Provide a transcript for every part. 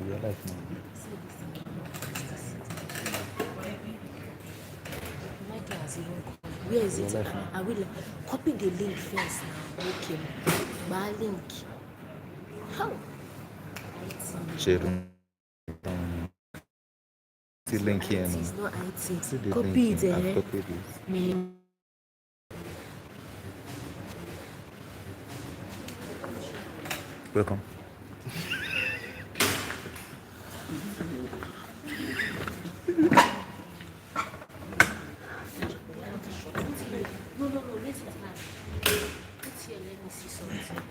Real life now. Where is Real it? life now. I will copy the link first now. Okay. Buy link. How? Sharing. See link here now. It's not IT. See the Copy link it. here. I've copied it. Me. Welcome. No, let it have. Put here, let me see something.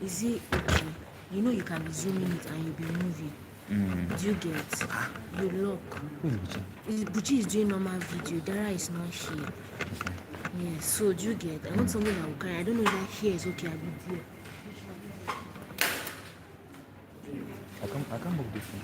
Is it okay? You know you can be zooming it and you'll be moving. Do you get? You look. Who is Buchi? Buchi is doing normal video. Dara is not here. Yes, so do you get? I want something that will carry. I don't know if here is okay. I'll be there. I can't move this one.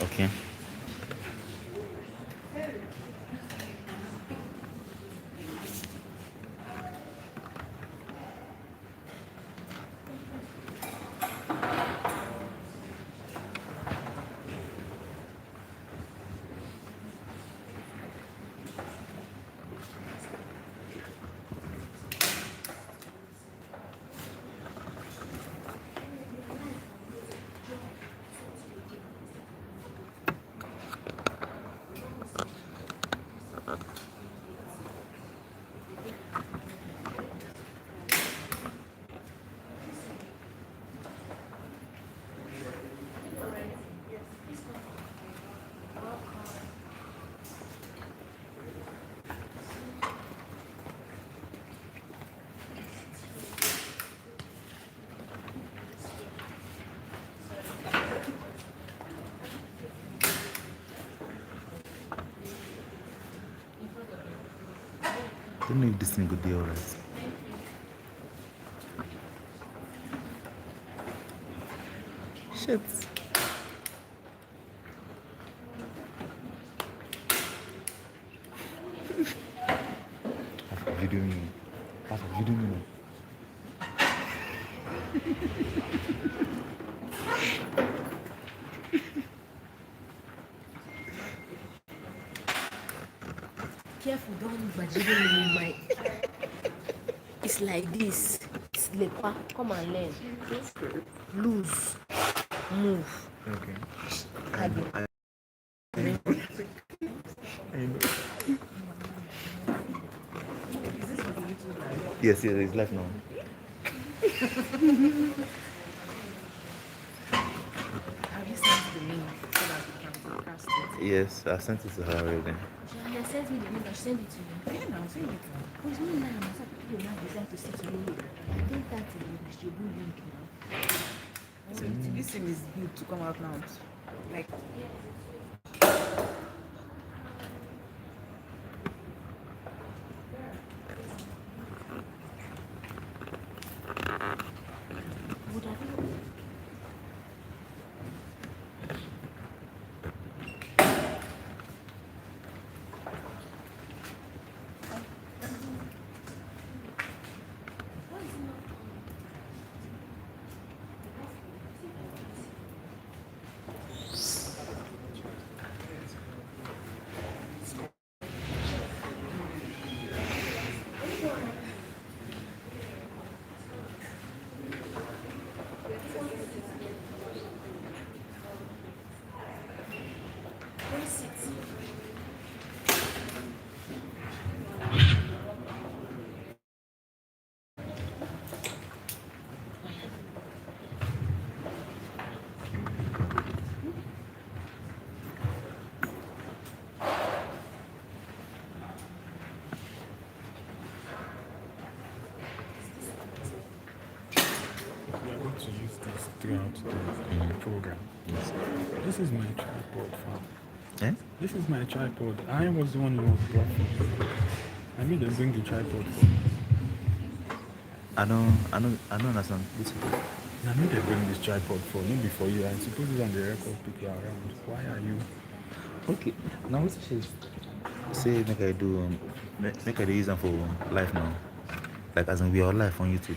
Okay. I don't know if this thing could be alright. Shit. Half a video me. Half a video me. Careful, don't bajiri me my. It's like this. It's lepa. Come and learn. Lose. Move. Okay. I know. Yes, it's live now. Have you sent the link so that we can broadcast it? Yes, I sent it to her already. She has sent me the link. I send it to you. Yeah, now send it. Because me now, I'm some people now decide to sit to me. I think that we should do link now. This thing is good to come out now. Like, Would have throughout the program. Yes. This is my tripod, fam. Eh? This is my tripod. I was the one who was brought for. I made them bring the tripod for. I don't understand. I made them bring this tripod for, not before you. I suppose it's on the record people around. Why are you? Okay. Now what she say make I do make I do use them for life now. Like as in we are live on YouTube.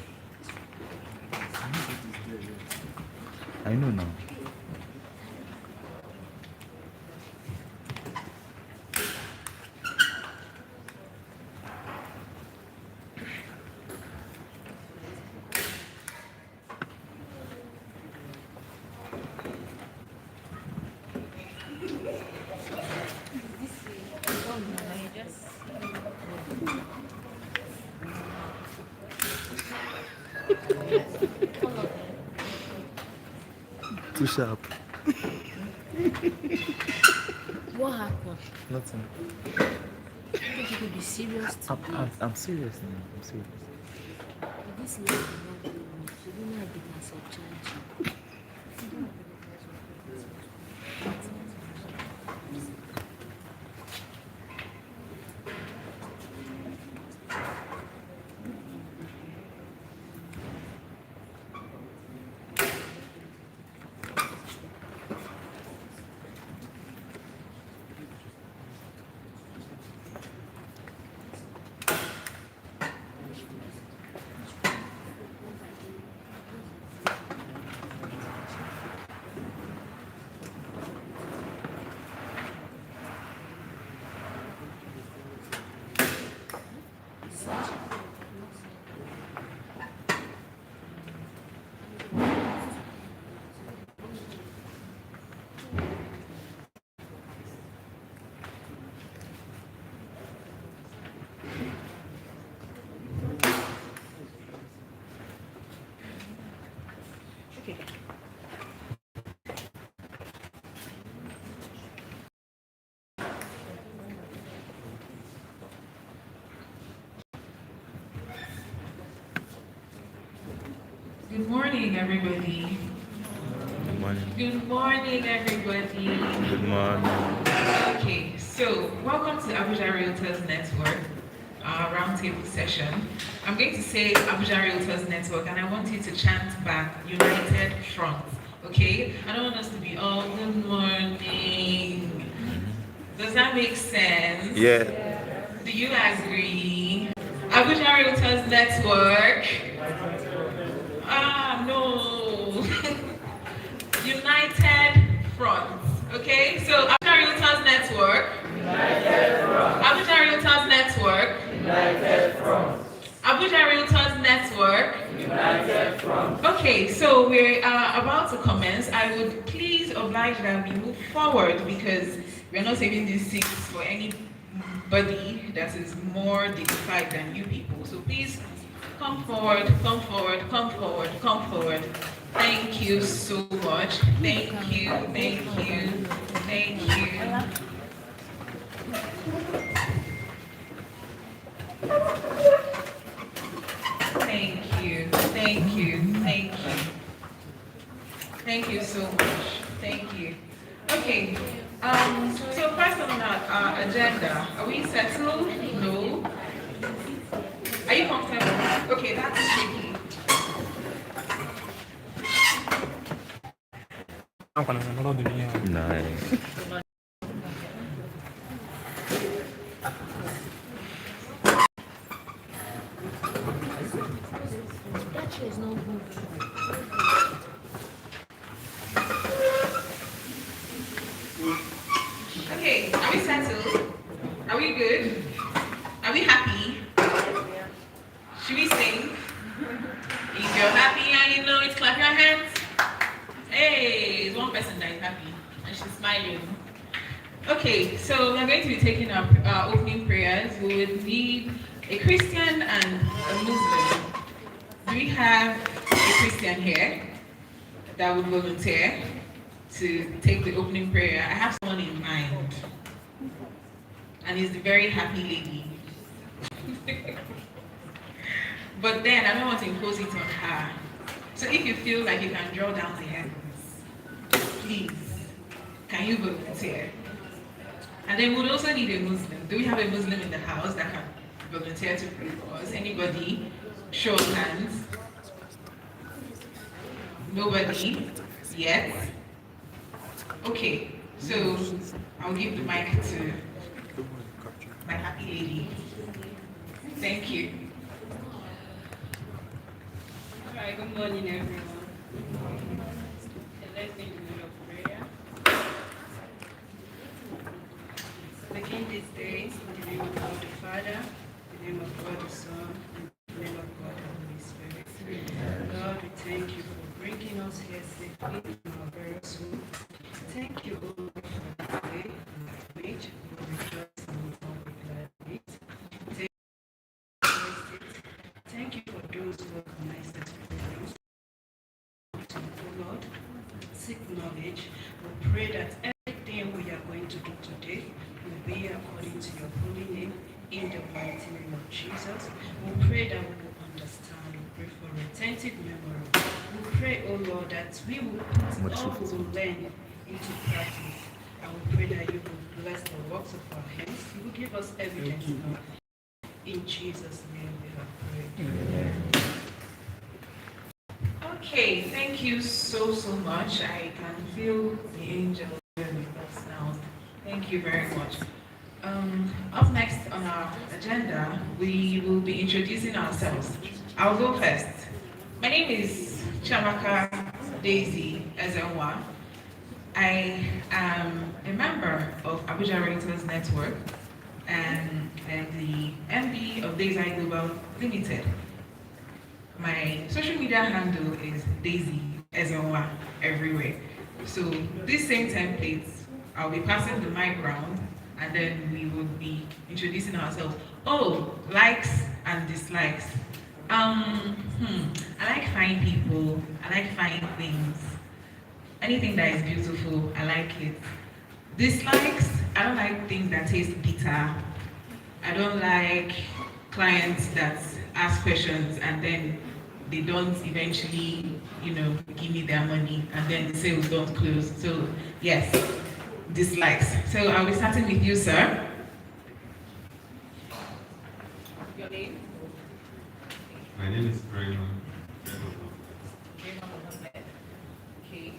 I know now. Too sharp. What happened? Nothing. I think you could be serious today. I'm serious now. I'm serious. This lady not doing it. She didn't have the chance of charge. Good morning, everybody. Good morning. Good morning, everybody. Good morning. Okay, so welcome to Abuja Realtors Network, roundtable session. I'm going to say Abuja Realtors Network, and I want you to chant back, United Front. Okay? I don't want us to be all good morning. Does that make sense? Yeah. Do you agree? Abuja Realtors Network. Ah, no. United Front. Okay, so Abuja Realtors Network. United Front. Abuja Realtors Network. United Front. Abuja Realtors Network. United Front. Okay, so we're about to commence. I would please oblige that we move forward because we're not saving these seats for anybody that is more dignified than you people. So please come forward, come forward, come forward, come forward. Thank you so much. Thank you, thank you, thank you. Thank you, thank you, thank you. Thank you so much. Thank you. Okay, so first on our agenda, are we settled? No. Are you comfortable? Okay, that's tricky. Nice. That chair is not good. Okay, are we settled? Are we good? Are we happy? Should we sing? If you're happy and you know it, clap your hands. Hey, it's one person that is happy and she's smiling. Okay, so we're going to be taking our opening prayers. We would need a Christian and a Muslim. Do we have a Christian here that would volunteer to take the opening prayer? I have someone in mind, and he's a very happy lady. But then I don't want to impose it on her. So if you feel like you can draw down the heavens, please, can you volunteer? And then we'll also need a Muslim. Do we have a Muslim in the house that can volunteer to pray for us? Anybody? Show of hands. Nobody? Yet? Okay, so I'll give the mic to my happy lady. Thank you. All right, good morning, everyone. And let's make a word of prayer. Begin this day in the name of God the Father, in the name of God the Son, and in the name of God the Holy Spirit. God, we thank you for bringing us here safely in our various homes. Thank you, O Lord, for this day and which we will rejoice and we will be glad in it. Thank you for those who organize this program. O Lord, seek knowledge. We pray that everything we are going to do today will be according to your holy name, in the mighty name of Jesus. We pray that we will understand. We pray for retentive memory. We pray, O Lord, that we will put all we will learn into practice. And we pray that you will bless the works of our hands. You will give us evidence. In Jesus' name we have prayed. Okay, thank you so much. I can feel the angel here with us now. Thank you very much. Up next on our agenda, we will be introducing ourselves. I'll go first. My name is Chamaka Daisy Ezenwa. I am a member of Abuja Realtors Network and I'm the MD of Daisy Global Limited. My social media handle is Daisy Ezenwa everywhere. So these same templates, I'll be passing the mic round and then we will be introducing ourselves. Oh, likes and dislikes. I like fine people, I like fine things. Anything that is beautiful, I like it. Dislikes, I don't like things that taste bitter. I don't like clients that ask questions and then they don't eventually, give me their money and then the sales don't close. So yes, dislikes. So I'll be starting with you, sir. Your name? My name is Raymond. Okay.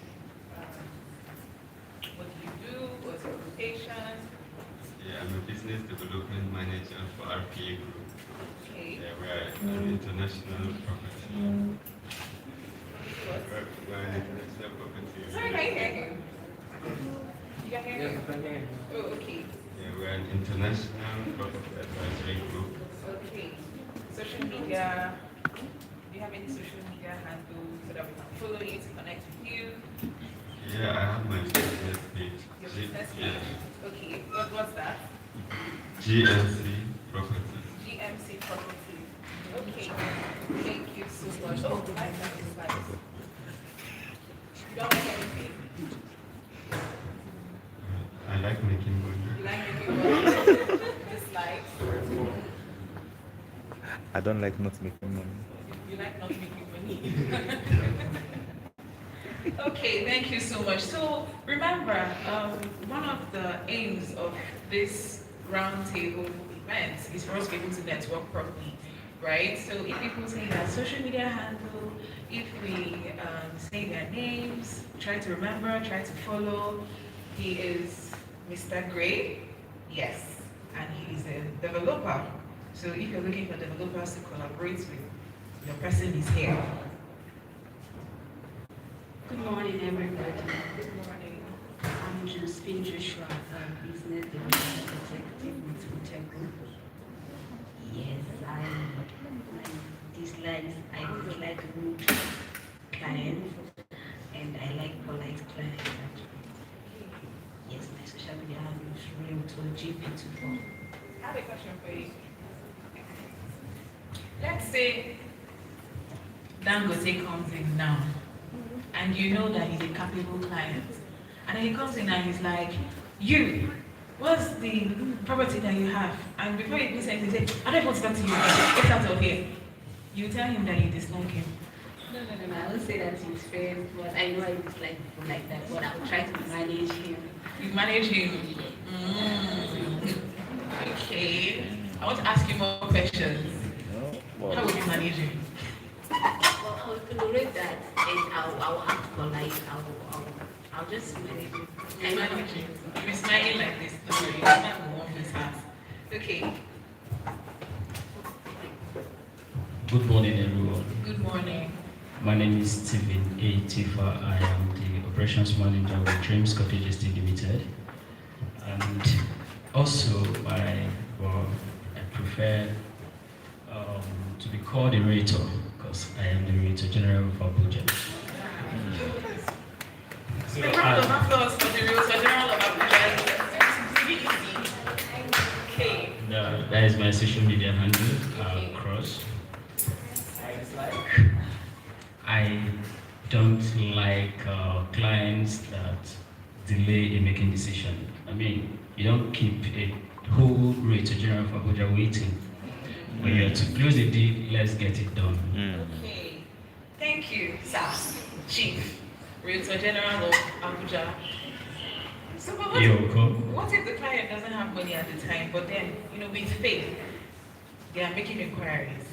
What do you do? What's your occupation? Yeah, I'm a business development manager for RPA Group. Okay. Yeah, we're an international property. What? We're an international property. Sorry, can you hear him? You can hear him? Oh, okay. Yeah, we're an international property advisory group. Okay. Social media. Do you have any social media handles so that we can follow you to connect with you? Yeah, I have my business page. Your business page? Yeah. Okay. What's that? GMC Properties. GMC Property. Okay. Thank you so much. Oh, I have this slide. You don't like anything? I like making money. You like making money? Dislikes? I don't like not making money. You like not making money? Okay, thank you so much. So remember, one of the aims of this roundtable event is for us to be able to network properly, right? So if people say their social media handle, if we say their names, try to remember, try to follow. He is Mr. Gray, yes, and he's a developer. So if you're looking for developers to collaborate with, your person is here. Good morning, everybody. Good morning. I'm Josephine Joshua, a business development executive with MoonTech Group. Yes, I dislike rude clients, and I like polite clients. Yes, my social media handle is real to GP24. I have a question for you. Let's say Dangote comes in now, and you know that he's a capable client, and then he comes in and he's like, "You, what's the property that you have?" And before he do anything, he say, "I don't want to talk to you. Get out of here." You tell him that you dislike him. No. I won't say that he's fair, but I know I dislike people like that. But I will try to manage him. You manage him? Okay. I want to ask you more questions. How would you manage him? Well, I'll tolerate that, and I'll act polite. I'll just manage him. I manage him. You'll be smiling like this. Don't worry. It's not going to his heart. Okay. Good morning, everyone. Good morning. My name is Stephen A. Tifa. I am the operations manager with Dreams Cottage Estate Limited. And also, I prefer to be called the Realtor because I am the Realtor General of Abuja. So, a round of applause for the Realtor General of Abuja. Okay. That is my social media handle, Cross. I don't like clients that delay in making decision. I mean, you don't keep a whole Realtor General of Abuja waiting. When you're to close the deal, let's get it done. Okay. Thank you, sir. Chief, Realtor General of Abuja. So, but what if the client doesn't have money at the time, but then, with faith, they are making inquiries?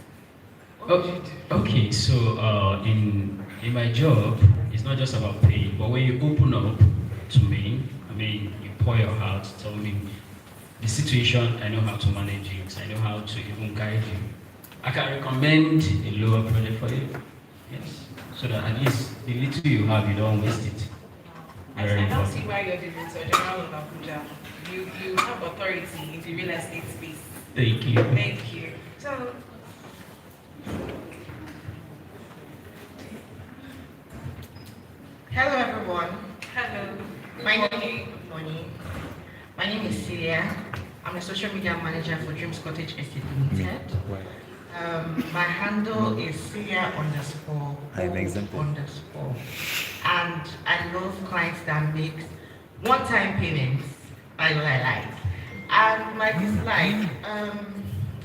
Okay, so in my job, it's not just about paying, but when you open up to me, I mean, you pour your heart, tell me the situation, I know how to manage it, I know how to even guide you. I can recommend a lower project for you, yes, so that at least the little you have, you don't waste it. I don't see why you're the Realtor General of Abuja. You have authority in the real estate space. Thank you. Thank you. So, hello everyone. hello. Good morning. My name is Celia. I'm a social media manager for Dreams Cottage Estate Limited. My handle is Celia _ _. And I love clients that make one-time payments. I know I like. And my dislike,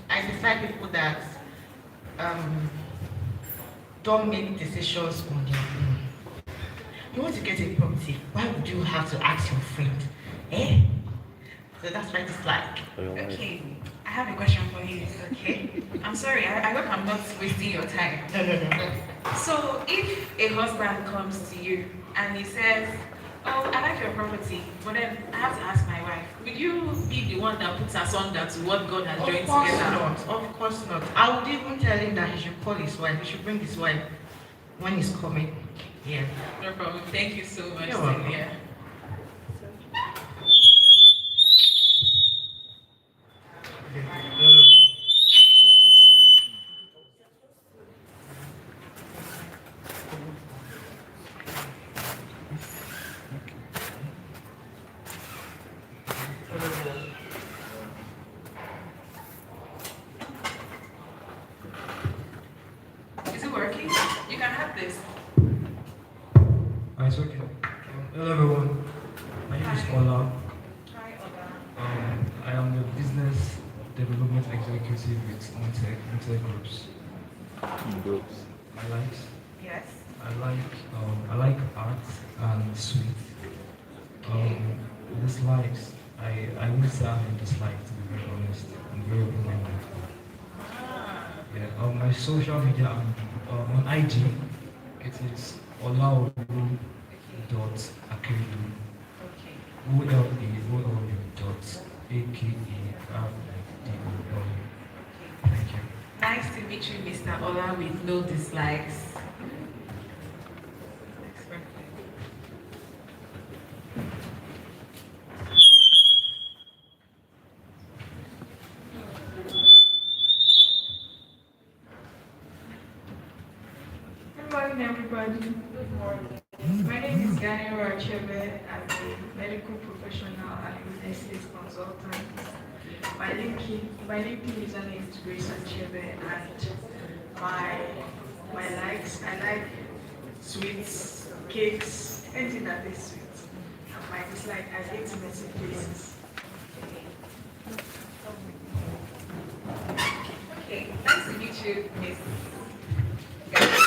I dislike people that don't make decisions on their own. You want to get a property, why would you have to ask your friend? So that's my dislike. Okay, I have a question for you. Okay, I'm sorry. I hope I'm not wasting your time. No. So, if a husband comes to you and he says, "Oh, I like your property, but then I have to ask my wife," would you be the one that puts asunder to what God has joined together? Of course not. I would even tell him that he should call his wife. He should bring his wife when he's coming. Yeah. No problem. Thank you so much, You're welcome. Celia. Is it working? You can have this. It's okay. Hello everyone. My name is Ola. Hi, Oga. I am the business development executive with MoonTech Groups. Yes. I like art and sweet. Dislikes. I will say I'm dislike, to be very honest. I'm very open-minded. Yeah. My social media on IG, it is Olaolu.akedu. Okay. OLAW.AKERDU. Thank you. Nice to meet you, Mr. Ola, with no dislikes. Good morning, everybody. Good morning. My name is Gani Rachebe. I'm a medical professional and a real estate consultant. My LinkedIn username is Grace Achebe, and my likes, I like sweets, cakes, anything that is sweet. And my dislike, I hate messy places. Okay, nice to meet you, Miss Gani.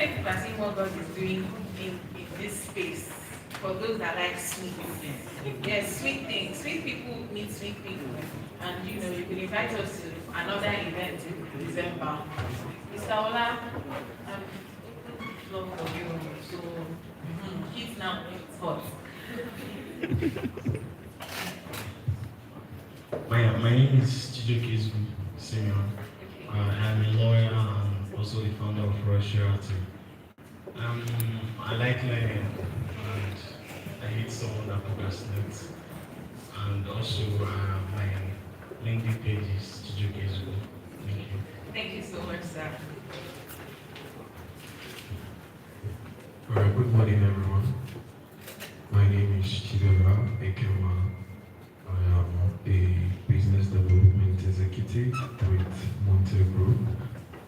many people are seeing what God is doing in this space for those that like sweet things. Yes, sweet things. Sweet people meet sweet people. And you know, you can invite us to another event in December. Mr. Ola, love for you. So, kids now, it's hot. My name is Chijoke Simeon. I'm a lawyer and also the founder of Rush Realty. I like learning and I hate someone that procrastinates. And also my LinkedIn page is Chijoke Zugo. Thank you. Thank you so much, sir. Alright, good morning everyone. My name is Chidera Ekema. I am a business development executive with MoonTech Group,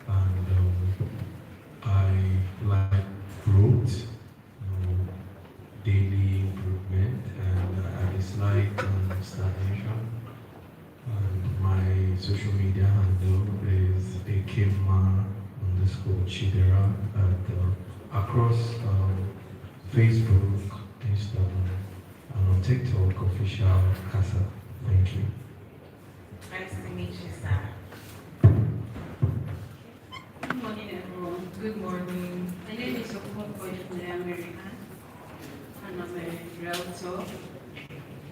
and I like growth, daily improvement, and I dislike stagnation. And my social media handle is Ekema_Chidera at across Facebook, Instagram, and on TikTok, official Casa. Thank you. Nice to meet you, sir. Good morning, everyone. Good morning. My name is Okonkwo American, and I'm a realtor.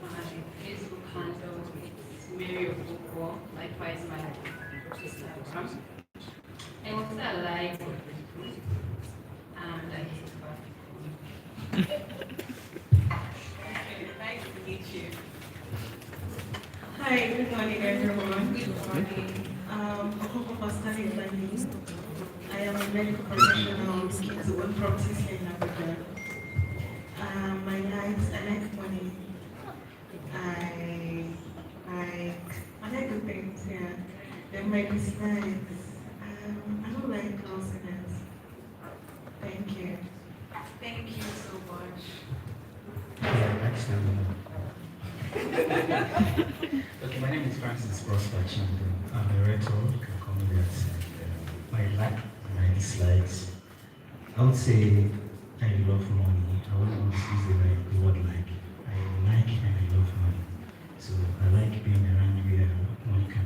My Facebook handle is Mary Okoko, likewise my Instagram. And what I like, and I hate coffee. Nice to meet you. Hi, good morning everyone. Good morning. Okoko Pascal is my name. I am a medical professional who own properties here in Africa. My likes, I like money. I like good things, yeah. Then my dislikes, I don't like nonsense. Thank you. Thank you so much. Okay, my name is Francis Prosper Chindo. I'm a rector. You can call me that. My like, my dislikes. I would say I love money. I wouldn't want to use the word like. I like and I love money. So I like being around where money can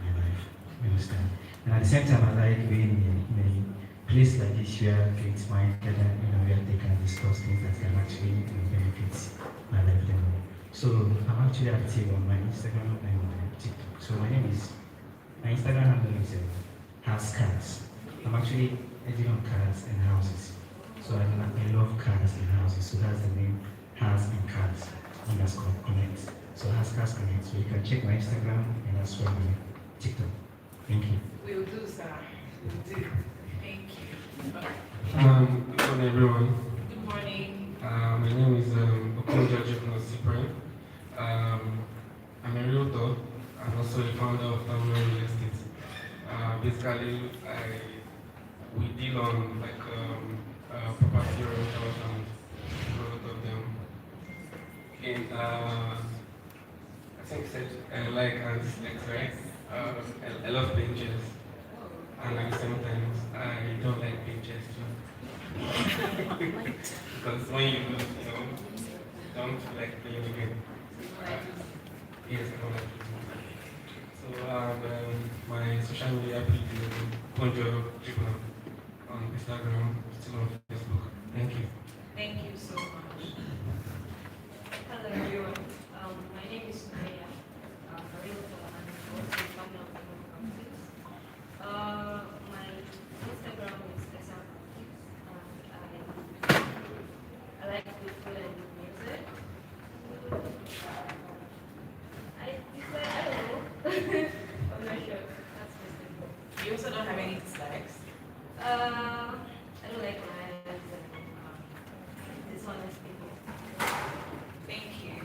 my life. You understand? And at the same time, I like being in a place like this where it's minded and where they can discuss things that can actually benefit my life. So I'm actually active on my Instagram and TikTok. So my Instagram handle is House Cars. I'm actually editing on cars and houses. So I love cars and houses. So that's the name, House and Cars _ Connect. So House Cars Connect. So you can check my Instagram and as well my TikTok. Thank you. We'll do, sir. We'll do. Thank you. Good morning, everyone. Good morning. My name is Okonjo Cyprian. I'm a realtor and also the founder of MoonTech Real Estate. Basically, we deal on like property rentals and a lot of them. In I think said like and dislikes, right? I love pictures, and at the same time, I don't like pictures too. Because when you lose, don't feel like playing the game. Yes, I don't like it. So my social media page is Ponjo Jibna on Instagram, still on Facebook. Thank you. Thank you so much. Hello everyone. My name is Maya. I'm a realtor and also a founder of companies. My Instagram is Esa and I like to food and music. I don't know. I'm not sure. That's my statement. You also don't have any dislikes? I don't like lies and dishonest people. Thank you.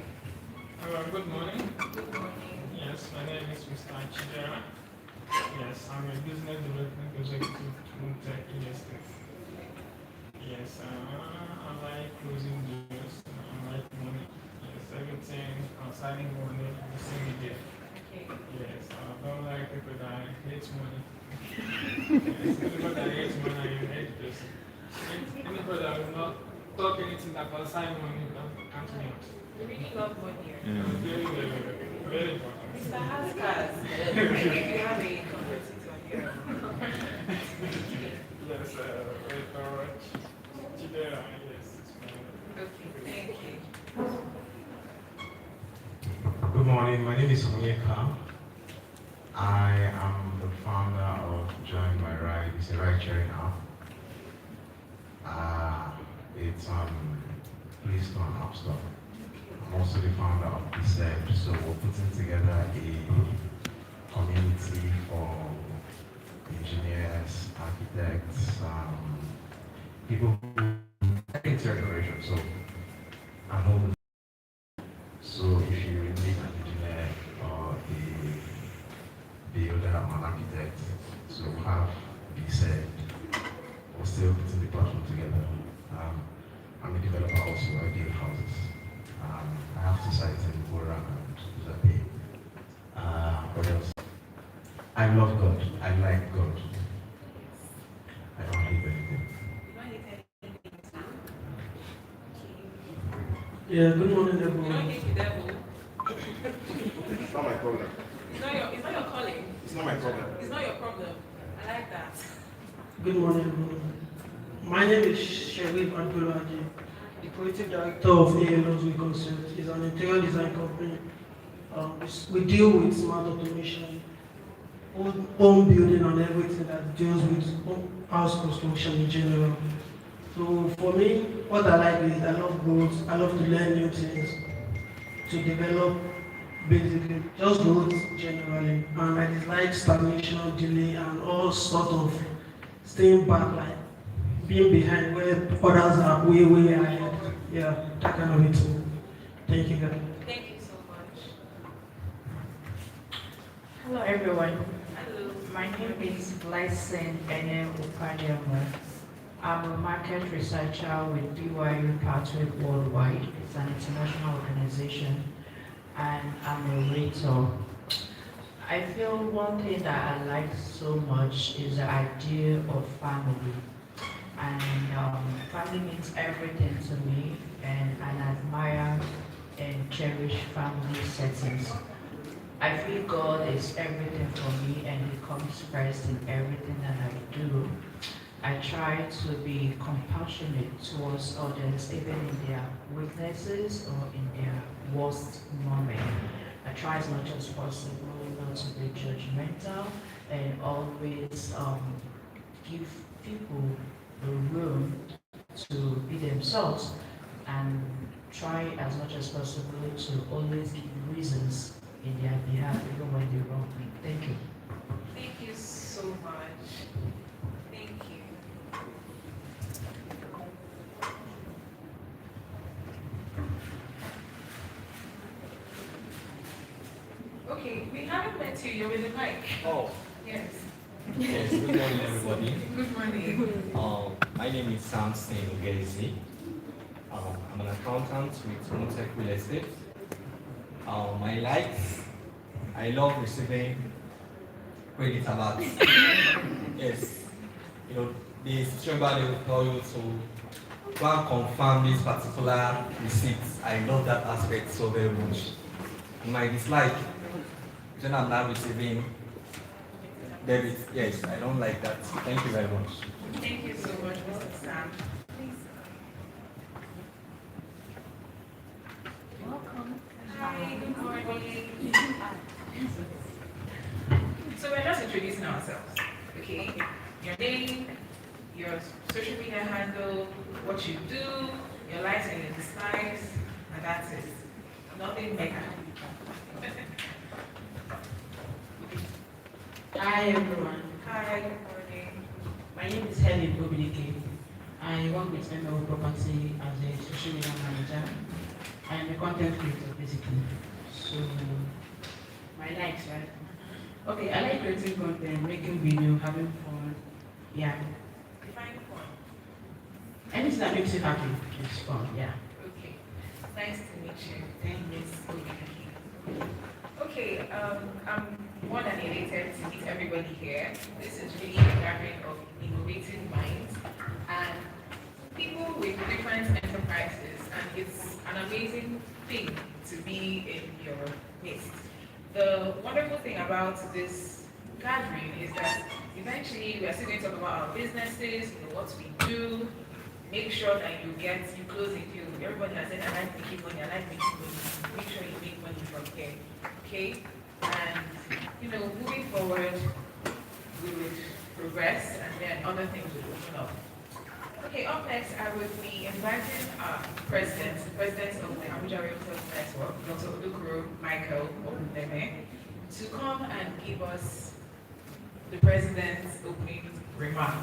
Good morning. Good morning. Yes, my name is Mr. Chidera. Yes, I'm a business development executive at MoonTech Real Estate. Yes, I like closing deals. I like money. Yes, everything concerning money is the same idea. Okay. Yes, I don't like people that hate money. Yes, people that hate money, you hate person. Anybody that will not talk anything that concern money, don't count me out. You really love money. Very, very, very important. Mr. Haskas, if you have a competitor here. Yes, very correct. Chidera, yes. Okay, thank you. Good morning, my name is Onyeka. I am the founder of Join My Ride. It's a ride sharing app. It's Play Store and App Store. I'm also the founder of PSEP, so we're putting together a community for engineers, architects, people who interior decoration. So I'm home. So if you need an engineer or a builder or an architect, so we have PSEP. We're still putting the platform together. I'm a developer also, I build houses. I have two sites in Bora and Zapi. What else? I love God. I like God. I don't hate anything. Yeah, good morning You everyone. don't hate the devil. It's not my problem. It's not your calling. It's not my problem. It's not your problem. I like that. Good morning everyone. My name is Sherif Abdulaji, the creative director of ALO's We Concept. It's an interior design company. We deal with smart automation, home building and everything that deals with house construction in general. So for me, what I like is I love growth, I love to learn new things, to develop basically just growth generally. And I dislike stagnation, delay and all sort of staying back, like being behind where others are way, way ahead. Yeah, that kind of it. Thank you guys. Thank you so much. Hello everyone. Hello. My name is Blessing Ene Ukadiamo. I'm a market researcher with BYU Pathway Worldwide. It's an international organization, and I'm a rater. I feel one thing that I like so much is the idea of family. And family means everything to me, and I admire and cherish family settings. I feel God is everything for me, and He comes first in everything that I do. I try to be compassionate towards others, even in their weaknesses or in their worst moment. I try as much as possible not to be judgmental and always give people the room to be themselves, and try as much as possible to always give reasons in their behalf even when they wrong me. Thank you. Thank you so much. Thank you. Okay, we haven't met you. You're with the mic. Oh. Yes. Yes, good morning everybody. Good morning. My name is Samson Ugezi. I'm an accountant with MoonTech Real Estate. My likes, I love receiving credit alerts. Yes, you know, the chamber they will tell you to go and confirm this particular receipts. I love that aspect so very much. My dislike, when I'm not receiving debit, yes, I don't like that. Thank you very much. Thank you so much, Mr. Sam. Please. Welcome. Hi, good morning. So we're just introducing ourselves, okay? Your name, your social media handle, what you do, your likes and your dislikes, and that's it. Nothing mega. Hi everyone. Hi, good morning. My name is Helen Bobilike. I work with ML Property as a social media manager. I am a content creator basically. So my likes, right? Okay, I like creating content, making video, having fun. Yeah. Define fun. Anything that makes you happy is fun, yeah. Okay. Nice to meet you. Thank you. Okay, I'm more than elated to meet everybody here. This is really a gathering of innovative minds, and people with different enterprises, and it's an amazing thing to be in your midst. The wonderful thing about this gathering is that eventually we are still going to talk about our businesses, what we do, make sure that you close the deal. Everybody has said, I like making money, I like making money. Make sure you make money from here, okay? And, moving forward, we would progress, and then other things will open up. Okay, up next, I would be inviting our the president of the Abuja Real Estate Network, Dr. Odukuru Michael Obuneme, to come and give us the president's opening remark.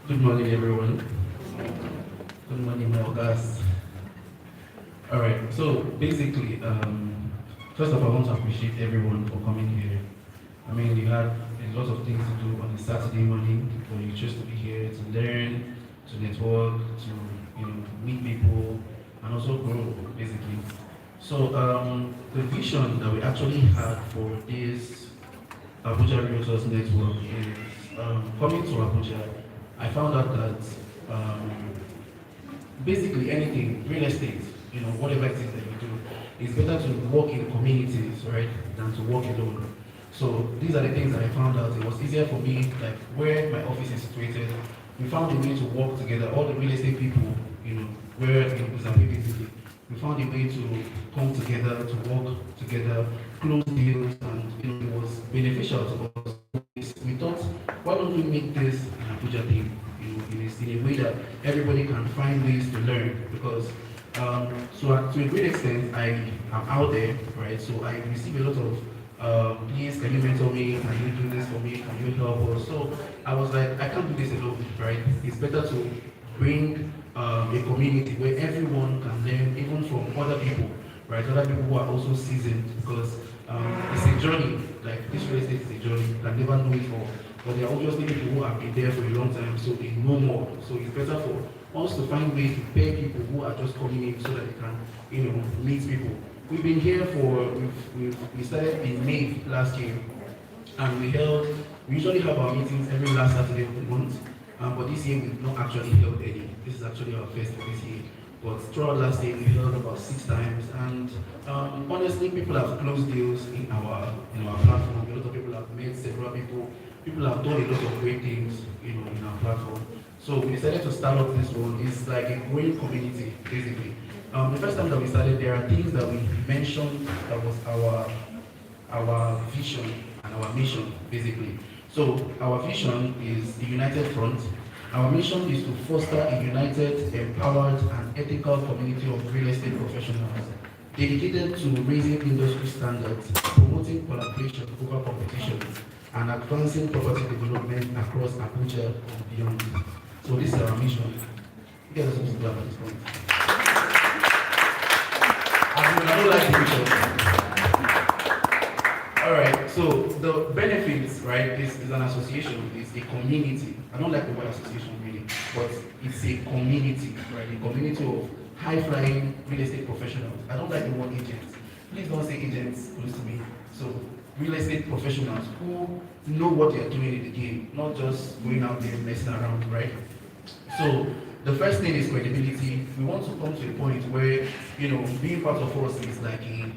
Good morning, everyone. Good morning, my guys. All right. So basically, first of all, I want to appreciate everyone for coming here. I mean, you had a lot of things to do on a Saturday morning, but you chose to be here to learn, to network, to meet people, and also grow, basically. So the vision that we actually had for this Abuja Realtors Network is coming to Abuja. I found out that basically anything, real estate, whatever it is that you do, it's better to work in communities, right, than to work alone. So these are the things that I found out. It was easier for me, like where my office is situated, we found a way to work together. All the real estate people, where we found a way to come together, to work together, close deals, and it was beneficial to us. We thought, why don't we make this an Abuja thing? In a way that everybody can find ways to learn, because to a great extent I am out there, right? So I receive a lot of please, can you mentor me? Can you do this for me? Can you help us? So I was like, I can't do this alone, right? It's better to bring a community where everyone can learn, even from other people, right? Other people who are also seasoned, because it's a journey. Like this real estate is a journey. You can never know it all. But there are obviously people who have been there for a long time, so they know more. So it's better for us to find ways to pay people who are just coming in so that they can, meet people. We've been here we started in May last year, and we usually have our meetings every last Saturday of the month, but this year we've not actually held any. This is actually our first for this year. But throughout last year we held about 6 times, and honestly, people have closed deals in our platform. A lot of people have met several people. People have done a lot of great things, in our platform. So we decided to start up this one. It's like a growing community, basically. The first time that we started, there are things that we mentioned that was our vision and our mission, basically. So our vision is the united front. Our mission is to foster a united, empowered, and ethical community of real estate professionals dedicated to raising industry standards, promoting collaboration over competition, and advancing property development across Abuja and beyond. So this is our mission. You guys are supposed to clap at this point. I don't like the picture. All right, so the benefits, right, is an association, it's a community. I don't like the word association really, but it's a community, right? A community of high-flying real estate professionals. I don't like the word agents. Please don't say agents close to me. So real estate professionals who know what they're doing in the game, not just going out there messing around, right? So the first thing is credibility. We want to come to a point where, being part of us is like a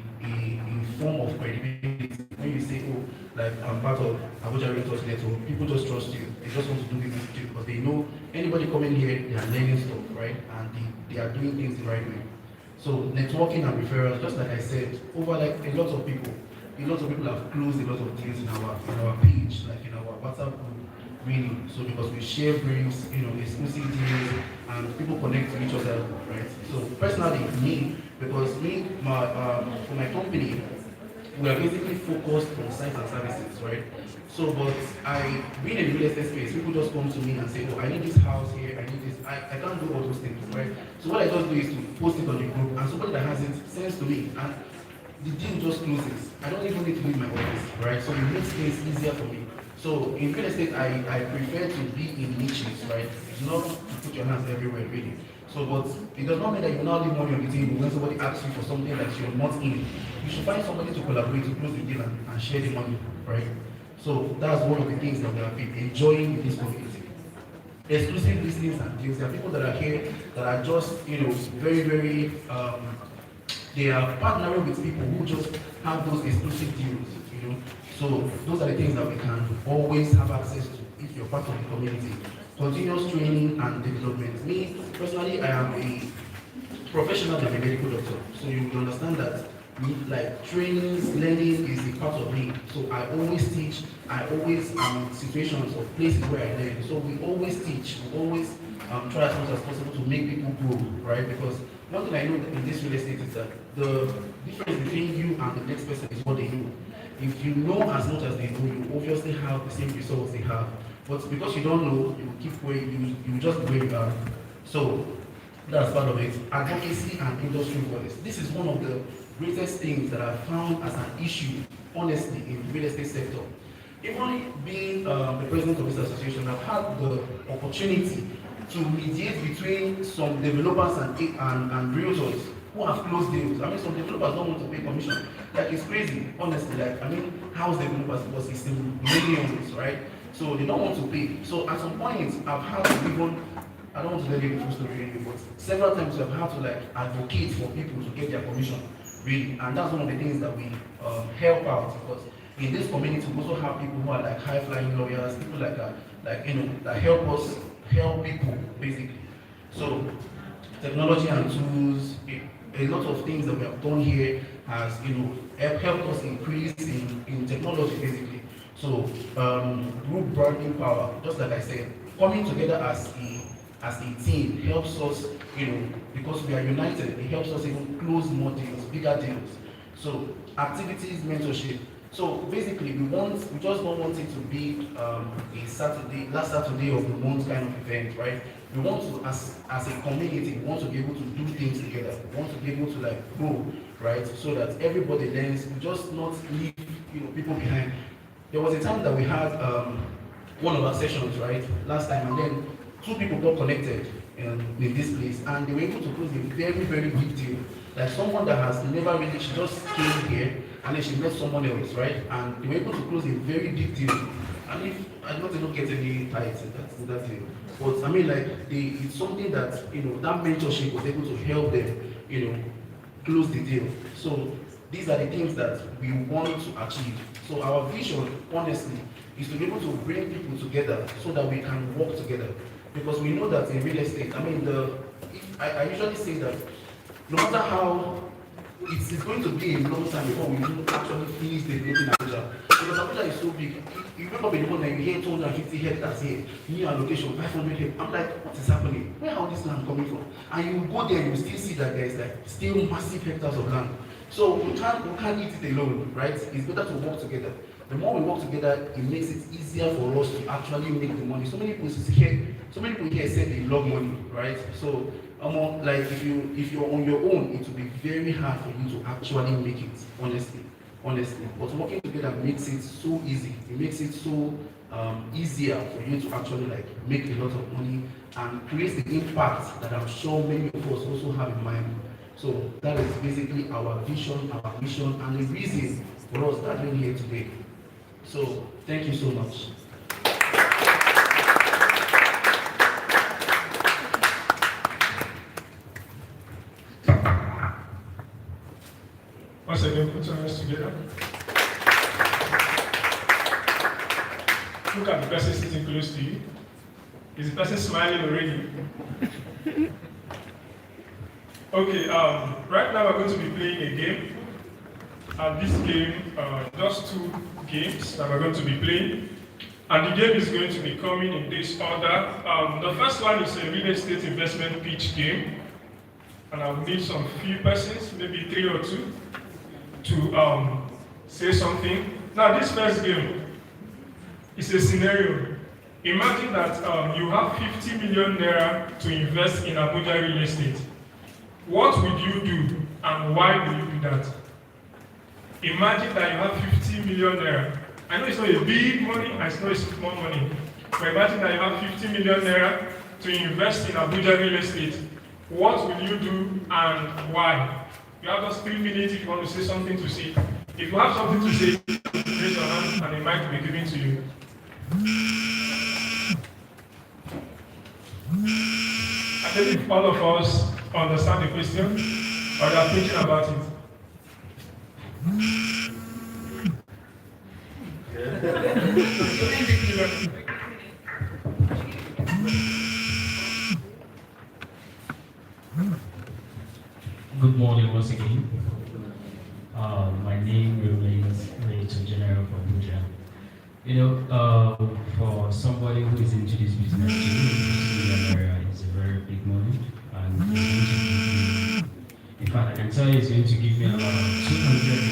form of credibility. When you say, oh, like I'm part of Abuja Realtors Network, people just trust you. They just want to do business with you because they know anybody coming here, they are learning stuff, right? And they are doing things the right way. So networking and referrals, just like I said, over like a lot of people have closed a lot of deals in our page, like in our WhatsApp group, really. So because we share briefs, exclusive deals, and people connect to each other, right? So personally, for my company, we are basically focused on sites and services, right? So, but being in the real estate space, people just come to me and say, oh, I need this house here, I need this. I can't do all those things, right? So what I just do is to post it on the group, and somebody that has it sends to me, and the deal just closes. I don't even need to leave my office, right? So it makes things easier for me. So in real estate, I prefer to be in niches, right? Not to put your hands everywhere, really. So, but it does not mean that you now leave money on the table when somebody asks you for something that you're not in. You should find somebody to collaborate, to close the deal and share the money, right? So that's one of the things that we have been enjoying in this community. Exclusive listings and deals. There are people that are here that are just, very, very, they are partnering with people who just have those exclusive deals, So those are the things that we can always have access to if you're part of the community. Continuous training and development. Me, personally, I am a professional and a medical doctor. So you will understand that trainings, learning is a part of me. So I always teach, I always am in situations or places where I learn. So we always teach, we always try as much as possible to make people grow, right? Because one thing I know in this real estate is that the difference between you and the next person is what they know. If you know as much as they know, you obviously have the same results they have. But because you don't know, you keep where you just where you are. So that's part of it. Advocacy and industry voice. This is one of the greatest things that I found as an issue, honestly, in the real estate sector. Even being the president of this association, I've had the opportunity to mediate between some developers and realtors who have closed deals. I mean, some developers don't want to pay commission. Like, it's crazy, honestly. Like, I mean, house developers, because it's in millions, right? So they don't want to pay. So at some point, I've had to even, I don't want to tell you the full story really, but several times I've had to advocate for people to get their commission, really. And that's one of the things that we help out, because in this community we also have people who are high-flying lawyers, people that help us help people basically. So technology and tools, a lot of things that we have done here has helped us increase in technology basically. So group branding power, just like I said, coming together as a team helps us, because we are united, it helps us even close more deals, bigger deals. So activities, mentorship. So basically, we just don't want it to be last Saturday of the month kind of event, right? We want to, as a community, we want to be able to do things together. We want to be able to grow, right? So that everybody learns. We just not leave people behind. There was a time that we had one of our sessions, right, last time, and then 2 people got connected in this place, and they were able to close a very, very big deal. Like someone that has never really, she just came here, and then she met someone else, right, and they were able to close a very big deal. And if I don't get any tights in that deal, but I mean, it's something that that mentorship was able to help them, close the deal. So these are the things that we want to achieve. So our vision, honestly, is to be able to bring people together so that we can work together. Because we know that in real estate, I mean, I usually say that no matter how, it's going to be a long time before we actually finish developing Abuja. Because Abuja is so big. You wake up in the morning and you hear 250 hectares here, new allocation, 500 hectares. I'm like, what is happening? Where are all this land coming from? And you go there, you still see that there is still massive hectares of land. So we can't eat it alone, right? It's better to work together. The more we work together, it makes it easier for us to actually make the money. So many people here say they love money, right? So if you're on your own, it will be very hard for you to actually make it, honestly. But working together makes it so easy. It makes it so easier for you to actually make a lot of money and create the impact that I'm sure many of us also have in mind. So that is basically our vision, our mission, and the reason for us gathering here today. So thank you so much. Once again, put your hands together. Look at the person sitting close to you. Is the person smiling already? Okay, right now we're going to be playing a game. And this game, just 2 games that we're going to be playing. And the game is going to be coming in this order. The first one is a real estate investment pitch game. And I'll need some few persons, maybe 3 or 2, to say something. Now this first game is a scenario. Imagine that you have 50 million naira to invest in Abuja real estate. What would you do and why will you do that? Imagine that you have 50 million naira. I know it's not a big money, I know it's small money. But imagine that you have 50 million naira to invest in Abuja real estate. What will you do and why? You have just 3 minutes if you want to say something to say. If you have something to say, raise your hand and the mic will be given to you. I believe all of us understand the question or they are thinking about it. Good morning once again. My name remains Major General from Abuja. You know, for somebody who is into this business, is a very big money, and it's going to give me, in fact, I can tell you it's going to give me about 200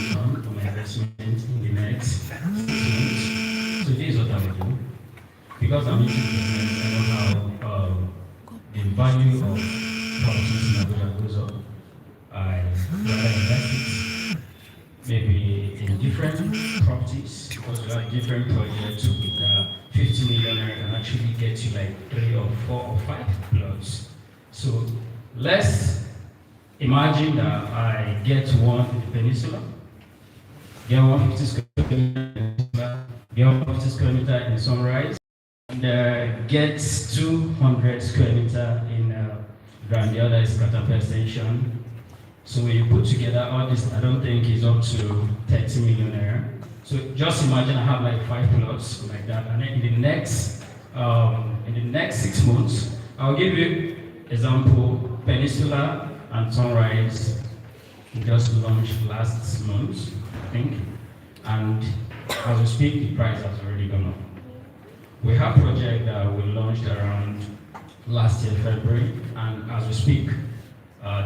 return on my investment in the next 6 months. So this is what I will do. Because I'm into business, I know how the value of properties in Abuja goes up. I rather invest it maybe in different properties, because we have different projects with 50 million can actually get you like 3 or 4 or 5 plots. So let's imagine that I get one in the peninsula, get 150 square meter, get 150 square meter in Sunrise, and get 200 square meter in Grand. The other is Katapa Extension. So when you put together all this, I don't think it's up to 30 million naira. So just imagine I have like 5 plots like that, and then in the next 6 months, I'll give you example Peninsula and Sunrise. We just launched last month, I think, and as we speak, the price has already gone up. We have project that we launched around last year February, and as we speak,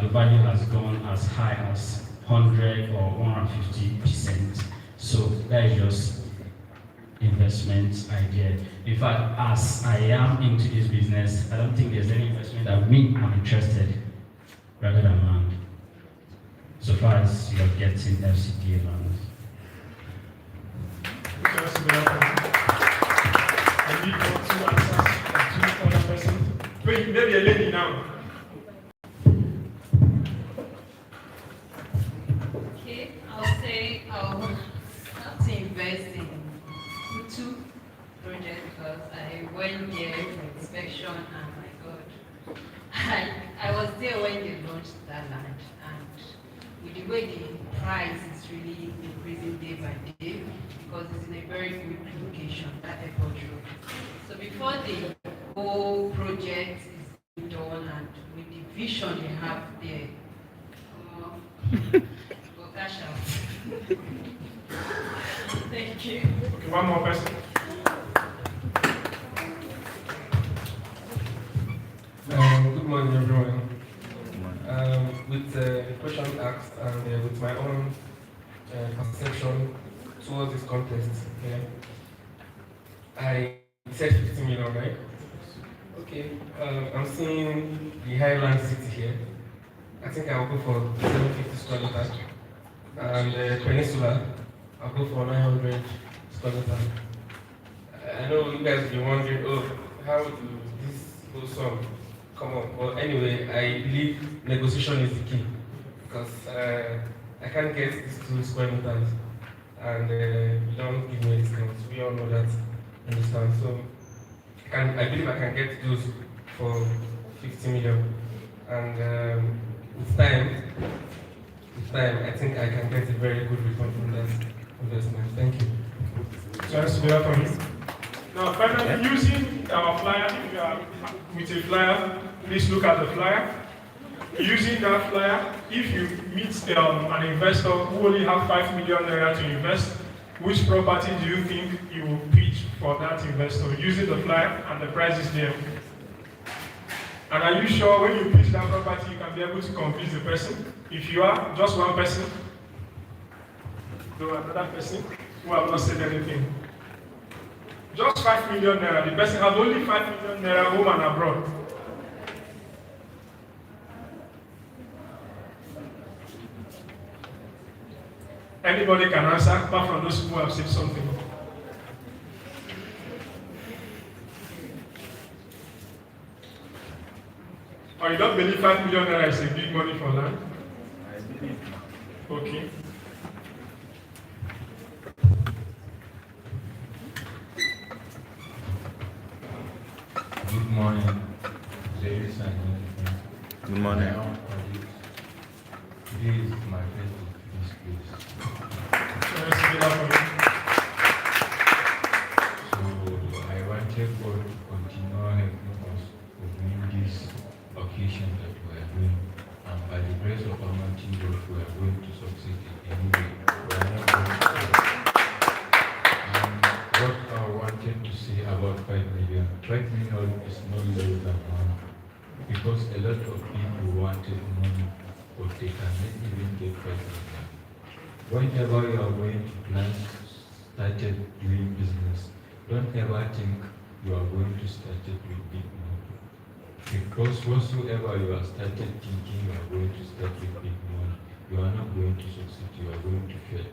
the value has gone as high as 100 or 150%. So that is just investment idea. In fact, as I am into this business, I don't think there's any investment that I'm interested rather than land. So far as you're getting FCDA land. I need 2 answers from 2 other persons. Wait, maybe a lady now. I'll say I'll have to invest in 2 projects because I went there for inspection and my God, I was there when they launched that land, and with the way the price is really increasing day by day because it's in a very good location, that airport road. So before the whole project is done and with the vision they have there, cash out. Thank you. Okay, one more person. Good morning, everyone. With the question asked and with my own perception towards this contest, I said 50 million, right? Okay, I'm seeing the Highland City here. I think I'll go for 750 square meters. And Peninsula, I'll go for 900 square meters. I know you guys will be wondering, oh, how do this go some come up? But anyway, I believe negotiation is the key because I can't get these 2 square meters and you don't give me a discount. We all know that in this town. So I believe I can get those for 50 million. And with time, I think I can get a very good return from that investment. Thank you. Thanks to hear from you. Now, finally, using our flyer, if you are with a flyer, please look at the flyer. Using that flyer, if you meet an investor who only have 5 million naira to invest, which property do you think you will pitch for that investor? Using the flyer, and the price is there. And are you sure when you pitch that property, you can be able to convince the person? If you are, just one person, no another person who have not said anything. Just 5 million naira. The person has only 5 million naira home and abroad. Anybody can answer, apart from those who have said something. Or you don't believe 5 million naira is a big money for land? I believe. Okay. Good morning, ladies and gentlemen. Good morning. Today is my first of this place. So I wanted God to continue helping us to win this occasion that we are doing. And by the grace of Almighty God, we are going to succeed in any way. We are not going to fail. And what I wanted to say about 5 million. 5 million is not less than money. Because a lot of people wanted money, but they cannot even get 5 million. Whenever you are going to plan, started doing business, don't ever think you are going to start it with big money. Because whatsoever you are started thinking you are going to start with big money, you are not going to succeed, you are going to fail.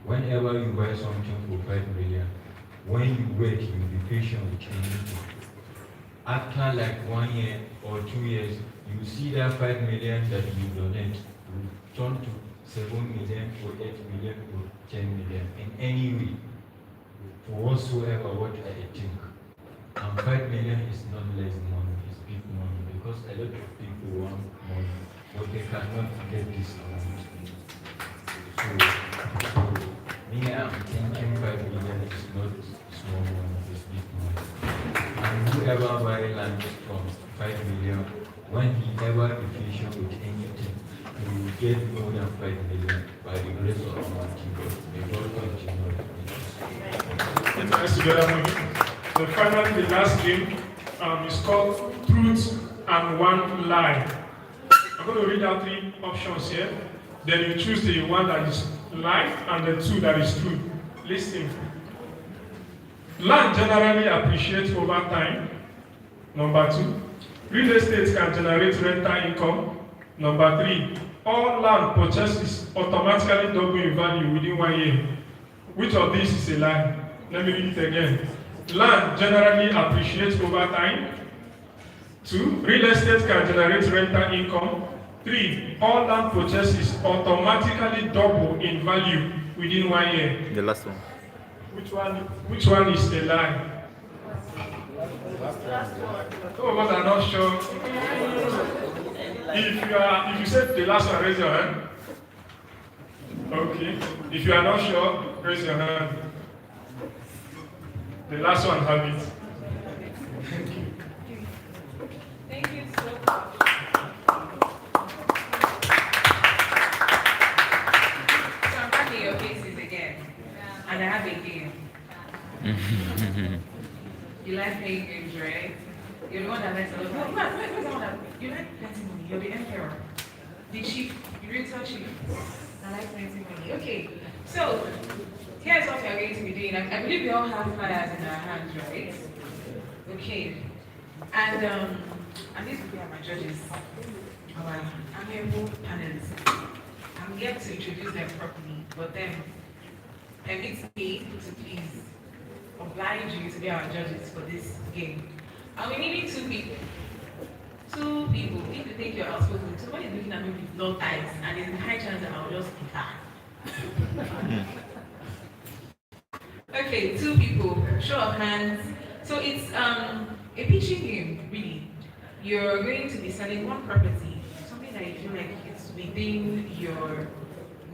Whenever you buy something for 5 million, when you wait, you will be patient with anything. After like 1 year or 2 years, you see that 5 million that you donate will turn to 7 million or 8 million or 10 million in any way. For whatsoever what I think. And 5 million is not less money, it's big money because a lot of people want money, but they cannot get this amount. So me, I'm thinking 5 million is not small money, it's big money. And whoever buy land from 5 million, when he ever be patient with anything, he will get more than 5 million by the grace of Almighty God. May God continue with us. Let's rise together for you. So finally, the last game is called Truth and One Lie. I'm going to read out 3 options here. Then you choose the one that is lie and the 2 that is true. Listen. Land generally appreciates over time. Number 2. Real estate can generate rental income. Number 3. All land purchases automatically double in value within 1 year. Which of these is a lie? Let me read it again. Land generally appreciates over time. 2. Real estate can generate rental income. 3. All land purchases automatically double in value within 1 year. The last one. Which one is a lie? Some of us are not sure. If you said the last one, raise your hand. Okay. If you are not sure, raise your hand. The last one have it. Thank you. Thank you so much. So I'm back in your faces again. And I have a game. You like playing games, right? You're the one that likes a lot of money. You like plenty money. You're the emperor. The chief. You really tell chief. I like plenty money. Okay. So here's what we're going to be doing. I believe we all have flyers in our hands, right? Okay. And these people are my judges, our amiable panelists. I'm here to introduce them properly, but then permit me to please oblige you to be our judges for this game. And we need 2 people. 2 people. If you think you're outspoken, somebody is looking at me with long eyes, and there's a high chance that I'll just be Okay, 2 people. Show of hands. So it's a pitching game, really. You're going to be selling one property, something that you feel like it's within your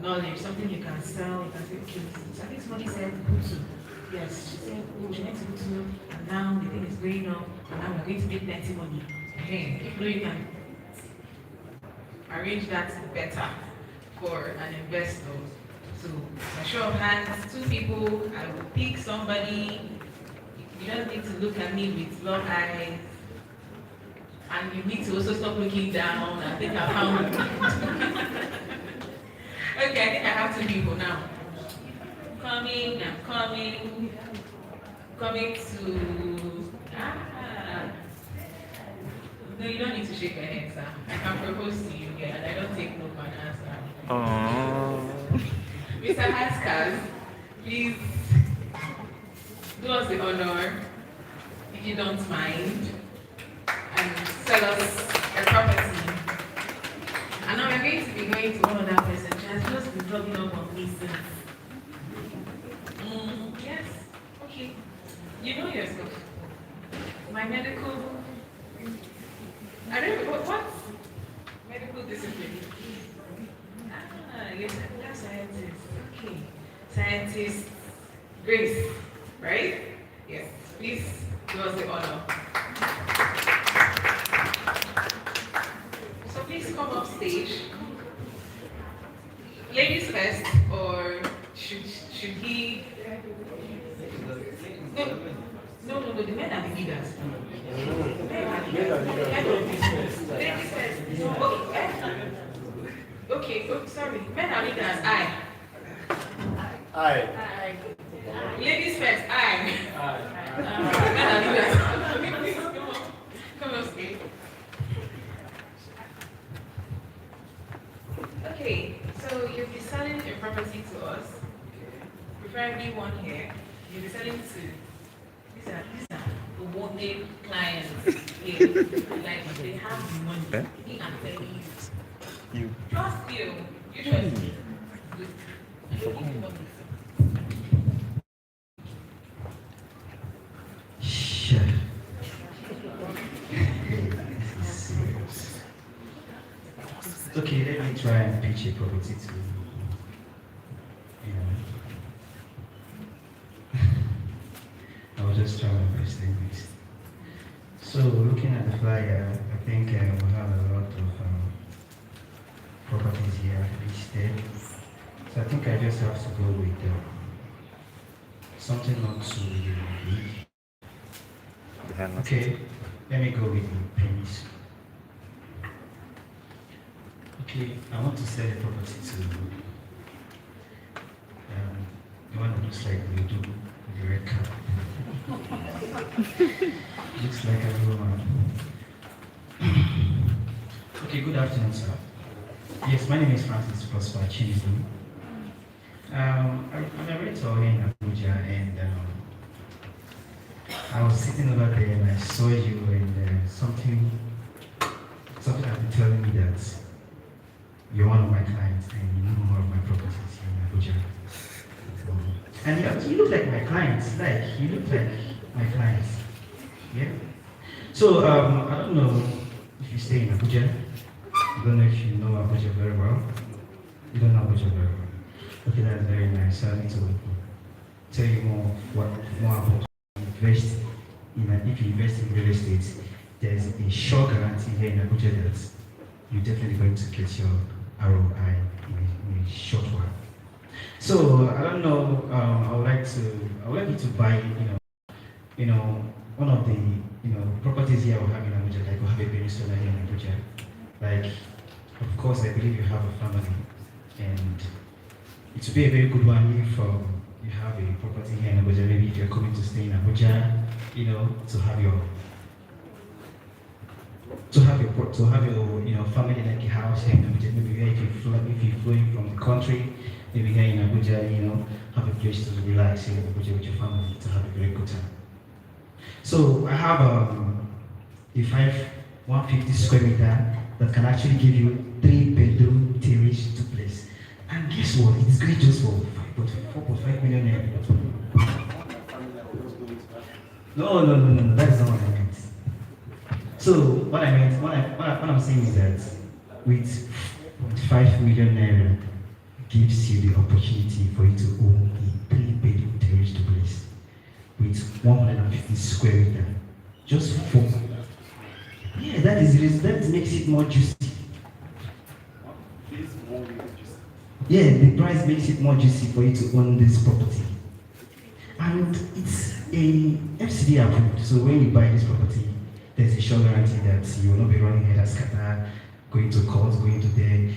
knowledge, something you can sell. You can say, okay, so I think somebody said Butu. Yes, she said, oh, she needs Butu, and now the thing is going up, and now we're going to make plenty money. Okay, if you can arrange that better for an investor. So, a show of hands, 2 people, I will pick somebody. You don't need to look at me with long eyes. And you need to also stop looking down. I think I found Okay, I think I have 2 people now. Coming to No, you don't need to shake your head, sir. I can propose to you here, and I don't take no for an answer. Mr. Haskars, please do us the honor, if you don't mind, and sell us a property going to one other person. She has just been dropping off on me since. Yes. Okay. You know yourself. My medical. I don't know what medical discipline. Yes, I'm a scientist. Okay. Scientist Grace, right? Yes. Please do us the honor. So please come up stage. Ladies first, or should he? No, the men are the leaders. Men are the leaders. Ladies first. Okay, oh, sorry. Men are leaders. Aye. Aye. Ladies first. Aye. Men are leaders. Come on stage. Okay, so you'll be selling a property to us, preferably one here. You'll be selling to these are wanted clients here. Like they have the money. Eh? He can tell you. You. Trust you. You trust me. Sure. Okay, let me try and pitch a property to you. I was just trying to understand this. So, looking at the flyer, I think we have a lot of properties here listed. So, I think I just have to go with something not too big. Okay, let me go with the pennies. Okay, I want to sell a property to the one that looks like we do with the red cap. Looks like a woman. Okay, good afternoon, sir. Yes, my name is Francis Prosper Chinzu. I'm a realtor here in Abuja, and I was sitting over there and I saw you, and something has been telling me that you're one of my clients and you know more of my properties here in Abuja. And you look like my clients, you look like my clients. Yeah? So, I don't know if you stay in Abuja. I don't know if you know Abuja very well. You don't know Abuja very well. Okay, that's very nice. So I need to tell you more about invest if you invest in real estate. There's a sure guarantee here in Abuja that you're definitely going to get your ROI in a short while. So I don't know. I would like you to buy, one of the, properties here we have in Abuja. Like we have a peninsula here in Abuja. Like, of course, I believe you have a family, and it would be a very good one if you have a property here in Abuja. Maybe if you're coming to stay in Abuja, to have your family, like a house here in Abuja. Maybe if you're flowing from the country, maybe here in Abuja, have a place to relax here in Abuja with your family to have a very good time. So I have a 150 square meter that can actually give you 3-bedroom terrace duplex. And guess what? It's great just for 4.5 million naira. No, that's not what I meant. So what I'm saying is that with 5 million naira gives you the opportunity for you to own a 3-bedroom terrace duplex with 150 square meter. Just 4. Yeah, that makes it more juicy. Yeah, the price makes it more juicy for you to own this property. And it's a FCD approved, so when you buy this property, there's a sure guarantee that you will not be running head as scatter, going to court, going to there.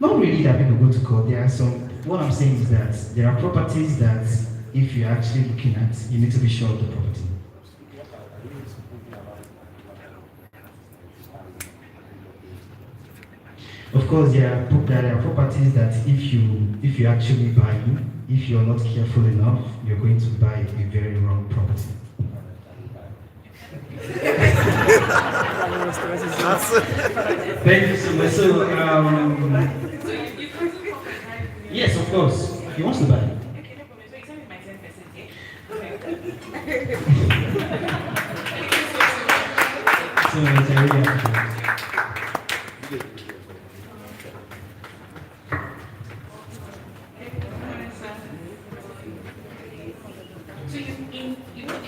Not really that people go to court. There are some, what I'm saying is that there are properties that if you're actually looking at, you need to be sure of the property. Of course, there are properties that if you actually buy, if you're not careful enough, you're going to buy a very wrong property. Thank you so much. So, yes, of course. He wants to buy. So, it's a really So you know,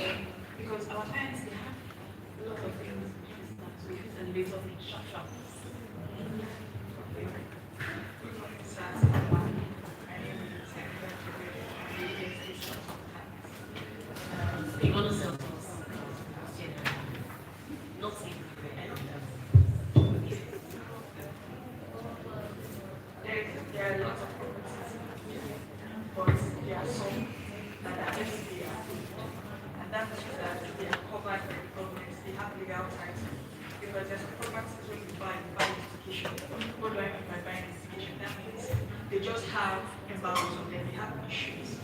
because our clients, they have a lot of things in business, so we use a little bit short. You want to sell to us? Not saying there are lots of properties, but there are some that are FCA approved, and that means that they are covered by the government, they have legal title. Because there's a property when you buy investigation. What do I mean by buying investigation? That means they just have embargoes on them, they have issues,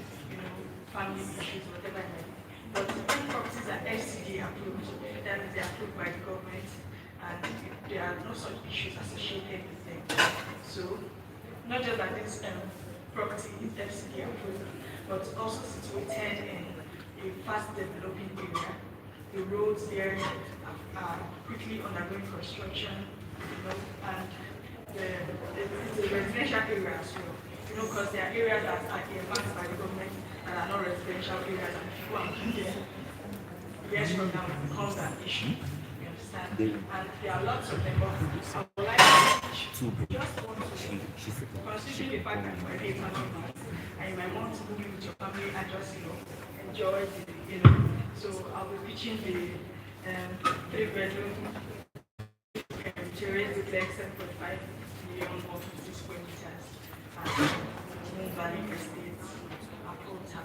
family issues, whatever it may be. But when properties are FCA approved, that means they are approved by the government, and there are no such issues associated with them. So, not just that this property is FCA approved, but also situated in a fast developing area. The roads there are quickly undergoing construction, and it's a residential area as well. Because there are areas that are earmarked by the government and are not residential areas, and people are moving there. Years from now, it becomes an issue. You understand? And there are lots of them. But I would like to just want to considering the fact that you are a family man and you might want to move in with your family and just enjoy the So I'll be pitching the 3-bedroom terrace duplex 7.5 million or 50 square meters. Moon Valley Estate, Abuja.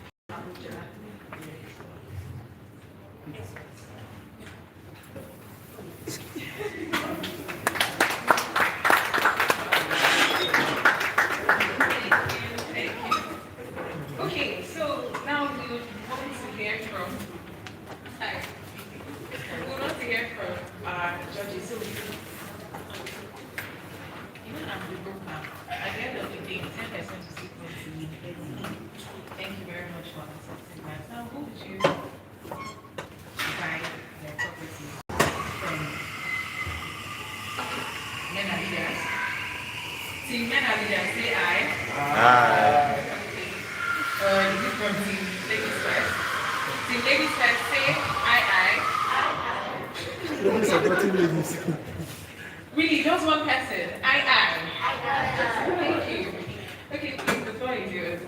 Okay, so now we would want to hear from our judges. So, even I'm the broker, at the end of the day, 10% to 6.2. Thank you very much for accepting that. Now, who would you buy their property from? Men are leaders. Team men are leaders, say aye. Aye. Is it from Team Ladies First? Team Ladies First, say aye, aye. Ladies supporting ladies. Really, just one person. Aye. Thank you. Okay, please, the floor is yours.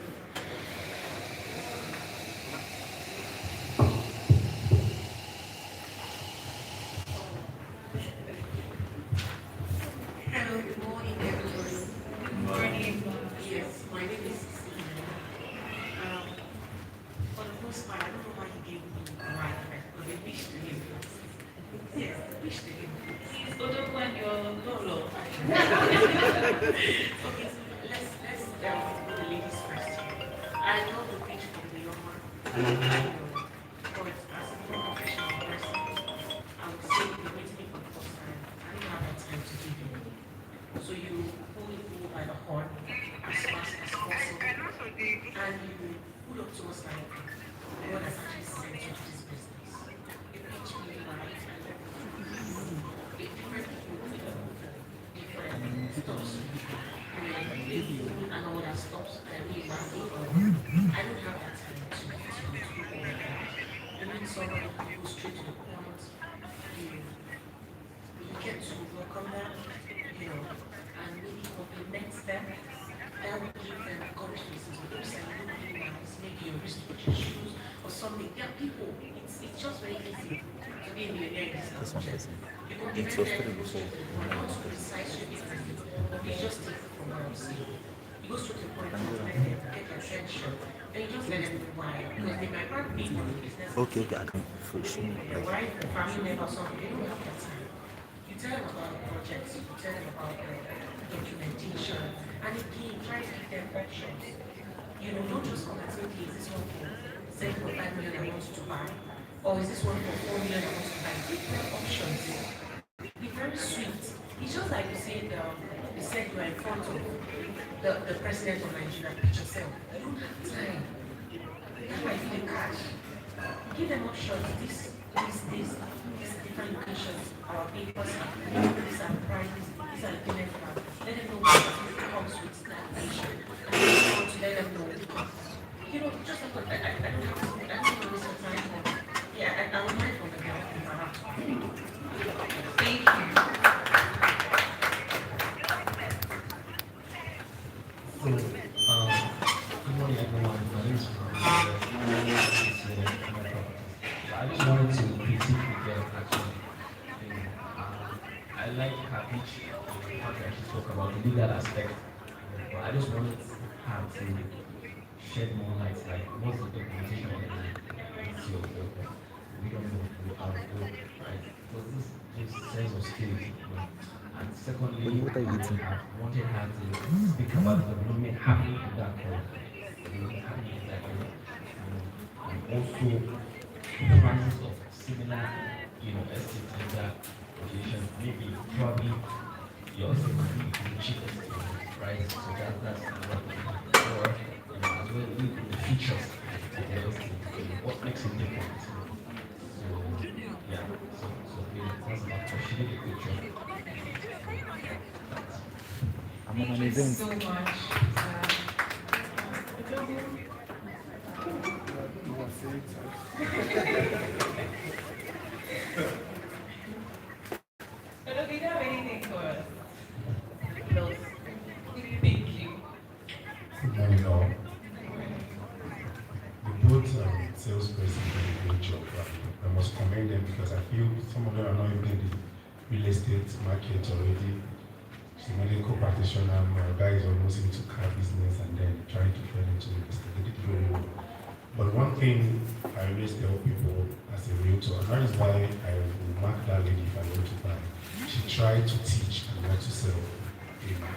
Hello, good morning, everybody. Good morning. Yes, my name is Cecilia. For the most part, I don't know why you gave me right, but they wish to him. Yes, they wish to him. He's Odogu and your Lolo. Okay, so let's with the ladies first. I love the pitch from the young one. But as a professional person, I would say if you're meeting me for the first time, I don't have that time to give you. So you pull the bull by the horn as fast as possible, and you pull up to us like God has actually sent you to this business. You pitch me right, and different stops, and all that stops. I don't have that time to do all that. You need somebody who goes straight to the point. You get to welcome them, and maybe compliment them. That will give them encouragement. Don't say, you don't really nice, maybe your wrist with your shoes or something. There are people, it's just very easy to be a millionaire in this subject. You can be very go straight to the point. Not to criticize your business, but you just take it from what I'm saying. You go straight to the point, compliment them, get their attention, and you just let them know why. Because they might not be on the business. Okay, I can push me. Their wife, family member, something, they don't have that time. You tell them about the projects, you tell them about the documentation, and again, try to give them options. Don't just come and say, okay, is this one for 7.5 million I want to buy? Or is this one for 4 million I want to buy? Give them options. just like you said, you said you are in front of the president of Nigeria, pitch yourself. You don't have time. That's why you need cash. Give them options. This, different locations, our papers, these are prices, these are the payment plans. Let them know what comes with that location. And you want to let them know. You know, just like I don't have to, I don't want to waste your time. Yeah, I would mind from the ground if I have to. Thank you. So, good morning everyone. My name is I just wanted to critique the girl actually. I like her pitch, how she spoke about the legal aspect, but I just wanted her to shed more light, like what's the documentation of the we don't know how to do it, right? Because this gives sense of security. And secondly, What are you eating? I wanted her to speak about the development happening in that core. And also the prices of similar, estates in that location, maybe probably yours will be the cheapest, right? So that's another thing. Or as well the features of the estate, what makes it different. So yeah, so that's about pushing the picture. Thank you so much. Hello, do you have anything for us? No. Thank you. Good morning, all. The both salesperson did a great job. I must commend them because I feel some of them are not even in the real estate market already. She's a medical practitioner, my guy is almost into car business and then trying to get into real estate. They did very well. But one thing I always tell people as a realtor, and that is why I will mark that lady if I want to buy. She tried to teach and not to sell.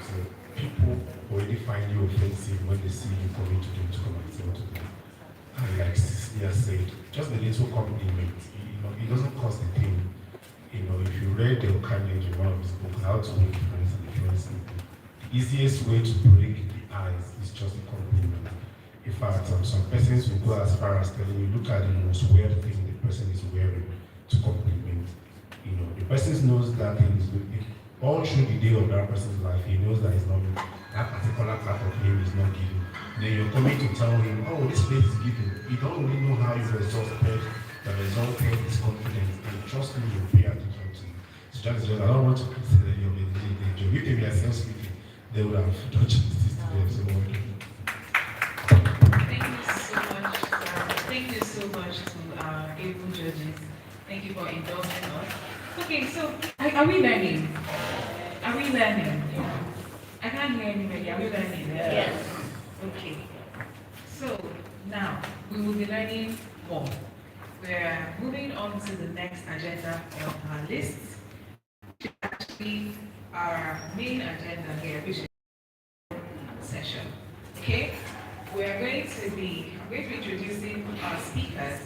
So people already find you offensive when they see you coming to them to come and sell to them. And like Cecilia said, just a little compliment, it doesn't cost a thing. If you read Dale Carnegie in one of his books, How to Make Friends and Influence People, the easiest way to break the ice is just a compliment. In fact, some persons will go as far as telling you, look at the most weird thing the person is wearing to compliment. The person knows that thing is good. All through the day of that person's life, he knows that it's not that particular part of him is not giving. Then you're coming to tell him, oh, this place is giving. You don't really know how you resulted. The resulted is confidence. And trust me, you'll pay attention to it. So just, I don't want to criticize any of it. If they were self-speaking, they would have done justice to them. So thank you so much. Thank you so much to our able judges. Thank you for indulging us. Okay, so are we learning? Are we learning? I can't hear anybody. Are we learning? Yes. Okay. So now we will be learning more. We're moving on to the next agenda of our list, which is actually our main agenda here, which is session. Okay? We're going to be introducing our speakers.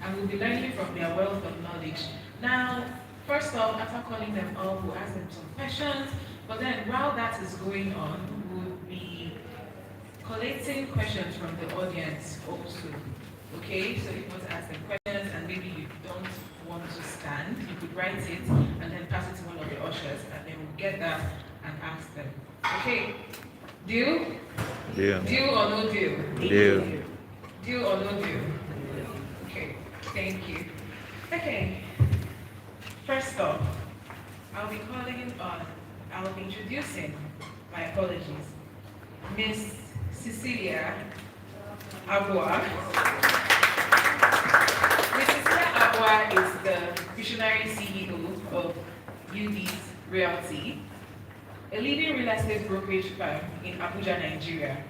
And we'll be learning from their wealth of knowledge. Now, first off, after calling them up, we'll ask them some questions. But then, while that is going on, we'll be collecting questions from the audience also. Okay? So if you want to ask them questions and maybe you don't want to stand, you could write it and then pass it to one of the ushers, and then we'll get that and ask them. Okay? Deal? Deal. Deal or no deal? Deal. Deal or no deal? Okay, thank you. Okay, first off, I'll be introducing, my apologies, Miss Cecilia Abua. Miss Cecilia Abua is the visionary CEO of UD's Realty, a leading real estate brokerage firm in Abuja, Nigeria.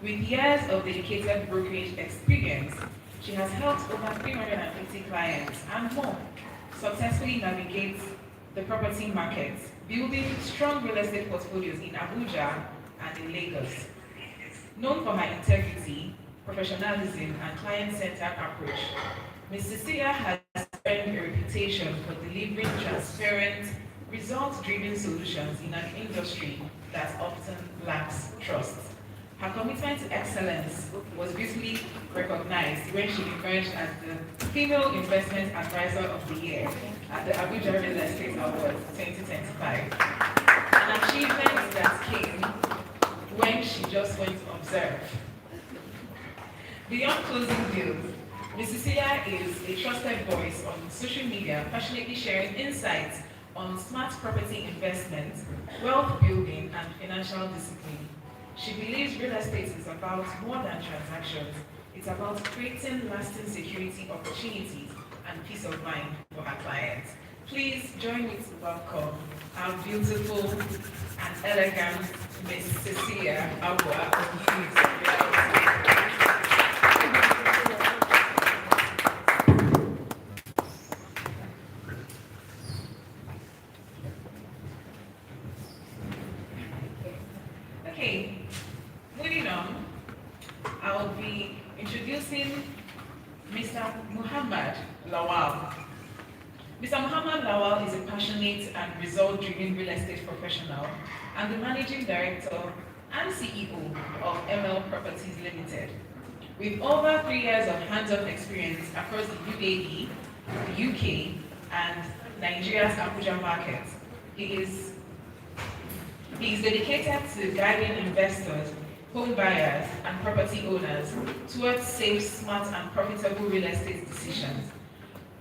With years of dedicated brokerage experience, she has helped over 350 clients and more successfully navigate the property market, building strong real estate portfolios in Abuja and in Lagos. Known for her integrity, professionalism, and client-centered approach, Ms. Cecilia has earned a reputation for delivering transparent, results-driven solutions in an industry that often lacks trust. Her commitment to excellence was visibly recognized when she emerged as the Female Investment Advisor of the Year at the Abuja Real Estate Awards 2025. An achievement that came when she just went to observe. Beyond closing deals, Ms. Cecilia is a trusted voice on social media, passionately sharing insights on smart property investment, wealth building, and financial discipline. She believes real estate is about more than transactions. It's about creating lasting security opportunities and peace of mind for her clients. Please join me to welcome our beautiful and elegant Ms. Cecilia Abua. Okay, moving on, I will be introducing Mr. Muhammad Lawal. Mr. Muhammad Lawal is a passionate and result-driven real estate professional and the managing director and CEO of ML Properties Limited. With over 3 years of hands-on experience across the UAE, the UK, and Nigeria's Abuja market, he is dedicated to guiding investors, home buyers, and property owners towards safe, smart, and profitable real estate decisions.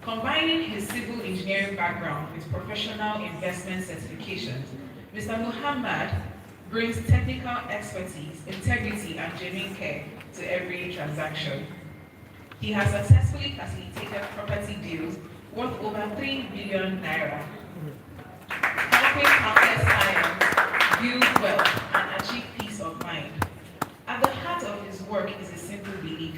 Combining his civil engineering background with professional investment certifications, Mr. Muhammad brings technical expertise, integrity, and genuine care to every transaction. He has successfully facilitated property deals worth over 3 billion naira, helping countless clients build wealth and achieve peace of mind. At the heart of his work is a simple belief: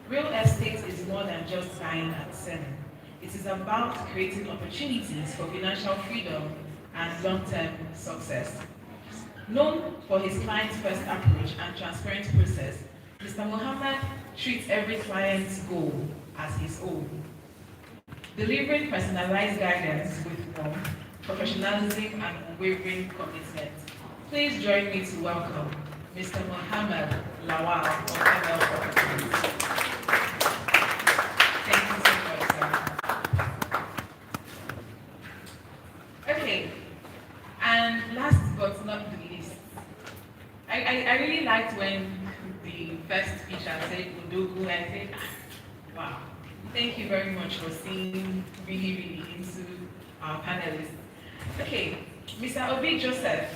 real estate is more than just buying and selling. It is about creating opportunities for financial freedom and long-term success. Known for his client-first approach and transparent process, Mr. Muhammad treats every client's goal as his own, delivering personalized guidance with warmth, professionalism, and unwavering commitment. Please join me to welcome Mr. Muhammad Lawal of ML Properties. Thank you so much, sir. Okay, and last but not the least, I really liked when the first speaker said Udogu. I said, wow, thank you very much for seeing really into our panelists. Okay, Mr. Obi Joseph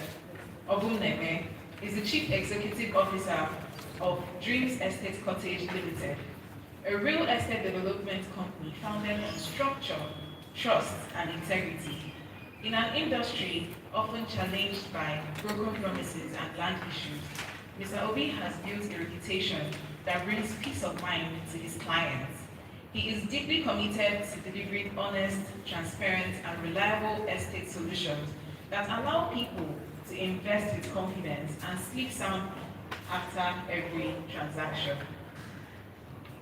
Obuneme is the Chief Executive Officer of Dreams Estate Cottage Limited, a real estate development company founded on structure, trust, and integrity. In an industry often challenged by broken promises and land issues, Mr. Obi has built a reputation that brings peace of mind to his clients. He is deeply committed to delivering honest, transparent, and reliable estate solutions that allow people to invest with confidence and sleep sound after every transaction.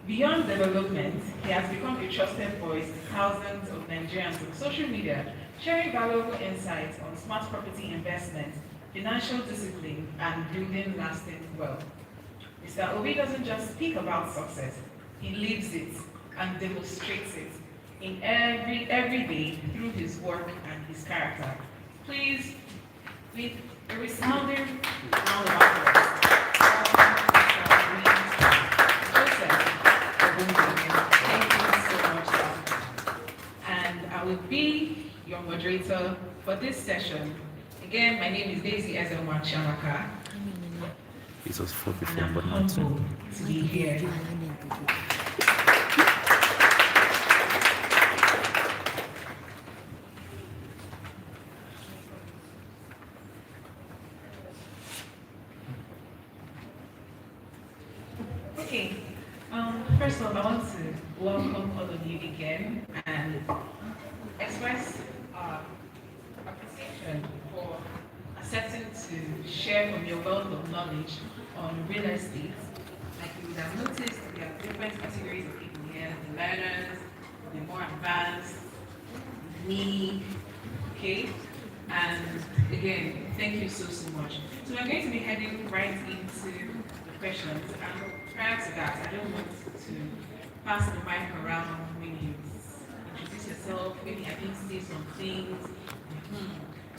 Beyond development, he has become a trusted voice to thousands of Nigerians on social media, sharing valuable insights on smart property investment, financial discipline, and building lasting wealth. Mr. Obi doesn't just speak about success, he lives it and demonstrates it in every day through his work and his character. Please, with a resounding round of applause. Thank you so much, sir. And I will be your moderator for this session. Again, my name is Daisy Ezelman Shamaka. It was 4 before, And but I'm not humbled to be here. Okay, first of all, I want to welcome all of you again and express our appreciation for accepting to share from your wealth of knowledge on real estate. Like you would have noticed, there are different categories of people here: the learners, they're more advanced, me, okay? And again, thank you so much. So we're going to be heading right into the questions. And prior to that, I don't want to pass the mic around when you introduce yourself. Maybe I didn't say some things.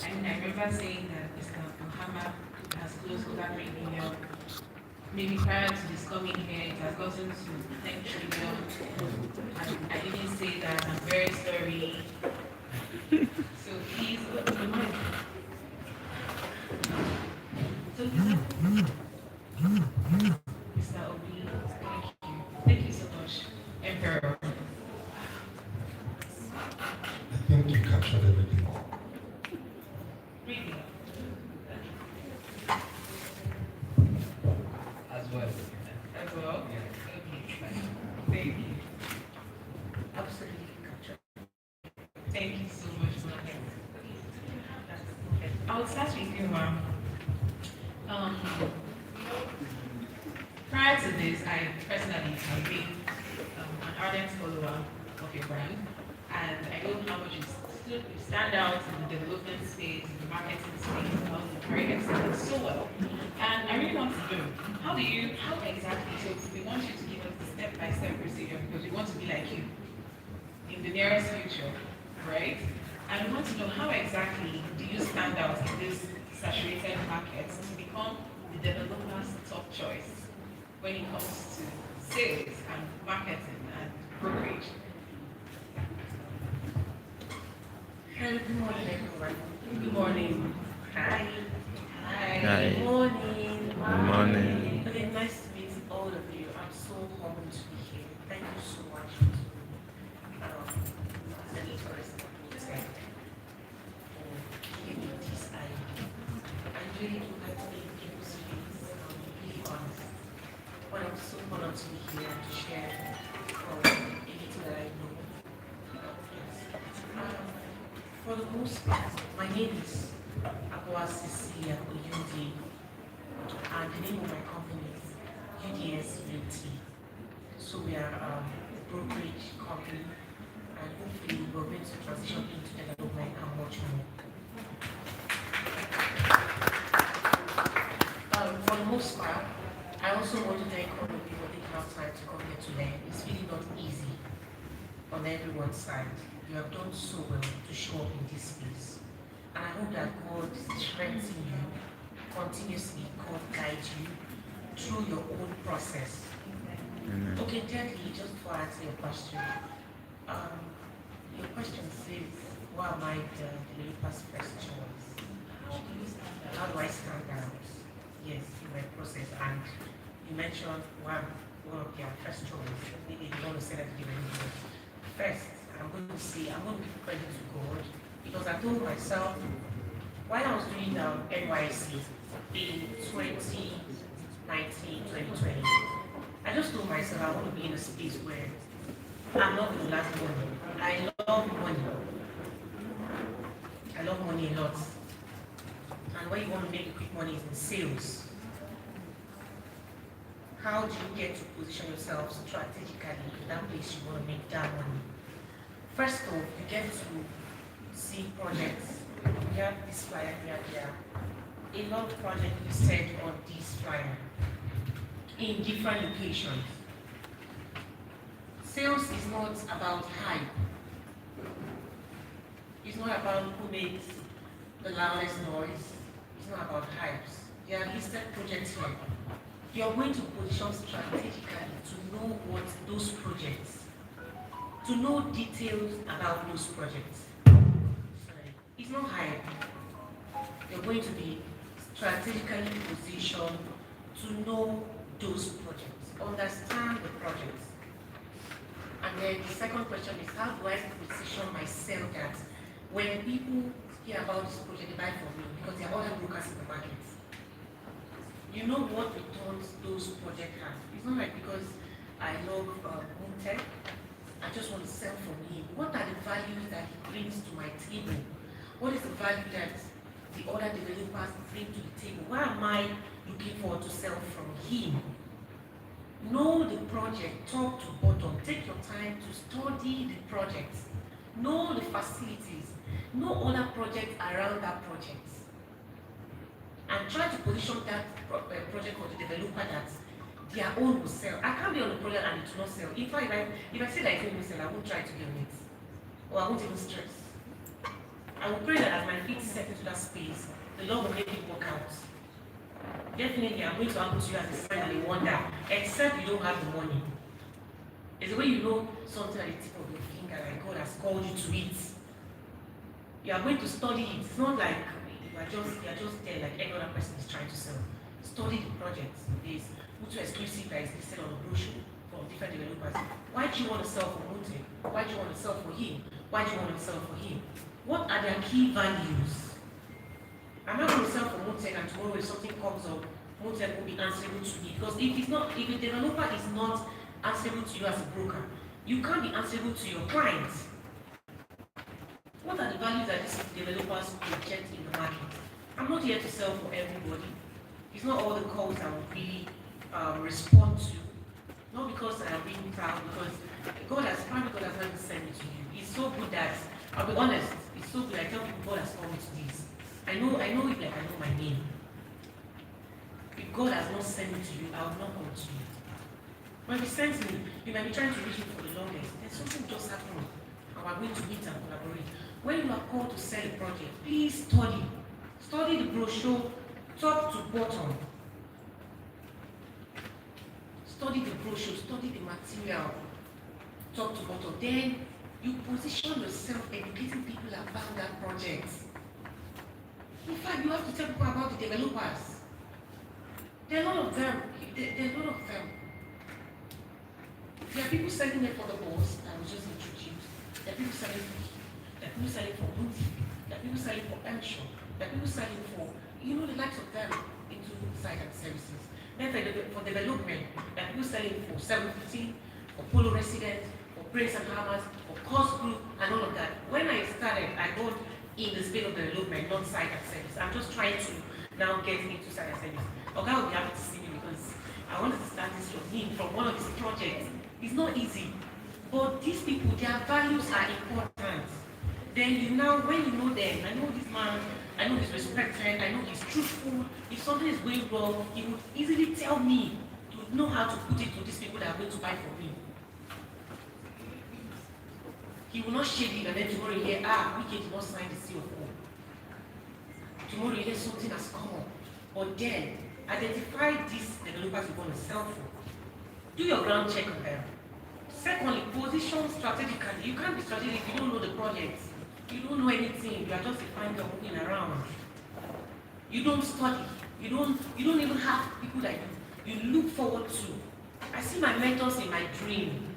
I remember saying that Mr. Muhammad has closed over 3 million. Maybe prior to this coming here, it has gotten to 10 trillion. And I didn't say that. I'm very sorry. So please open the mic. So Mr. Obi, thank you. Thank you so much, Emperor. I think you captured everything. Really? As well. As well? Yeah. Okay. Thank you. Absolutely captured. Thank you so much, Mohammed. I'll start with you, ma'am. Prior to this, I personally have been an ardent follower of your brand, and I know how much you stand out in the development space, in the marketing space, how you carry excellence so well. And I really want to know, how exactly, so we want you to give us the step-by-step procedure because we want to be like you in the nearest future, right? And we want to know how exactly do you stand out in this saturated market to become the developer's top choice when it comes to sales and marketing and brokerage? Hello, good morning, everyone. Good morning. Hi. Hi. Good morning. Good morning. Okay, nice to meet all of you. I'm so humbled to be here. Thank you so much. The need for us to give me this idea. I really do like to make people's feelings really honest. But I'm so honored to be here and to share anything that I know. For the most part, my name is Akwa Cecilia Oyundi, and the name of my company is UDS Realty. So we are a brokerage company, and hopefully we're going to transition into development and much more. For the most part, I also want to thank all of you for taking out time to come here to learn. It's really not easy on everyone's side. You have done so well to show up in this space. And I hope that God strengthens you, continuously God guides you through your own process. Amen. Okay, thirdly, just to answer your question. Your question says, why am I the developer's first choice? How do I stand out? Yes, in my process. And you mentioned one of their first choice. Maybe you want to say that you first. I'm going to give credit to God because I told myself while I was doing NYC in 2019, 2020, I just told myself I want to be in a space where I'm not going to lack money. I love money. I love money a lot. And where you want to make quick money is in sales. How do you get to position yourself strategically in that place you want to make that money? First off, you get to see projects. We have this flyer here. A lot of projects listed on this flyer in different locations. Sales is not about hype. It's not about who makes the loudest noise. It's not about hypes. There are listed projects here. You're going to position strategically to know what those projects, to know details about those projects. It's not hype. You're going to be strategically positioned to know those projects, understand the projects. And then the second question is, how do I position myself that when people hear about this project, they buy from me because there are other brokers in the market? You know what returns those projects have. It's not like because I love MoonTech, I just want to sell from him. What are the values that he brings to my table? What is the value that the other developers bring to the table? Why am I looking forward to sell from him? Know the project, top to bottom. Take your time to study the project. Know the facilities. Know other projects around that project. And try to position that project or the developer that their own will sell. I can't be on the project and it will not sell. In fact, if I say that it will sell, I won't try to be on it. Or I won't even stress. I will pray that as my feet step into that space, the Lord will make it work out. Definitely, I'm going to happen to you as a sign and a wonder, except you don't have the money. It's the way you know something at the tip of your finger, like God has called you to it. You are going to study it. It's not like you are just there like every other person is trying to sell. Study the project. There's Mutu exclusive that is listed on the brochure from different developers. Why do you want to sell for MoonTech? Why do you want to sell for him? Why do you want to sell for him? What are their key values? I'm not going to sell for MoonTech and tomorrow if something comes up, MoonTech will be answerable to me. Because if a developer is not answerable to you as a broker, you can't be answerable to your clients. What are the values that these developers project in the market? I'm not here to sell for everybody. It's not all the calls I will really respond to. Not because I am being proud, because God has not sent me to you. It's so good that, I'll be honest, it's so good. I tell people God has called me to this. I know it like I know my name. If God has not sent me to you, I will not come to you. When He sends me, you might be trying to reach me for the longest. Then something just happened. And we're going to meet and collaborate. When you are called to sell a project, please study. Study the brochure, top to bottom. Study the brochure, study the material, top to bottom. Then you position yourself educating people about that project. In fact, you have to tell people about the developers. There are a lot of them. There are people selling it for the boss that was just introduced. There are people selling for him. There are people selling for MoonTech. There are people selling for Ensure. There are people selling for, the likes of them into site and services. Then for development, there are people selling for 715, for Polo Resident, for Prince and Hammers, for Cost Group, and all of that. When I started, I got in the space of development, not site and service. I'm just trying to now get into site and service. Okay, will be happy to see me because I wanted to start this from him, from one of his projects. It's not easy. But these people, their values are important. Then when you know them, I know this man, I know he's respected, I know he's truthful. If something is going wrong, he would easily tell me to know how to put it to these people that are going to buy from me. He will not shade it and then tomorrow you hear, we did not sign the CFO. Tomorrow you hear something has come up. But then, identify these developers you want to sell for. Do your ground check on them. Secondly, position strategically. You can't be strategic if you don't know the project. You don't know anything. You are just a finder moving around. You don't study. You don't even have people that you look forward to. I see my mentors in my dream.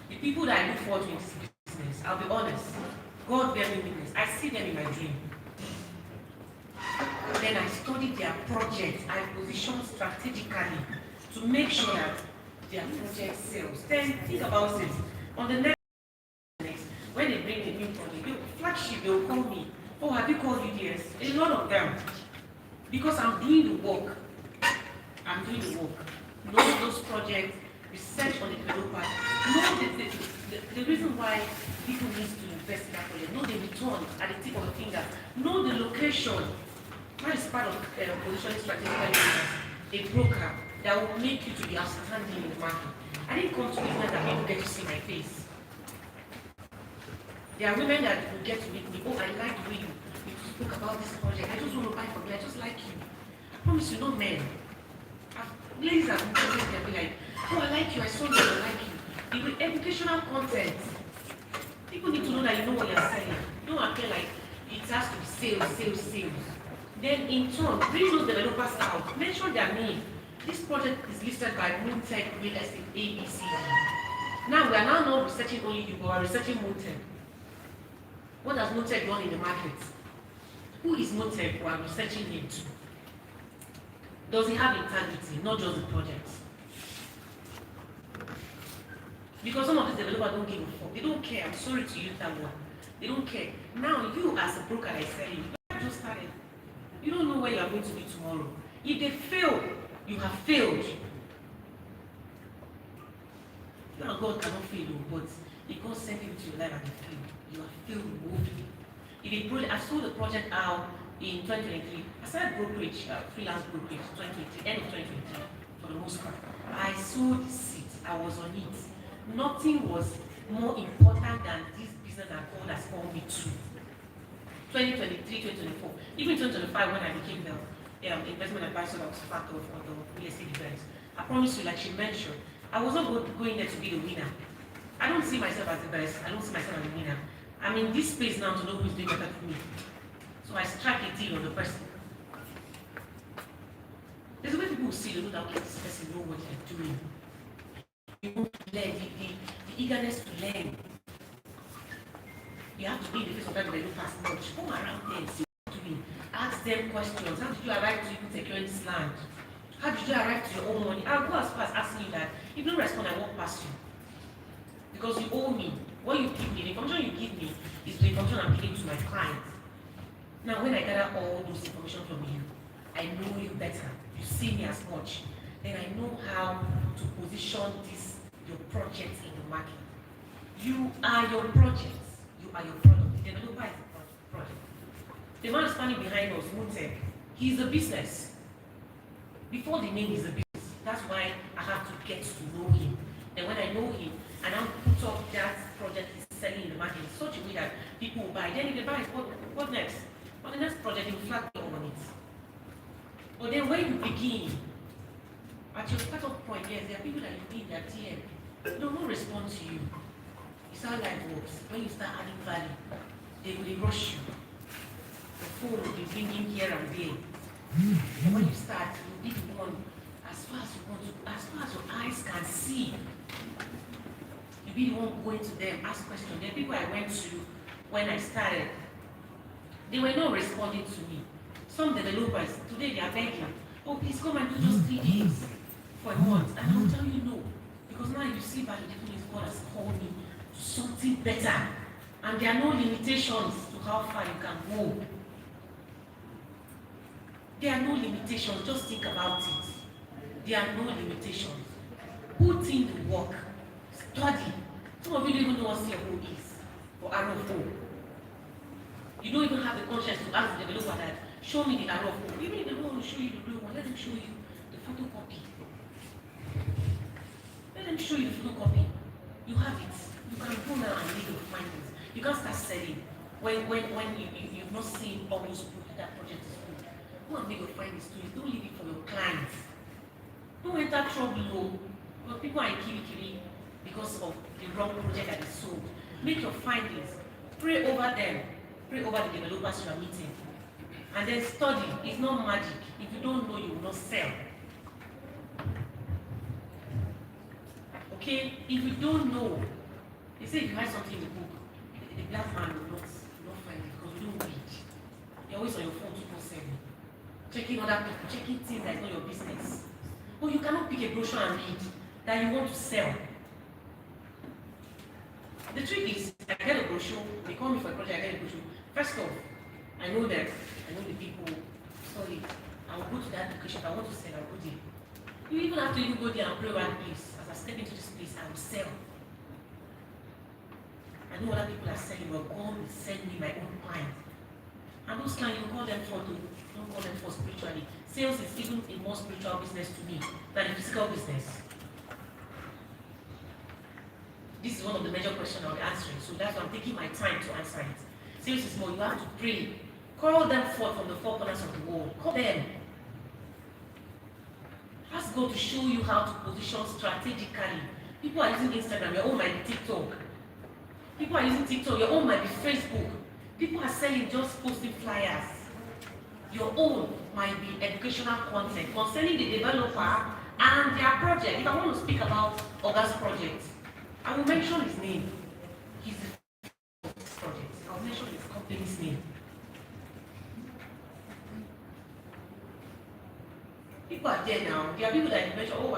The people that I look forward to in this business, I'll be honest, God bear me witness, I see them in my dream. Then I study their projects, I position strategically to make sure that their project sells. Then think about it. On the next, when they bring a new project, flagship, they'll call me. Oh, have you called UDS? A lot of them. Because I'm doing the work. Know those projects, research on the developer. Know the reason why people need to invest in that project. Know the return at the tip of the finger. Know the location. That is part of positioning strategically as a broker that will make you to be outstanding in the market. I didn't come to business that people get to see my face. There are women that will get to meet me. Oh, I like the way you spoke about this project. I just want to buy from you. I just like you. I promise you, not men. Ladies are can be like, oh, I like you. I saw you. I like you. With educational content, people need to know that you know what you're selling. You don't appear like it has to be sales. Then in turn, bring those developers out. Mention their name. This project is listed by MoonTech Real Estate ABC. Now we are now not researching only you, but we are researching MoonTech. What has MoonTech done in the market? Who is MoonTech? We are researching him too. Does he have integrity, not just the project? Because some of these developers don't give a fuck. They don't care. I'm sorry to use that word. They don't care. Now you as a broker that is selling, you just started. You don't know where you are going to be tomorrow. If they fail, you have failed. You and God cannot fail, but if God sent you to your life and you fail, you are failed woefully. If a project, I sold the project out in 2023. I started brokerage, freelance brokerage, 2023, end of 2023, for the most part. I sold seats. I was on it. Nothing was more important than this business that God has called me to. 2023, 2024, even 2025 when I became the investment advisor that was part of the real estate events. I promise you, like she mentioned, I was not going there to be the winner. I don't see myself as the best. I don't see myself as the winner. I'm in this space now to know who's doing better for me. So I strike a deal on the person. There's a way people see the that okay, this person know what they're doing. You want to learn, the eagerness to learn. You have to be in the face of them they don't pass much. Come around there and see what you're doing. Ask them questions. How did you arrive to even secure this land? How did you arrive to your own money? I'll go as far as asking you that. If you don't respond, I walk past you. Because you owe me. What you give me, the information you give me is the information I'm giving to my clients. Now, when I gather all those information from you, I know you better. You see me as much. Then I know how to position this, your project in the market. You are your projects. You are your product. The developer is the project. The man standing behind us, MoonTech, he's a business. Before the name is a business. That's why I have to get to know him. And when I know him, and I'll put up that project he's selling in the market in such a way that people will buy. Then if they buy, what next? On the next project, you flag me on it. But then when you begin, at your startup point, yes, there are people that you need their TM. They don't respond to you. It's how life works. When you start adding value, they will rush you. The phone will be ringing here and there. And when you start, you'll be the one as far as you want to, as far as your eyes can see. You'll be the one going to them, ask questions. The people I went to when I started, they were not responding to me. Some developers, today they are begging, oh please come and do just 3 days for a month. And I'll tell you no. Because now you see value, the thing is God has called me to something better. And there are no limitations to how far you can go. There are no limitations, just think about it. There are no limitations. Put in the work, study. Some of you don't even know what CFO is, or RFO. You don't even have the conscience to ask the developer that, show me the RFO. Even if they don't want to show you the blue one, let them show you the photocopy. Let them show you the photocopy. You have it. You can go now and make your findings. You can start selling. When you've not seen almost proof that project is good. Go and make your findings too. Don't leave it for your clients. Don't enter trouble, no. But people are in kiri because of the wrong project that is sold. Make your findings. Pray over them. Pray over the developers you are meeting. And then study. It's not magic. If you don't know, you will not sell. Okay? If you don't know, they say if you write something in the book, the black man will not find it because you don't read. You're always on your phone 24/7. Checking other people, checking things that is not your business. But you cannot pick a brochure and read that you want to sell. The trick is, I get a brochure, they call me for a project, I get a brochure. First off, I know them, I know the people, solid. I will go to that location, if I want to sell, I'll go there. You even have to even go there and pray around the place. As I step into this place, I will sell. I know other people are selling, but God will send me my own clients. And those clients, you call them for to, don't call them for spiritually. Sales is even a more spiritual business to me than a physical business. This is one of the major questions I'll be answering, so that's why I'm taking my time to answer it. Sales is more, you have to pray. Call them forth from the four corners of the world. Call them. Ask God to show you how to position strategically. People are using Instagram, your own might be TikTok. People are using TikTok, your own might be Facebook. People are selling just posting flyers. Your own might be educational content concerning the developer and their project. If I want to speak about Oga's project, I will mention his name. He's the project. I will mention his company's name. People are there now. There are people that mention, oh,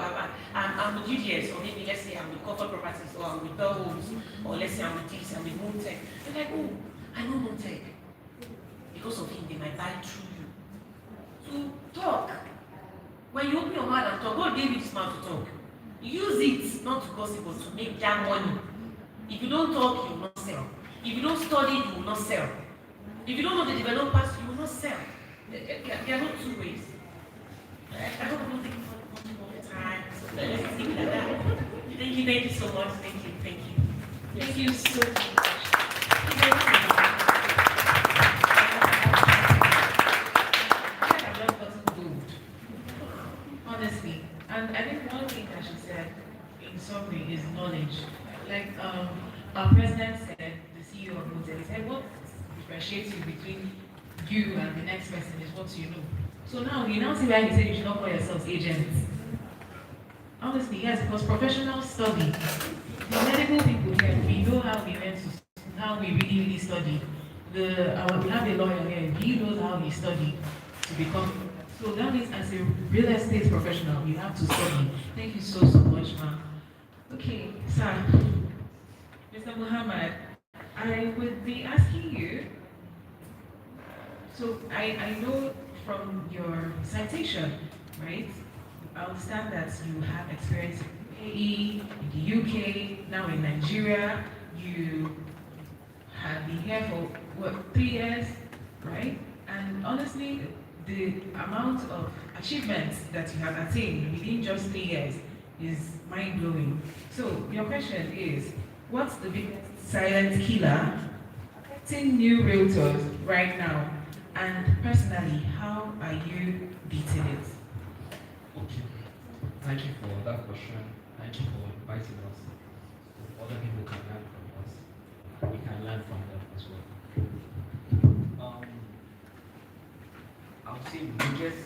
I'm with UDS, or maybe let's say I'm with Comfort Properties, or I'm with Bell Homes, or let's say I'm with this, I'm with MoonTech. They're like, oh, I know MoonTech. Because of him, they might buy through you. So talk. When you open your mouth and talk, God gave you this mouth to talk. Use it not to gossip but to make that money. If you don't talk, you will not sell. If you don't study, you will not sell. If you don't know the developers, you will not sell. There are not two ways. I hope you don't take much more time. So let's leave it at that. Thank you so much. Thank you. Thank you so much. I've not gotten moved, honestly. And I think one thing that she said in summary is knowledge. Like our president said, the CEO of MoonTech, he said, what differentiates you between you and the next person is what you know. So now you now see why he said you should not call yourselves agents. Honestly, yes, because professional study. The medical people here, we know how we went to, how we really study. We have a lawyer here, he knows how he studied to become. So that means as a real estate professional, you have to study. Thank you so much, ma'am. Okay, sir. Mr. Muhammad, I would be asking you, so I know from your citation, right? I understand that you have experience in UAE, in the UK, now in Nigeria. You have been here for, what, 3 years, right? And honestly, the amount of achievements that you have attained within just 3 years is mind-blowing. So your question is, what's the biggest silent killer affecting new realtors right now? And personally, how are you beating it? Okay. Thank you for that question. Thank you for inviting us. So other people can learn from us. We can learn from them as well. I would say biggest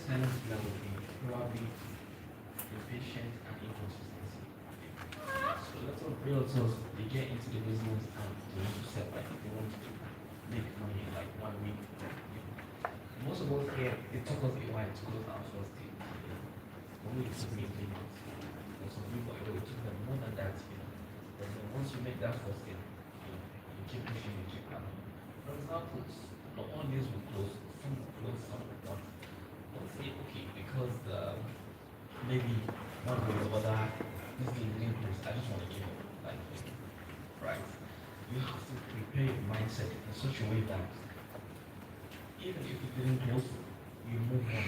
challenge that would be probably impatience and inconsistency. So lots of realtors, they get into the business and they want to sell, like they want to make money in like 1 week. Most of us here, it took us a while to close our first deal. Only it took me 3 months. For some people, it took them more than that. But then once you make that first deal, you keep pushing, you keep coming. For example, not all deals will close. Some will close, some will not. Don't say, okay, because maybe one way or the other, this deal didn't close, I just want to give up. Like, right? You have to prepare your mindset in such a way that even if it didn't close, you move on.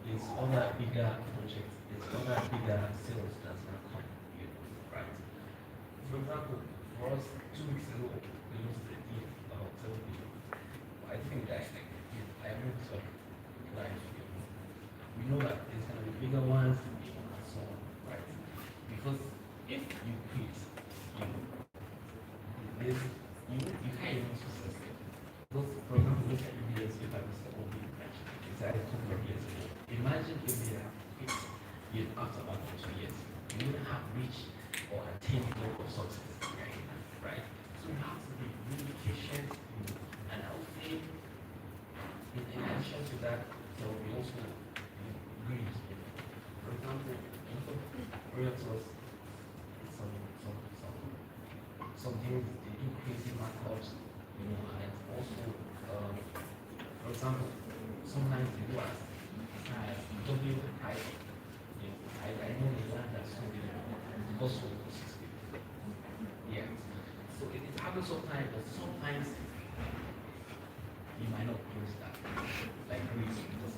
There's other bigger projects, there's other bigger sales that's gonna come. Right? For example, for us 2 weeks ago, we lost a deal about 7 million. I think that I moved some clients. We know that there's gonna be bigger ones and so on, right? Because if you quit, you can't even success it. Because, for example, look at UBS, if I was the only it's a couple of years ago. Imagine if they have quit after about 2 years. You wouldn't have reached or attained the level of success, right? So you have to be really patient, and I would say, in addition to that, there will be also greed. For example, realtors, some deals, they do crazy markups, and also, for example, sometimes they do as double the price. I know the land that's sold also for 60. Yeah. So it happens sometimes, but sometimes you might not close that. Like Greece, because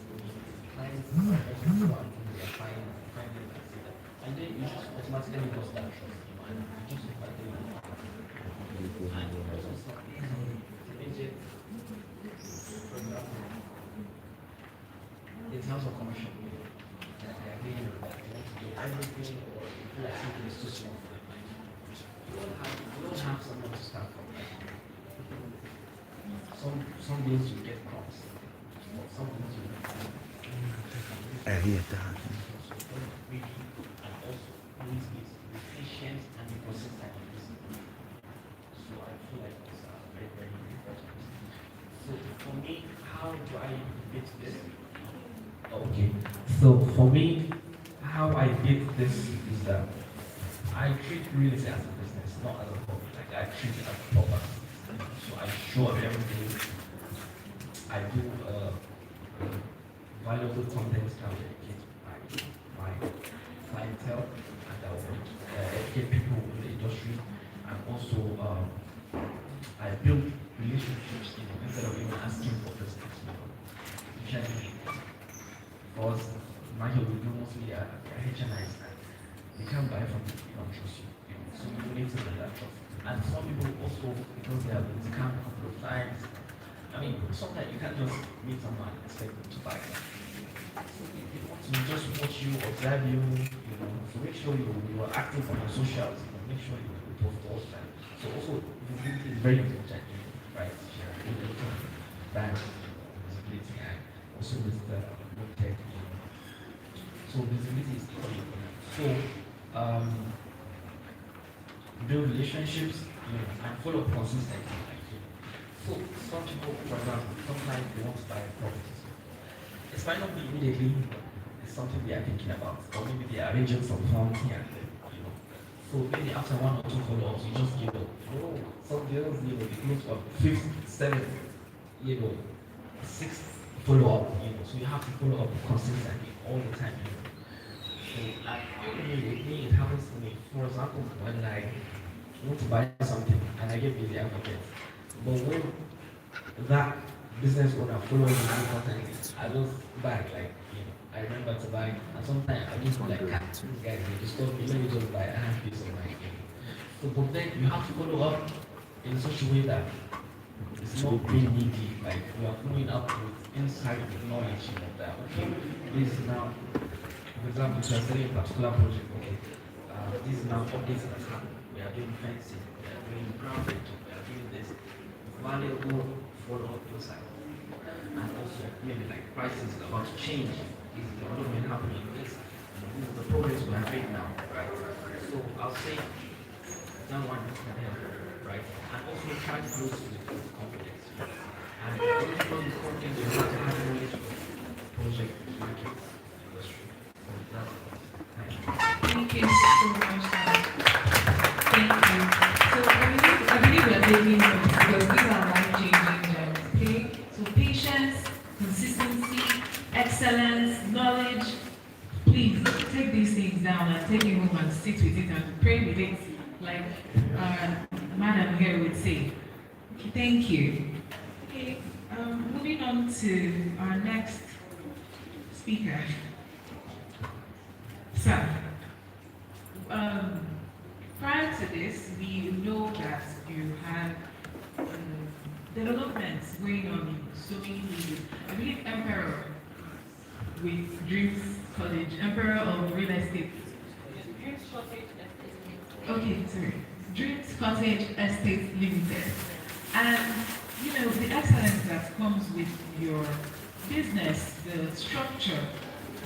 clients are also smart when they are finding that data. And then you just automatically lost that trust. You just automatically lost that trust. And also it's not easy to agent, for example, in terms of commercial, they are getting that they want to do everything or feel like something is too small for them. You don't have someone to start from. Some days you get crumbs, but some days you get I hear that. and also always be patient and be consistent in this. So I feel like it's very, very important. So for me, how do I beat this? Okay. So for me, how I beat this is that I treat real estate as a business, not as a hobby. Like I treat it as a property. So I show up everything. I do valuable content that will educate my clientele and I would educate people in the industry, and also I build relationships, instead of even asking for business, Usually, for us, market we do mostly HNIs, and you can't buy from people you don't trust you, so you need to build that trust. And some people also, because they have been scammed a couple of times, I mean, sometimes you can't just meet someone and expect them to buy. So they want to just watch you, observe you, so make sure you are active on your socials, make sure you post all the time. So also, visibility is very important, right? Brand visibility, and also with the MoonTech. So visibility is equally important. So build relationships, and follow up consistently. So some people, for example, sometimes they want to buy properties. It might not be immediately, it's something they are thinking about, or maybe they are arranging some funds here and there, So maybe after 1 or 2 follow-ups, you just give up. Some deals, they close for 5th, 7th, 6th follow-up, So you have to follow up consistently all the time, So like with me, it happens to me. For example, when I want to buy something and I get busy, I forget. But when that business owner follows me constantly, I just buy, I remember to buy, and sometimes I just be like, these guys, they disturb me, let me just buy, I have peace of mind. So, but then you have to follow up in such a way that it's not being needy, like you are following up with inside knowledge, that, okay, this is now, for example, you are selling a particular project, okay, this is now updates that happen, we are doing fencing, we are doing grounding, we are doing this, valuable follow up those side. And also, maybe like prices about to change, is the development happening, this is the progress we are making now, right? So I'll say that one can help, right? And also try to close with confidence. And when you close with confidence, you have to have knowledge of project, market, industry. So that's it. Thank you so much. Thank you. So I believe we are taking notes because these are life-changing gems. Okay? So patience, consistency, excellence, knowledge. Please take these things down and take it home and sit with it and pray with it, like Madam here would say. Okay, thank you. Okay, moving on to our next speaker. Sir, prior to this, we know that you have developments going on in so many places. I believe Emperor with Dreams College, Emperor of Real Estate. Dreams Cottage Estate. Okay, sorry. Dreams Cottage Estate Limited. And the excellence that comes with your business, the structure,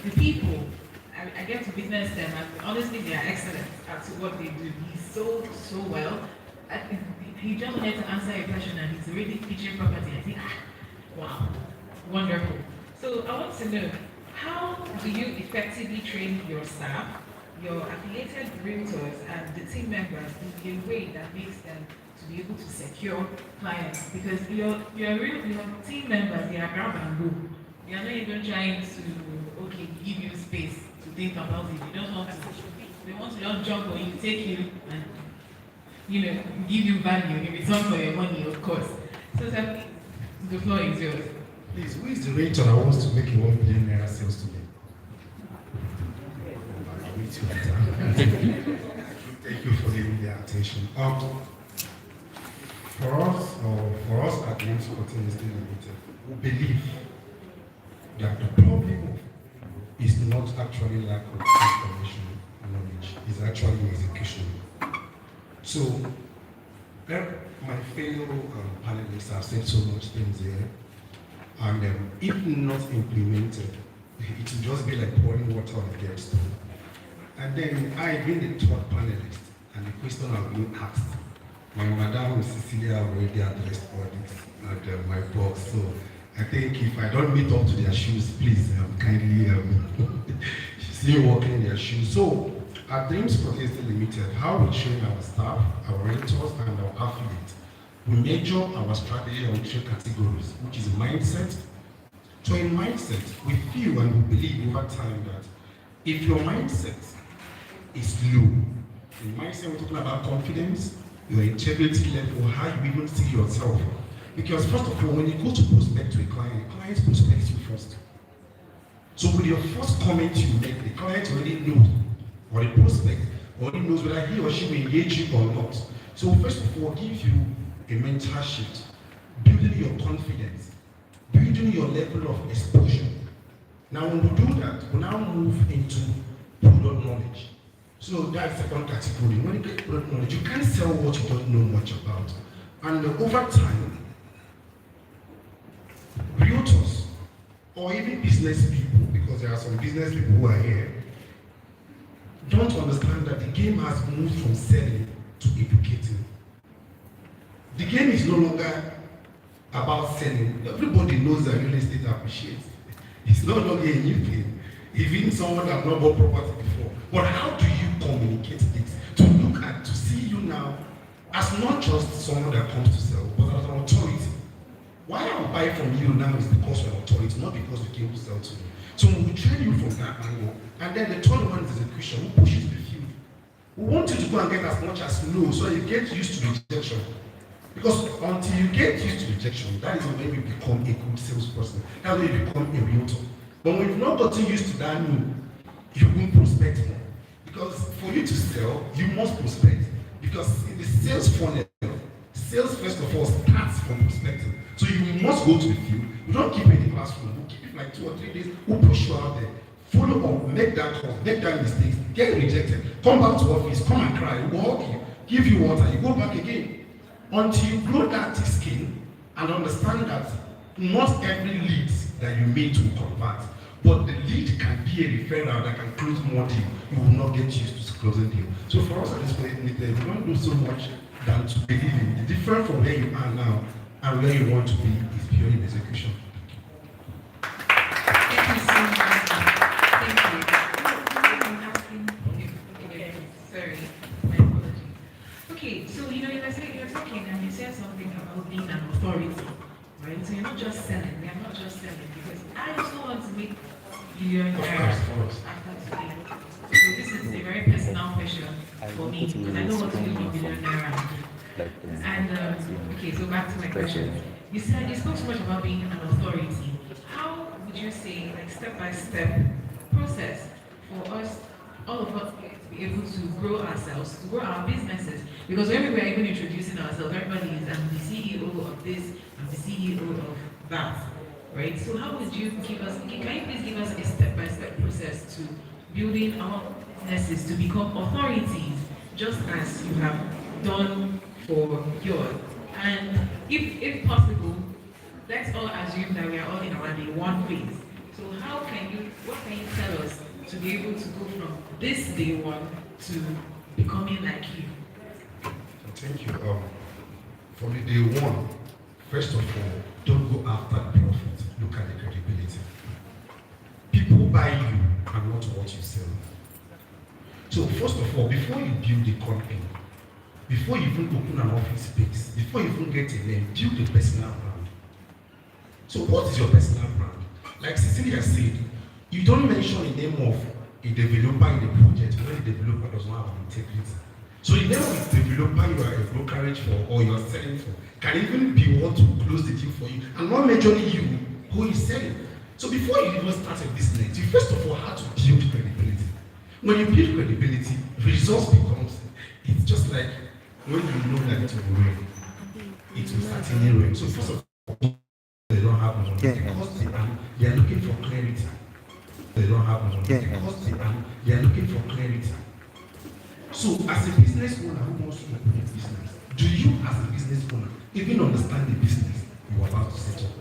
the people. I get to witness them, and honestly, they are excellent at what they do. He's so well. He just wanted to answer a question, and he's already pitching property. I think, wow, wonderful. So I want to know, how do you effectively train your staff, your affiliated realtors, and the team members in a way that makes them to be able to secure clients? Because your team members, they are grab and go. They are not even trying to give you space to think about it. They want to just jump on you, take you, and give you value in return for your money, of course. So the floor is yours. Please, who is the realtor that wants to make a 1 billion naira sales today? I'll meet you later. Thank you for giving the attention. For us at Dreams Cottage Estate Limited, we believe that the problem is not actually lack of information knowledge, it's actually execution. So, my fellow panelists have said so much things here, and if not implemented, it will just be like pouring water on a dead stone. And then I've been the third panelist, and the question I've been asked, my madam Cecilia already addressed all this at my box, so I think if I don't meet up to their shoes, please kindly still walking in their shoes. So at Dreams Cottage Estate Limited, how we train our staff, our renters, and our affiliates, we measure our strategy on 3 categories, which is mindset. So in mindset, we feel and we believe over time that if your mindset is low. In my sense, we're talking about confidence, your integrity level, how you even see yourself. Because first of all, when you go to prospect to a client prospects you first. So with your first comment you make, the client already knows, or the prospect already knows whether he or she will engage you or not. So first of all, give you a mental shift, building your confidence, building your level of exposure. Now when we do that, we now move into product knowledge. So that's the second category. When you get product knowledge, you can't sell what you don't know much about. And over time, realtors or even business people, because there are some business people who are here, don't understand that the game has moved from selling to educating. The game is no longer about selling. Everybody knows that real estate appreciates. It's no longer a new thing. Even someone that not bought property before. But how do you communicate this? To look at, to see you now as not just someone that comes to sell, but as an authority. Why I buy from you now is because you're an authority, not because you came to sell to me. So we train you from that angle. And then the third one is execution, who pushes the field. We want you to go and get as much as no, so you get used to rejection. Because until you get used to rejection, that is when you become a good salesperson. That's when you become a realtor. But when you've not gotten used to that no, you won't prospect more. Because for you to sell, you must prospect. Because in the sales funnel, sales first of all starts from prospecting. So you must go to the field. You don't keep it in the classroom. You keep it like 2 or 3 days. We'll push you out there. Follow up, make that call, make that mistake, get rejected. Come back to office, come and cry, we'll hug you, give you water, you go back again. Until you grow that skin and understand that not every lead that you meet will convert, but the lead can be a referral that can close more deals. You will not get used to closing deals. So for us at this point, we don't do so much than to believe in. The difference from where you are now and where you want to be is purely in execution. Thank you so much. Thank you. Sorry, my apologies. Okay, so you know, you're talking and you said something about being an authority, right? So you're not just selling. We are not just selling because I also want to make you after today. So this is a very personal question for me because I don't want to be a millionaire. And okay, so back to my question. You said you spoke so much about being an authority. How would you say, like step-by-step process for us, all of us, to be able to grow ourselves, to grow our businesses? Because when we are even introducing ourselves, everybody is, I'm the CEO of this, I'm the CEO of that, right? So how would you give us, can you please give us a step-by-step process to building our businesses to become authorities, just as you have done for yours? And if possible, let's all assume that we are all in our day one phase. So what can you tell us to be able to go from this day one to becoming like you? Thank you. For the day one, first of all, don't go after the profit, look at the credibility. People buy you and not what you sell. So first of all, before you build a company, before you even open an office space, before you even get a name, build a personal brand. So what is your personal brand? Like Cecilia said, you don't mention the name of a developer in the project when the developer does not have integrity. So the name of the developer you are a brokerage for or you are selling for can even be what to close the deal for you and not mentioning you who is selling. So before you even start a business, you first of all have to build credibility. When you build credibility, results becomes, it's just like when you know that it will rain, it will certainly rain. So first of all, they don't have money because they are looking for clarity. They don't have money because they are looking for clarity. So as a business owner who wants to open a business, do you as a business owner even understand the business you are about to set up?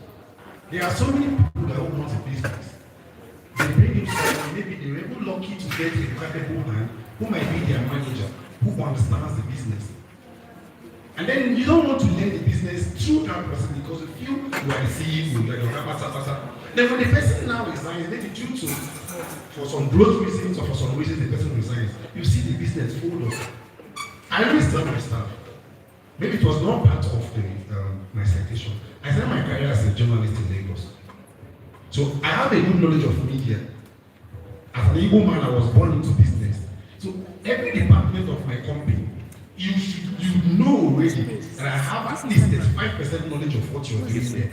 There are so many people that want a business. They bring in someone, maybe they were even lucky to get a capable man who might be their manager, who understands the business. And then you don't want to learn the business through that person because you feel you are the CEO, you are the Then when the person now resigns, maybe due to for some growth reasons or for some reasons the person resigns, you see the business fold up. I always tell my staff, maybe it was not part of my citation. I started my career as a journalist in Lagos. So I have a good knowledge of media. As an Igbo man, I was born into business. So every department of my company, you know already that I have at least 35% knowledge of what you're doing there.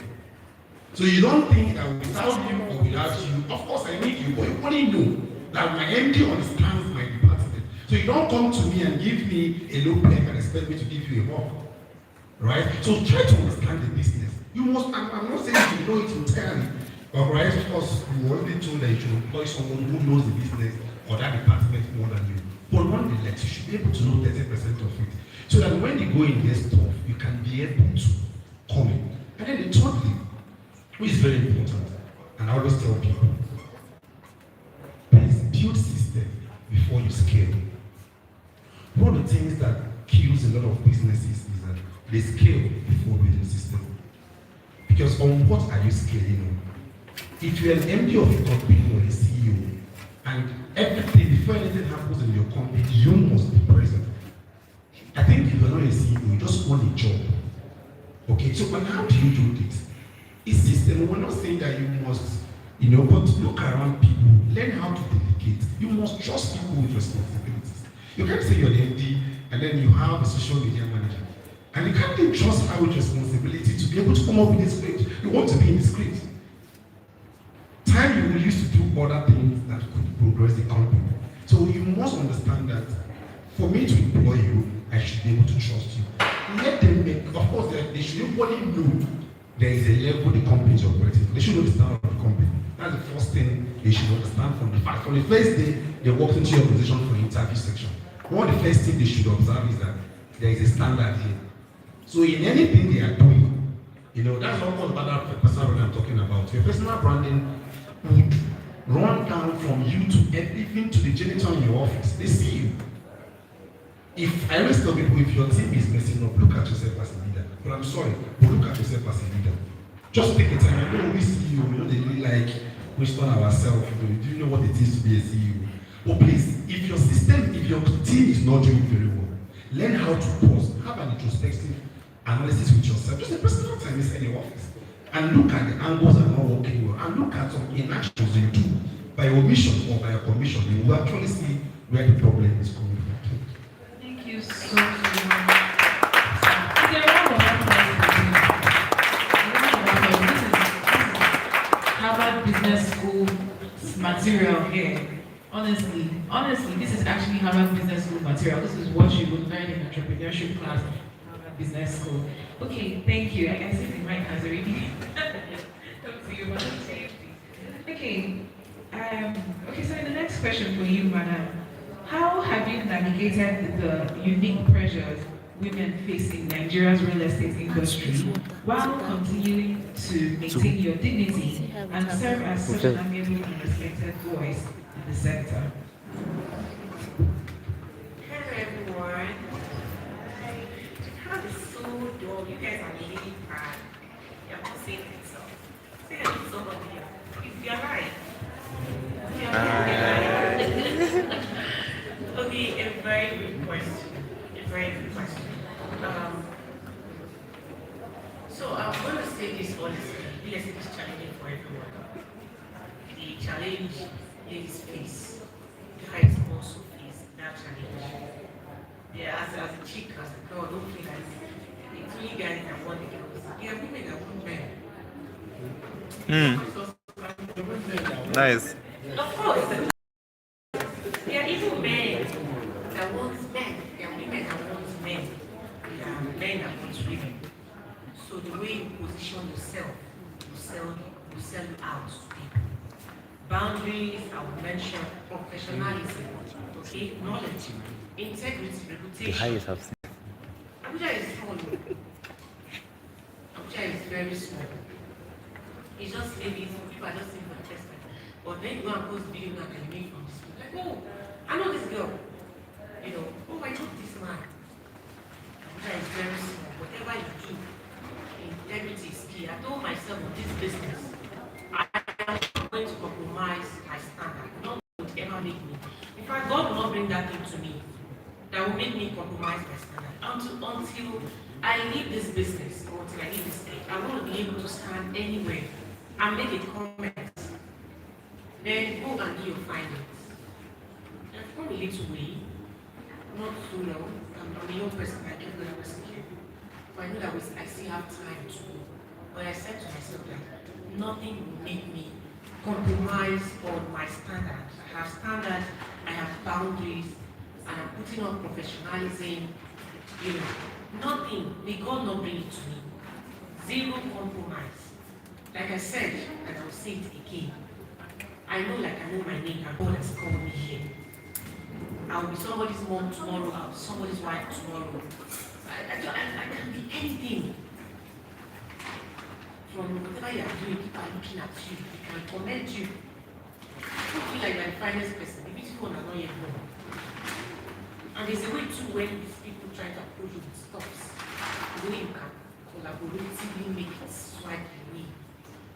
So you don't think that without you or without you, of course I need you, but you only know that my MD understands my department. So you don't come to me and give me a low peg and expect me to give you a work. Right? So try to understand the business. You must, I'm not saying you know it entirely, but right, of course, you were already told that you should employ someone who knows the business or that department more than you. But nonetheless, you should be able to know 30% of it. So that when you go in this stuff, you can be able to come in. And then the third thing, which is very important, and I always tell people, please build system before you scale. One of the things that kills a lot of businesses is that they scale before building system. Because on what are you scaling on? If you're an MD of a company or a CEO, and everything, before anything happens in your company, you must be present. I think if you're not a CEO, you just want a job. Okay, so but how do you do this? It's system. We're not saying that you must, but look around people, learn how to delegate. You must trust people with responsibilities. You can't say you're the MD and then you have a social media manager. And you can't even trust her with responsibility to be able to come up with a script. You want to be in the script. Time you will use to do other things that could progress the company. So you must understand that for me to employ you, I should be able to trust you. Let them make, of course, they should equally know there is a level the company is operating. They should know the standard of the company. That's the first thing they should understand from the fact. From the first day they walk into your position for the interview section, one of the first things they should observe is that there is a standard here. So in anything they are doing, that's almost about that personal brand I'm talking about. Your personal branding would run down from you to even to the janitor in your office. They see you. If I always tell people, if your team is messing up, look at yourself as a leader. But I'm sorry, but look at yourself as a leader. Just take a time. I know we CEO, they really like question ourselves. Do you know what it is to be a CEO? But please, if your team is not doing very well, learn how to pause, have an introspective analysis with yourself. Just a personal time inside your office. And look at the angles that are not working well. And look at some inactions you do by omission or by a commission. You will actually see where the problem is coming from. Thank you so much. This is Harvard Business School material here. Honestly, this is actually Harvard Business School material. This is what you would learn in entrepreneurship class at Harvard Business School. Okay, thank you. I see the mic has already come to you, Okay. Okay, so the next question for you, madam. How have you navigated the unique pressures women face in Nigeria's real estate industry while continuing to maintain your dignity and serve as such an amiable and respected voice in the sector? Hello everyone. How is so dull? You guys are really bad. You're not saying it so. Say it to somebody else. If you're right. Okay, a very good question. So I'm going to say this honestly. Real estate is challenging for everyone. The challenge is face. Guys also face that challenge. Yeah, as a chick, as a girl, don't feel like it's only guys that want the girls. There are women that want men. Nice. Of course. There are even men that want men. There are women that want men. There are men that want women. So the way you position yourself will sell you out to people. Boundaries, I will mention professionalism, okay, knowledge, integrity, reputation. The highest I've seen. Abuja is small. Abuja is very small. It's just maybe people are just seeing for the first time. But then you go and post video now and you make from this. Like, oh, I know this girl. Oh, I know this man. Abuja is very small. Whatever you do, integrity is key. I told myself with this business, I am not going to compromise my standard. No one would ever make me. In fact, God will not bring that into me. That will make me compromise my standard. Until I leave this business, or until I leave this stage, I want to be able to stand anywhere and make a comment. Then go and do your findings. And from a little way, not so long. I'm a young person, I get what I was here. But I know that I still have time to go. But I said to myself that nothing will make me compromise on my standards. I have standards, I have boundaries, and I'm putting on professionalism. You know, nothing. May God not bring it to me. Zero compromise. Like I said, and I'll say it again. I know my name and God has called me here. I'll be somebody's mom tomorrow, I'll be somebody's wife tomorrow. I can be anything. From whatever you are doing, people are looking at you, they can commend you. I don't feel like you're the finest person, the beautiful one are not yet born. And there's a way too when these people try to approach you with stuffs, the way you can collaboratively make it swipe away.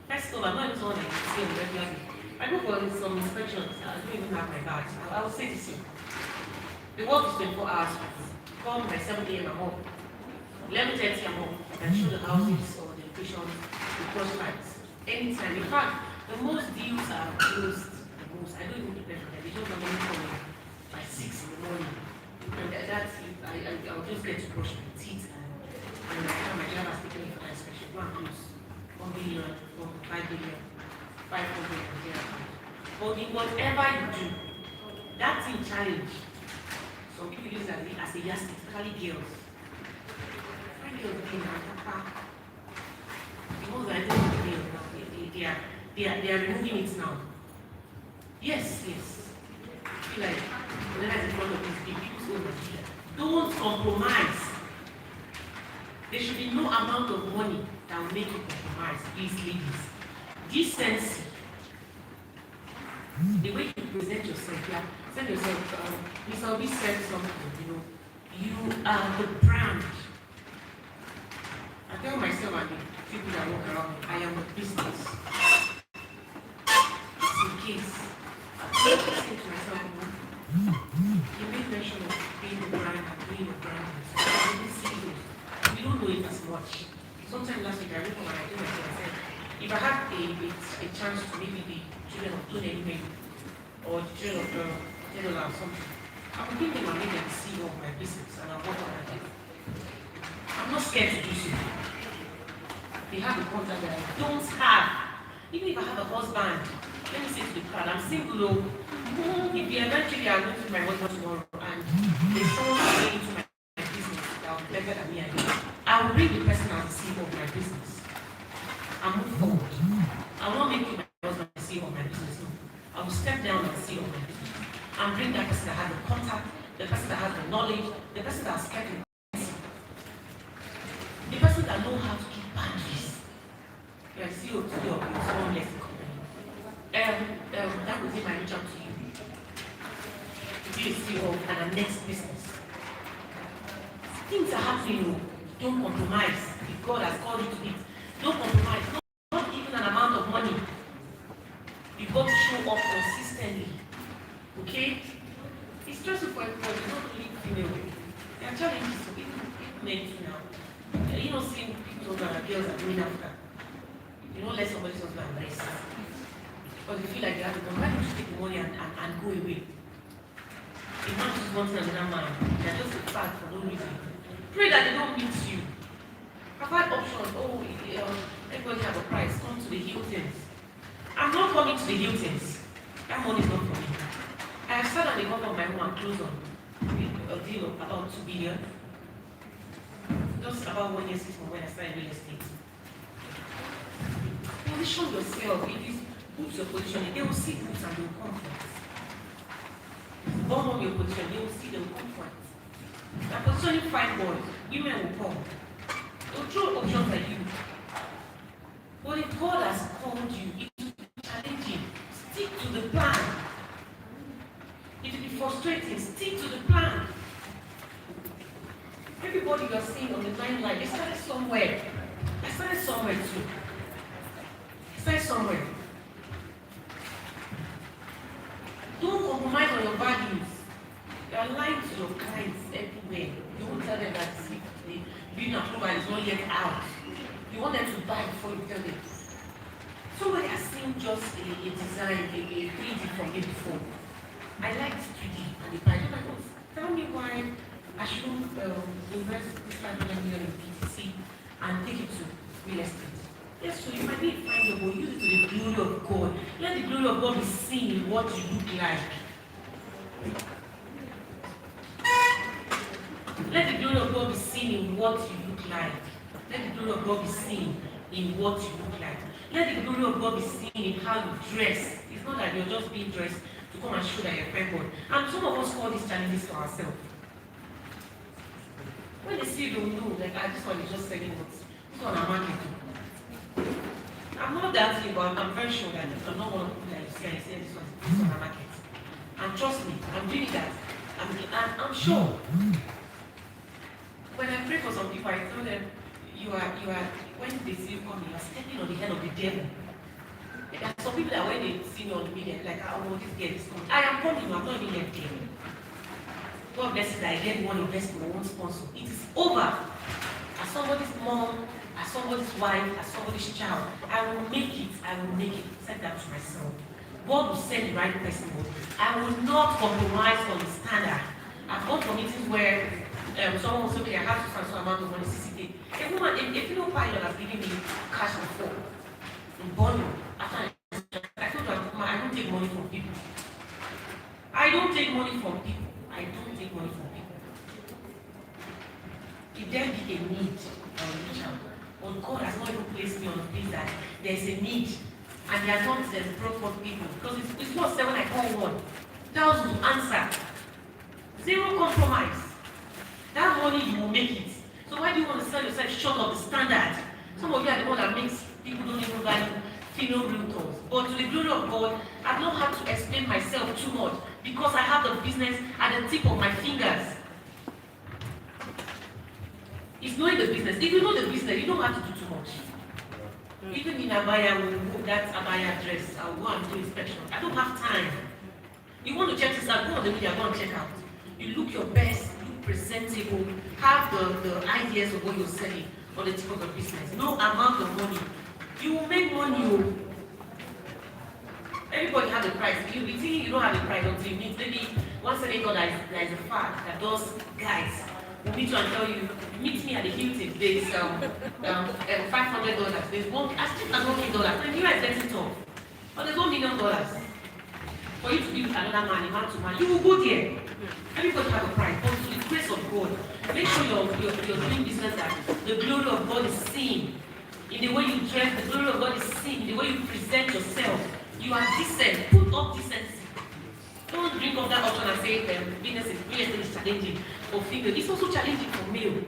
First of all, I'm not even someone that you see on regular basis. I go for some inspections, I don't even have my badge. I will say this here. The work is 24 hours. Come by 7 a.m. I'm home. 11:30 I'm home. I can show the houses or the locations, the prospects. Anytime. In fact, the most deals are closed. The most. I don't even prepare for them. They just come in for me by 6 in the morning. And that's it. I'll just get to brush my teeth and my driver's taking me for my inspection. Go and close 1 billion, 5 billion, 500 and 0. But in whatever you do, that thing challenge. Some people use that as a yardstick, especially girls. Find girls being now, the ones that I don't know, they are removing it now. Yes. I feel like when I'm in front of these people, don't compromise. There should be no amount of money that will make you compromise, please, ladies. Decency. The way you present yourself, send yourself, Miss Obi said something, you are the brand. I tell myself and the people that walk around me, I am a business. Just in case. I say to myself, you make mention of being a brand and being a brand. I didn't see those. We don't know it as much. Sometime last week I went home and I told myself, I said, if I had a chance to maybe the children of Tony or the children of General or something, I would give them and make them CEO of my business and I'll work on my life. I'm not scared to do so. They have a contact that I don't have. Even if I have a husband, let me say to the crowd, I'm single though. If you eventually are going to my husband tomorrow and there's someone going into my business that will be better than me, I will bring the person as the CEO of my business and move forward. I will not make you my husband the CEO of my business. No. I will step down as CEO of my business and bring that person that has the contact, the person that has the knowledge, the person that has kept the person that knows how to keep boundaries. You are CEO today of your own lesson company. That will be my reach out to you. To be a CEO of an next business. Things are happening. Don't compromise. If God has called you to it, don't compromise. Not even an amount of money. You've got to show up consistently. Okay? It's stressful for everybody, not only female. There are challenges for people men too now. You know, seeing people's husband and girls are going after. You don't let somebody's husband rest. Because they feel like they have to come. Why don't you take the money and go away? It's not just wanting another man. They're just a fact for no reason. Pray that they don't meet you. I've had options. Everybody have a price. Come to the Hiltons. I'm not coming to the Hiltons. That money is not for me. I have started on the government of my own and closed on a deal of about 2 billion. Just about 1 year since from when I started real estate. Position yourself. If you put your position, they will see boots and they will come for it. Bomb on your position, they will see, they will come for it. Now positioning fine boys, women will come. They'll throw options at you. But if God has called you, it will be challenging. Stick to the plan. It will be frustrating. Stick to the plan. Everybody you are seeing on the timeline, they started somewhere. I started somewhere too. Start somewhere. Don't compromise on your values. You are lying to your clients everywhere. You won't tell them that the being approval is not yet out. You want them to buy before you tell them. Somebody has seen just a design, a 3D from me before. I like 3D and the price. Tell me why I shouldn't invest this 500 million in PTC and take it to real estate. Yes, so you might be fine, but use it to the glory of God. Let the glory of God be seen in what you look like. Let the glory of God be seen in what you look like. Let the glory of God be seen in what you look like. Let the glory of God be seen in how you dress. It's not that you're just being dressed to come and show that you're pampered. And some of us call these challenges to ourselves. When they see you don't know, like, this one is just selling what? This one I'm marketing. I'm not that thing, but I'm very sure that I'm not one of the people that you see and you say this one I'm marketing. And trust me, I'm doing that. I'm sure. When I pray for some people, I tell them, when they see you coming, you are stepping on the head of the devil. There are some people that when they see me on the media, like, oh, this girl is coming. I am coming, I'm not even left there. God bless it, I get one investment, one sponsor. It is over. As somebody's mom, as somebody's wife, as somebody's child, I will make it, Set that to myself. God will send the right person. I will not compromise on the standard. I've gone for meetings where someone will say, okay, I have to transfer amount of money, CCK. A female pilot has given me cash before, in Bono. After I told her, I don't take money from people. I don't take money from people. If there be a need, I will reach out. But God has not even placed me on a place that there's a need. And they are not brought forth people. Because it's not 7 I call one. Thousands to answer. Zero compromise. That money you will make it. So why do you want to sell yourself short of the standard? Some of you are the one that makes people don't even value female realtors. But to the glory of God, I've not had to explain myself too much because I have the business at the tip of my fingers. It's knowing the business. If you know the business, you don't have to do too much. Even in Abaya, that Abaya dress, I'll go and do inspection. I don't have time. You want to check this out, go on the media, go and check out. You look your best, look presentable, have the ideas of what you're selling on the tip of the business. No amount of money. You will make money. Everybody has a price. You think you don't have a price until you meet maybe one $7 that is a fact that those guys will meet you and tell you, meet me at the Hilton, there's $500, there's one, as cheap as $1 million. And you are getting tough. But there's $1 million. For you to be with another man to man, you will go there. Everybody has a price. But to the grace of God, make sure you're doing business that the glory of God is seen. In the way you dress, the glory of God is seen. In the way you present yourself. You are decent. Put up decency. Don't bring up that option and say business is challenging for female. It's also challenging for male.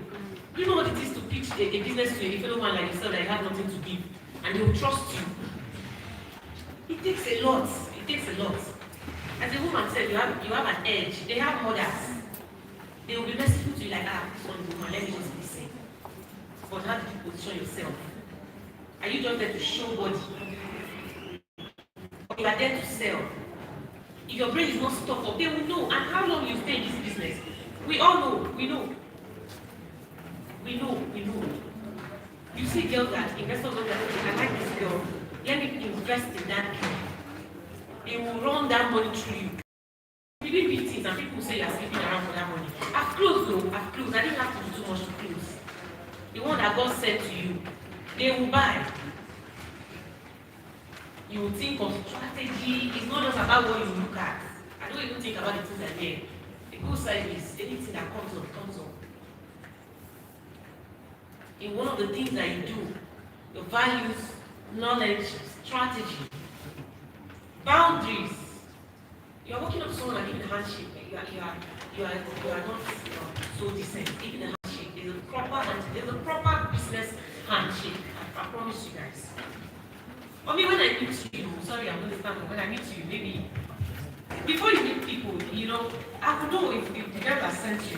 Do you know what it is to pitch a business to a fellow man like yourself that you have nothing to give and he'll trust you? It takes a lot. It takes a lot. As a woman said, you have an edge. They have mothers. They will be merciful to you like, this one woman, let me just listen. But how do you position yourself? Are you just there to show body? Or you are there to sell? If your brain is not stuck up, they will know. And how long you stay in this business? We all know. We know. You see girls that investors look at, I like this girl. Let me invest in that girl. They will run that money through you. You did meetings and people say you're sleeping around for that money. I've closed though. I've closed. I didn't have to do too much to close. The one that God said to you, they will buy. You will think of strategy. It's not just about what you look at. I don't even think about the things that there. A good service, anything that comes up, comes up. In one of the things that you do, your values, knowledge, strategy, boundaries. You are walking up to someone and giving a handshake. You are not so decent. Giving a handshake. There's a proper business handshake. I promise you guys. I mean, when I meet you, sorry, I'm going to stand up. When I meet you, maybe before you meet people, I will know if the girl has sent you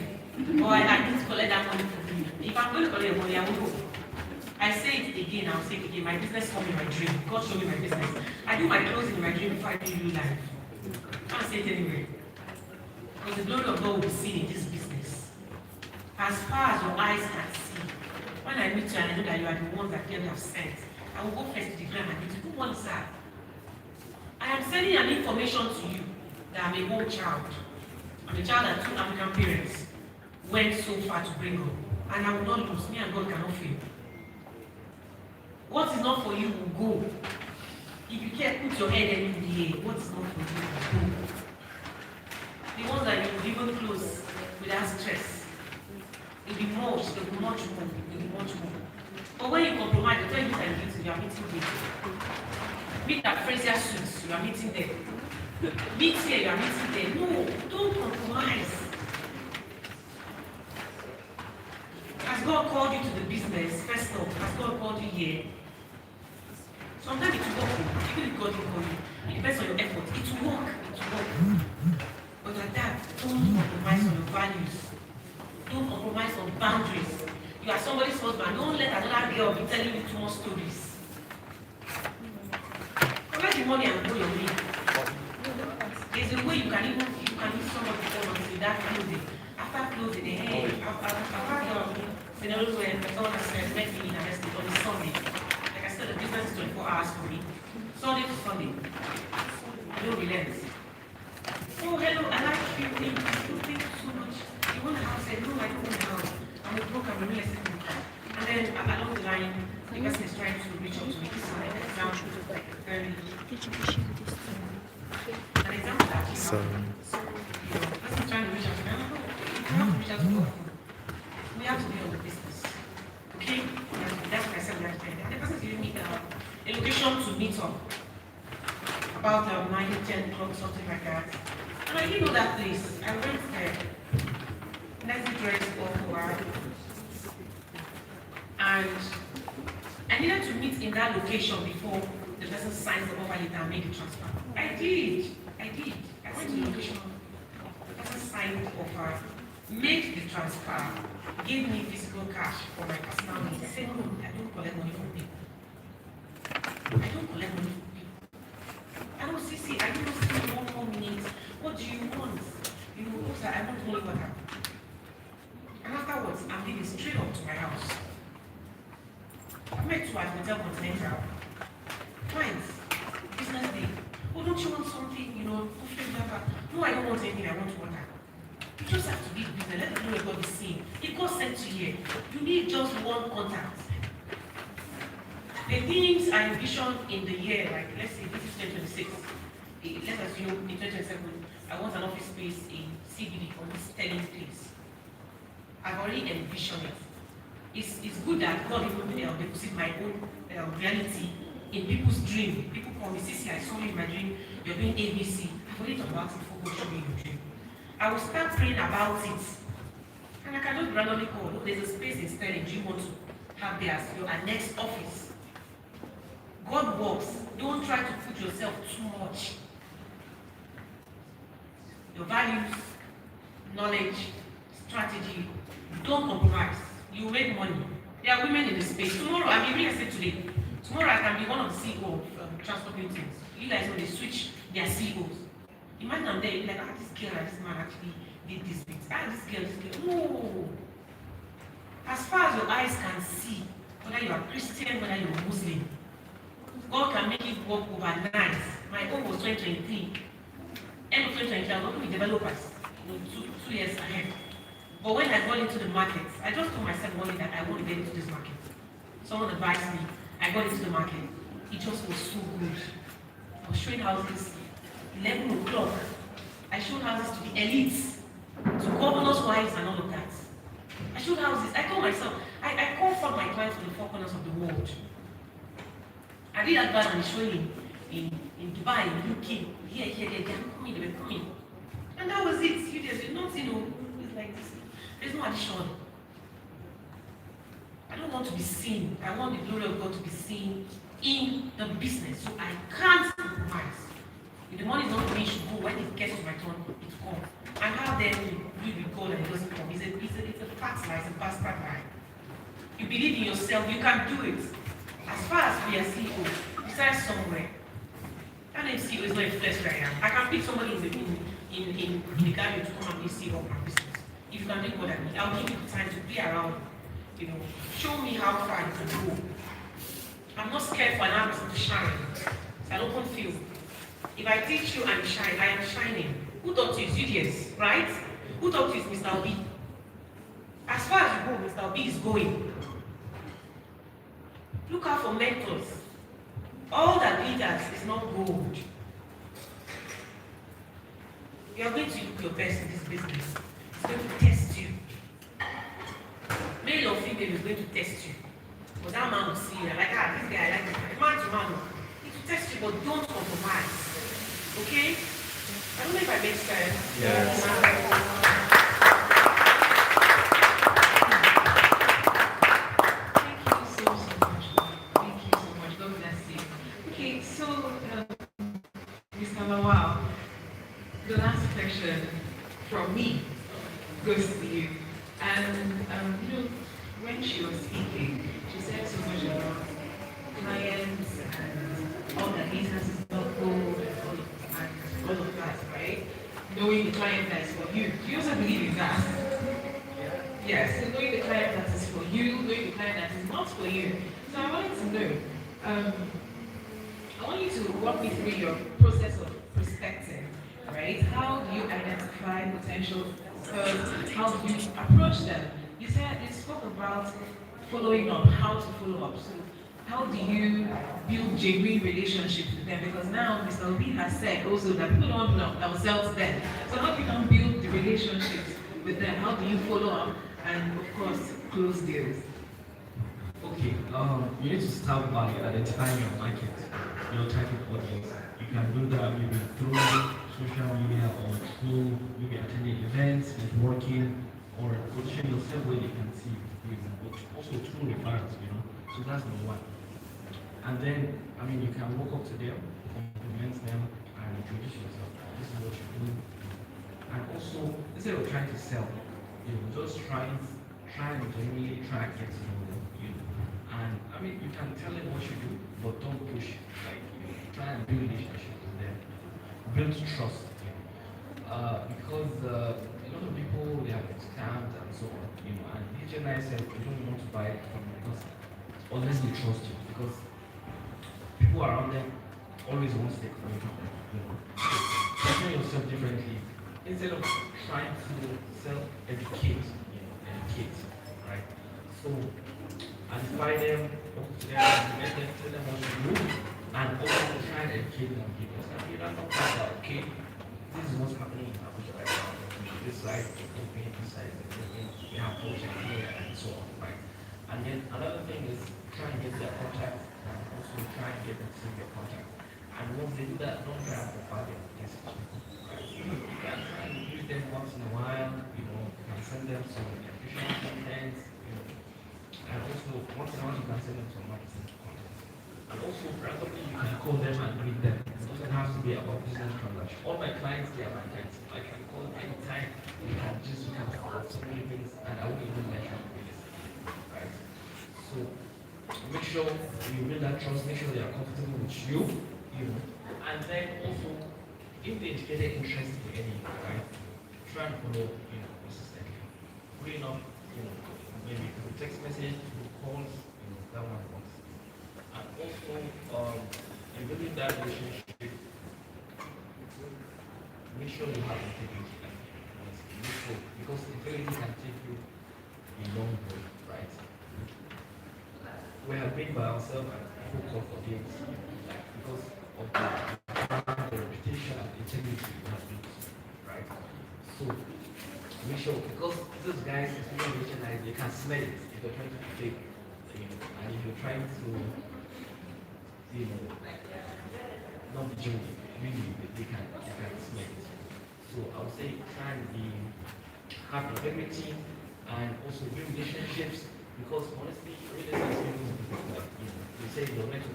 or I need to collect that money from you. If I'm going to collect the money, I will go. I say it again, I'll say it again. My business comes in my dream. God showed me my business. I do my closing in my dream before I do real life. I can't say it anyway. Because the glory of God will be seen in this business. As far as your eyes can see. When I meet you and I know that you are the ones that God have sent, I will go first to declare my duty. Who wants that? I am sending an information to you that I'm a whole child. I'm I'm a child that 2 African parents went so far to bring up. And I will not lose. Me and God cannot fail. What is not for you will go. If you can't put your head in the air, what is not for you will go. The ones that you will even close without stress. It will be much more. But when you compromise, you tell you that you are meeting them. Meet that Fraser suits, you are meeting them. Meet here, you are meeting them. No, don't compromise. Has God called you to the business, first off, has God called you here? Sometimes it will work, even if God didn't call you. It depends on your effort. It will work. But at that, don't compromise on your values. Don't compromise on boundaries. You are somebody's husband. Don't let another girl be telling you too much stories. Collect the money and go your way. There's a way you can use somebody to tell you that clothing. After closing, hey, after scenarios where someone has met me in a restaurant on Sunday. Like I said, the difference is 24 hours for me. Sunday to Sunday. No relent. Oh, hello, I like you. Thank you so much. You want a house? I no, I don't want a house. I'm a broker, I'm a real estate broker. And then along the line, the person is trying to reach out to me. This is an example, like very. An example that you have. The person is trying to reach out to me. You have to reach out to me. We have to be on the business. Okay? That's what I said last time. And the person is giving me a location to meet up. About 9, 10 o'clock, something like that. And I didn't know that place. I went there. Let's dress all for and I needed to meet in that location before the person signs the offer letter and make the transfer. I did. I went to the location, the person signed the offer, made the transfer, gave me physical cash for my personal needs. I said, no, I don't collect money from people. I don't collect money from people. I don't see, I don't see 1 more minute. What do you want? You know, I want only water. And afterwards, I'm leaving straight up to my house. I met 2 at Hotel Continental. Clients, business day. Oh, don't you want something, you know, buffet, blah, blah. No, I don't want anything, I want water. You just have to be business, let them know what God is saying. If God sent you here, you need just 1 contact. The things I envision in the year, like, let's say this is 2026. Let's assume in 2027, I want an office space in CBD or this selling place. I've already envisioned it. It's good that God even deposit my own reality in people's dream. People call me, Sissy, I saw you in my dream, you're doing ABC. I've already thought about it before God showed me your dream. I will start praying about it. And I can just randomly call, look, there's a space in Sterling, do you want to have there as your next office? God works. Don't try to put yourself too much. Your values, knowledge, strategy, don't compromise. You make money. There are women in the space. Tomorrow, I mean, real estate today. Tomorrow, I can be one of the CEO of transport meetings. You guys know they switch their CEOs. Imagine I'm there, you're like, this girl and this man actually did this bit. This girl. No. As far as your eyes can see, whether you are Christian, whether you are Muslim, God can make it work overnight. My own was 2023. End of 2023, I was working with developers, 2 years ahead. But when I got into the market, I just told myself one day that I want to get into this market. Someone advised me. I got into the market. It just was so good. I was showing houses 11 o'clock. I showed houses to the elites, to governors' wives and all of that. I showed houses. I told myself, I call from my clients from the 4 corners of the world. I did advert and showing in Dubai, in UK, here, they were coming. And that was it. There's nothing, it's like this. There's no addition. I don't want to be seen. I want the glory of God to be seen in the business. So I can't compromise. If the money is not for me, it should go. When it gets to my turn, it comes. And how then you do with God and it doesn't come? It's a fat lie, it's a bastard lie. You believe in yourself, you can do it. As far as we are CEO, you start somewhere. That name CEO is not a flesh where I am. I can pick somebody in the gallery to come and be CEO of my business. If you can do more than me, I'll give you the time to be around, show me how far you can go. I'm not scared for another person to shine. It's an open field. If I teach you and shine, I am shining. Who taught you? It's you, yes, right? Who talked to you is Mr. Obi? As far as you go, Mr. Obi is going. Look out for mentors. All that glitters is not gold. You are going to look your best in this business. It's going to test you. Male or female is going to test you. But that man will see you like, ah, this guy, I like this guy. Man to man, it will test you, but don't compromise. Okay? I don't know if I made sense. Yes. Thank you so much. Thank you so much. God bless you. Okay, so Mr. Lawal, the last question from me goes to you. And when she was speaking, she said so much about clients and all that business is not gold and all of that, right? Knowing the client that is for you. Do you also believe in that? Yes, so knowing the client that is for you, knowing the client that is not for you. So I wanted to know, I want you to walk me through your process of prospecting, right? How do you identify potential sellers? How do you approach them? You said you spoke about following up, how to follow up. So how do you build genuine relationships with them? Because now Mr. Obi has said also that people don't know themselves then. So how do you now build the relationships with them? How do you follow up and of course close deals? Okay, you need to start by identifying your market, your type of audience. You can do that maybe through social media or through maybe attending events, networking, or position yourself where they can see you, but also through referrals, So that's number one. And then, you can walk up to them, compliment them, and introduce yourself. This is what you do. And also, instead of trying to sell, just try and genuinely try and get to know them. And you can tell them what you do, but don't push. Try and build relationships with them, build trust. Because a lot of people they have scammed and so on. And HNI said you don't want to buy it from the person unless they trust you, because people around them always want to take money from them. Present yourself differently. Instead of trying to self-educate, right? So identify them, talk to them, let them tell them what to do, and also try and educate them because you're not talking about, okay, this is what's happening in Abuja right now. This side, this side, we have project here and so on, right? And then another thing is try and get their contact and also try and get them to see their contact. And once they do that, don't try and provide their message. Right? You can try and use them once in a while, you can send them some educational content, and also once in a while you can send them some marketing content. And also randomly you can call them and greet them. It doesn't have to be about business transaction. All my clients, they are my clients. I can call them anytime. We can talk about so many things, and I won't even mention this. Right? So make sure you build that trust, make sure they are comfortable with you, and then also if they get an interest in any, right? Try and follow, consistently. Putting up, maybe through text message, through calls, that one works. And also, in building that relationship, make sure you have integrity. Because integrity can take you a long way, right? We have been by ourselves and people call for games, because of the reputation and integrity we have built, right? So make sure, because those guys, especially they can smell it if you're trying to be fake, and if you're trying to, not be genuine, really, they can smell it. So I would say try and have integrity and also build relationships, because honestly, relationships, they say they'll make it,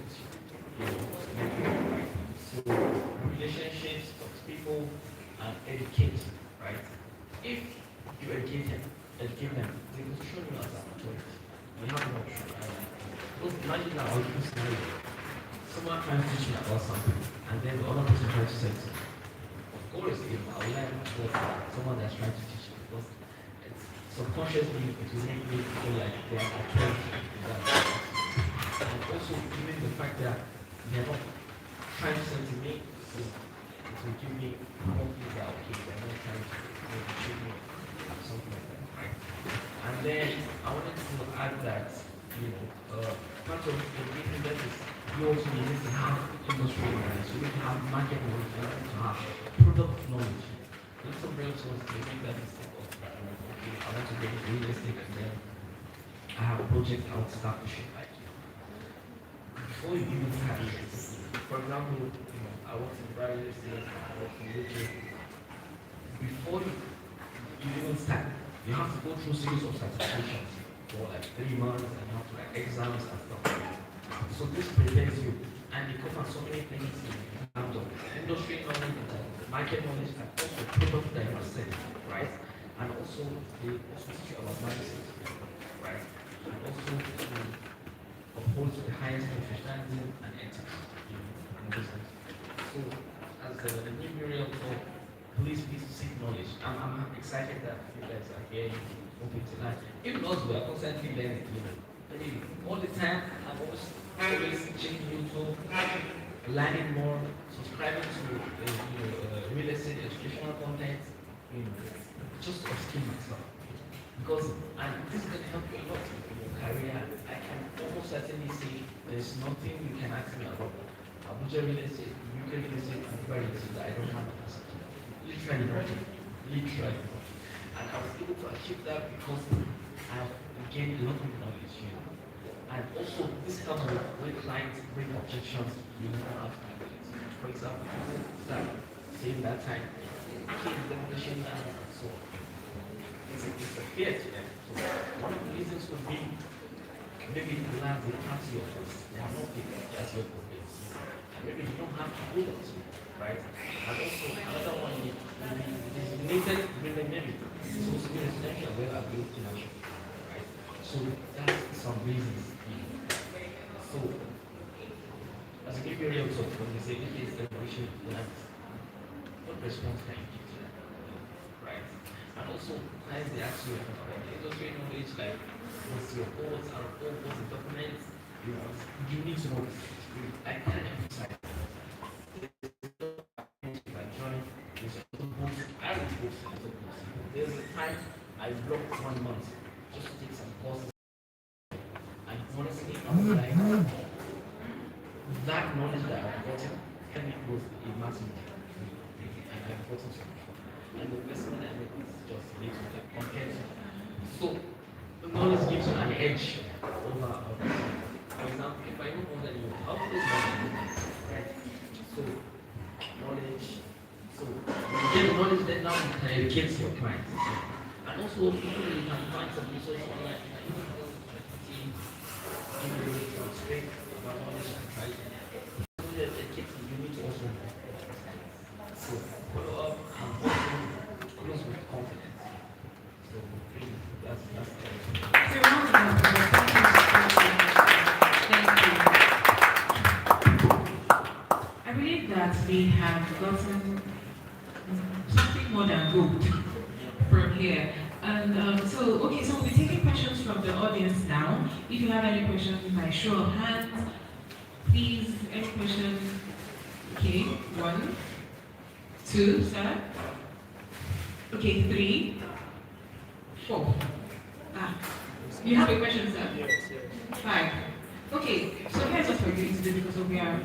so relationships, talk to people, and educate, right? If you educate them, they will show you as an authority. You have an option, right? Because imagine now, I'll give you a scenario. Someone trying to teach me about something, and then the other person tries to say something. Of course, I will learn someone that's trying to teach me, because subconsciously it will make me feel like they are authority in that. And also, given the fact that they are not trying to send to me, so it will give me confidence that okay, they are not trying to cheat me. add that, part of the business is you also need to have industry knowledge, you need to have market knowledge, you need to have product knowledge. If somebody else wants to make that mistake of, okay, I want to get into real estate and then I have a project I want to start pushing like before you even start real estate. For example, I want to buy real estate, I want to look at before you even start, you have to go through a series of certifications for like 3 months and you have to like exams and stuff. So this prepares you and it covers so many things in terms of industry knowledge, in terms of market knowledge, and also product diversity, right? And also they also teach you about mindset, right? And also to uphold to the highest professionalism and ethics in business. So as the new area of please seek knowledge. I'm excited that you guys are here open tonight. Even us, we are constantly learning, all the time. I'm always checking YouTube, learning more, subscribing to real estate educational content, just upskill myself. Because this is going to help you a lot in your career. I can almost certainly say there's nothing you can ask me about Abuja real estate, UK real estate, and Dubai real estate that I don't have an answer to. Literally nothing. Literally nothing. And I was able to achieve that because I've gained a lot of knowledge, And also, this helps when clients bring objections, you don't have to. For example, people start saying that time, okay, demolition and so on. It's a fear to them. So one of the reasons would be maybe the land will pass your first. They have not paid as your progress. And maybe you don't have to hold on to it, right? And also another one is designated building maybe. It's also been residential where I built commercial, right? So that's some reasons. So as a give you a real talk, when they say it is demolition land, what response can you give to that? Right? And also, clients they ask you about the industry knowledge, like what's your goals, what's the documents, you need to know. I can't emphasize. If I join, there's a time I blocked 1 month just to take some courses. And honestly, I was like, that knowledge that I've gotten can be both a massive and I've gotten so much. And the investment I make is just little compared to. So the knowledge gives you an edge over others. For example, if I know more than you, how close knowledge, right? So knowledge. So you get knowledge that now you can educate your clients. And also you can find some resources online. About knowledge and try to educate you, you need to also so follow up and also close with confidence. So that's I believe that we have gotten something more than good from here. And so we'll be taking questions from the audience now. If you have any questions, by show of hands, please, any questions? Okay, 1, 2, sir. Okay, 3, 4. You have a question, sir? Yes. 5. Okay, so here's what we're going to do because we are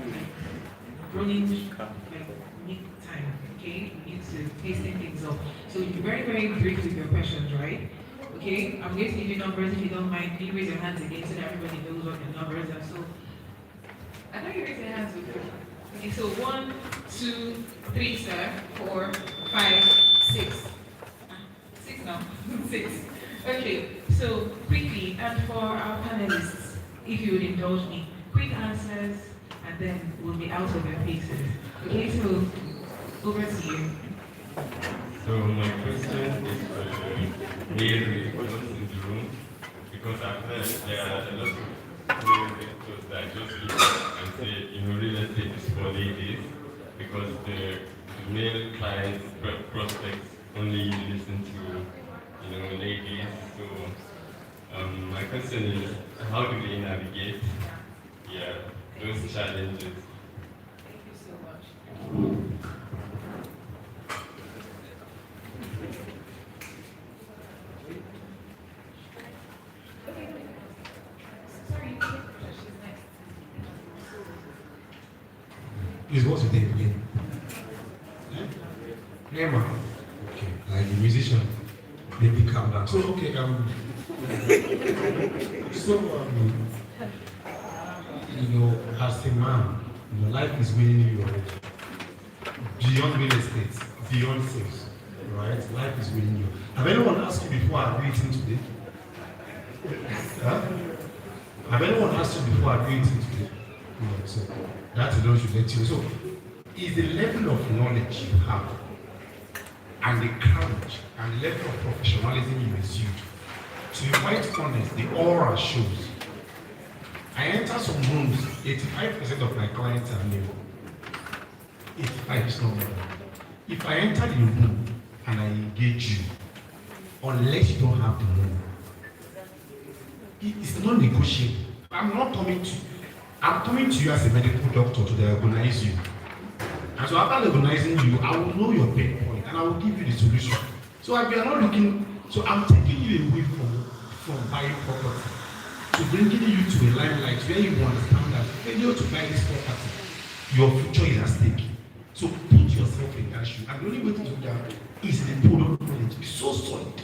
running time, okay? We need to hasten things up. So you're very, very brief with your questions, right? Okay, I'm going to give you numbers if you don't mind. Can you raise your hands again so that everybody knows what the numbers are? So, I know you raise your hands before. Okay, so 1, 2, 3, sir. 4, 5, 6. 6 now. 6. Okay, so quickly, and for our panelists, if you would indulge me, quick answers, and then we'll be out of your faces. Okay, so over to you. So my question is for real realtors in the room, because I've heard there are a lot of real realtors that just look and say, real estate is for ladies, because the male clients, prospects only listen to, ladies. So my question is, how do they navigate, those challenges? Thank you so much. Is what's with them again? Yeah, man. Okay, like a musician, maybe calm down. So, okay, you know, as a man, your life is winning you already. Beyond real estate, beyond sales, right? Life is winning you. Have anyone asked you before I do eating today? Huh? Have anyone asked you before I do eating today? No, so that alone should let you. So, is the level of knowledge you have and the courage and the level of professionalism you exude. To be quite honest, the aura shows. I enter some rooms, 85% of my clients are new. 85 is not more. If I enter the room and I engage you, unless you don't have the money, it's not negotiable. I'm coming to you as a medical doctor to diagnose you. And so after diagnosing you, I will know your pain point and I will give you the solution. So if you are not looking, so I'm taking you away from buying property to bringing you to a limelight where you understand that failure to buy this property, your future is at stake. So put yourself in that shoe. And the only way to do that is the product knowledge. It's so solid.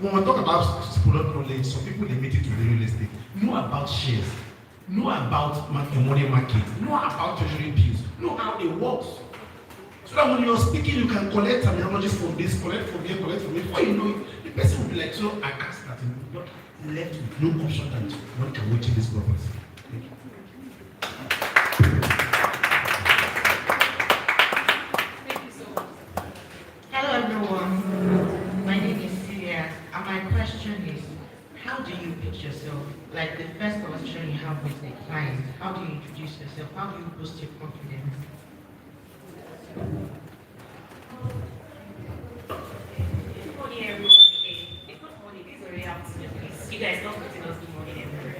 When we talk about product knowledge, some people limit it to the real estate. Know about shares. Know about money market. Know about treasury bills. Know how it works. So that when you're speaking, you can collect terminologies from this, collect from here, collect from here. Before you know it, the person will be like, so I can't start. Not left with no option that one can wait in this property. Thank you. Hello everyone, my name is Syria, and my question is, how do you pitch yourself? Like the first conversation you have with the client, how do you introduce yourself? How do you boost your confidence? Good morning everyone. It's not morning, this is already afternoon, please. You guys don't put in us good morning everywhere.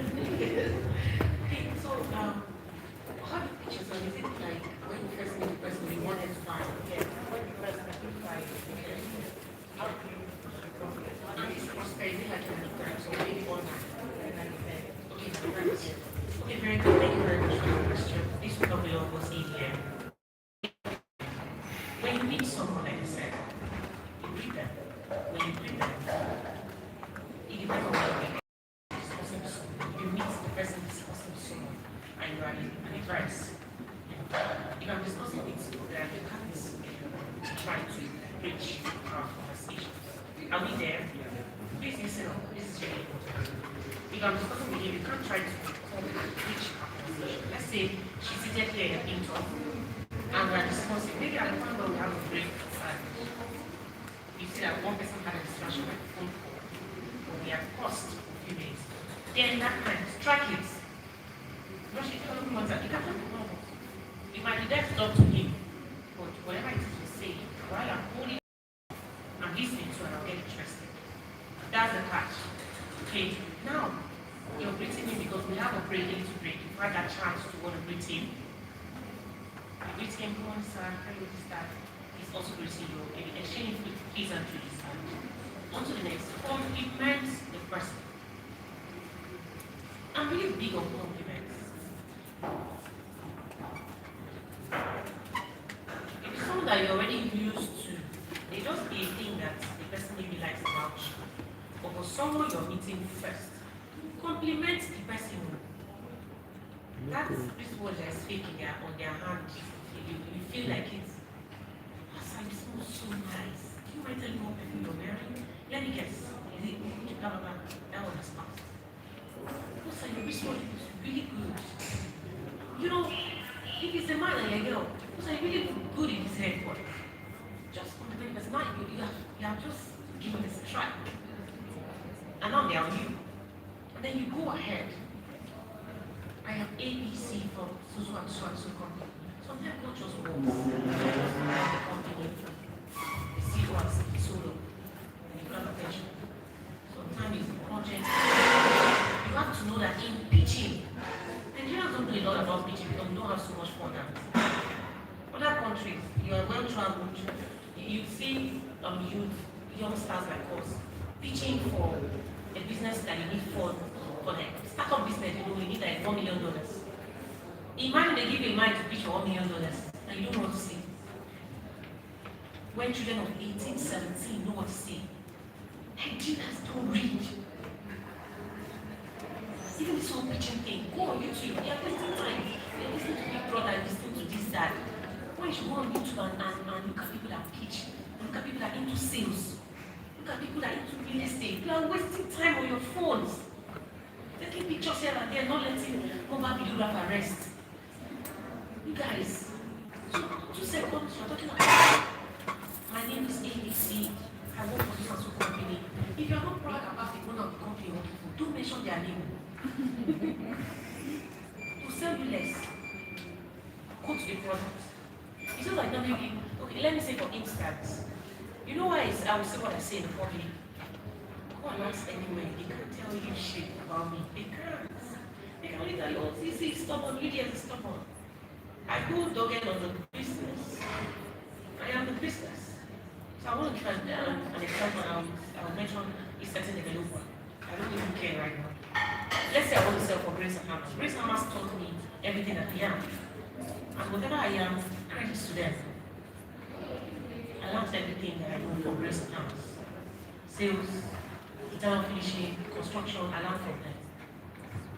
Okay, so how do you pitch yourself? Is it like when you first meet the person, you want to find? Yeah, when you first meet the client, how do you and this prospect, is it like an event, so maybe one night, an event? Okay, very good. Thank you very much for your question. This will probably all goes in here. When you meet someone, like I said, you meet them. When you meet them, it depends on what you meet. You meet the person discussing with someone, and you are an advice. If I'm discussing with you, there are the kinds try to reach our conversations. Are we there? Please listen up. This is really important. If I'm discussing with you, you can't try to reach our conversation. Let's say she's seated here in talk, and we're discussing. Maybe at the point where we have a break inside, you see that one person had a distraction like a phone call, but we have paused for a few minutes. Then that time, strike it. Rush it, you can't talk about it. You might be there to talk to him, but whatever it is you say, while I'm holding, I'm listening to and I'll get interested. That's the catch. Okay, now you're greeting him because we have a break, a little break. You've had that chance to want to greet him. You greet him, come on, sir, how you start? He's also greeting you, maybe exchange pleasantries. On to the next. Compliment the person. I'm really big on compliments. If it's someone that you're already used to, they just be a thing that the person maybe likes about you. But for someone you're meeting first, compliment the person. That's this word they're speaking on their hand. You feel like it's, awesome, it smells so nice. Do you mind telling me what perfume you're wearing? Let me guess. Is it blah blah blah? That one has passed. Awesome, your wristwatch is really good. You know, if it's a man and a girl, awesome, really good in his head for it. Just compliment the person. Now you have just given this a try. And now they are you. And then you go ahead. I have ABC from so and so company. Sometimes not just works. Just the company, the CEO has solo, and you grab attention. Sometimes it's project. You have to know that in pitching, Nigerians don't know a lot about pitching because we don't have so much fun at it. Other countries, you are well traveled. You see youngsters like us pitching for a business that you need for them. Startup business, you need like $1 million. Imagine they give you a mind to pitch for $1 million and you don't know what to say. When children of 18, 17 know what to say, Nigerians don't read. Even this whole pitching thing, go on YouTube. You're wasting time. You're listening to Big Brother, listening to this, that. When you should go on YouTube and look at people that pitch, look at people that are into sales, look at people that are into real estate. You are wasting time on your phones. Taking pictures here and there, not letting mobile videographer rest. You guys, so 2 seconds, you're talking about, my name is ABC, I work for this and so company. If you're not proud about the owner of the company you're working for, don't mention their name. To sell you less, go to the product. It's just like, now maybe, okay, let me say for instance, you know why I will say what I say in the public? Go and ask anywhere, they can't tell you shit about me. They can't. They can only tell you, oh, this is stubborn, Lydia is stubborn. I go dogged on the business. I am the business. So I want to try an example. I'll mention a certain developer. I don't even care right now. Let's say I want to sell for Grace and Hamas. Grace and Hamas taught me everything that I am. And whatever I am, credit to them. I learned everything that I know from Grace and Hamas. Sales, internal finishing, construction, I learned from them.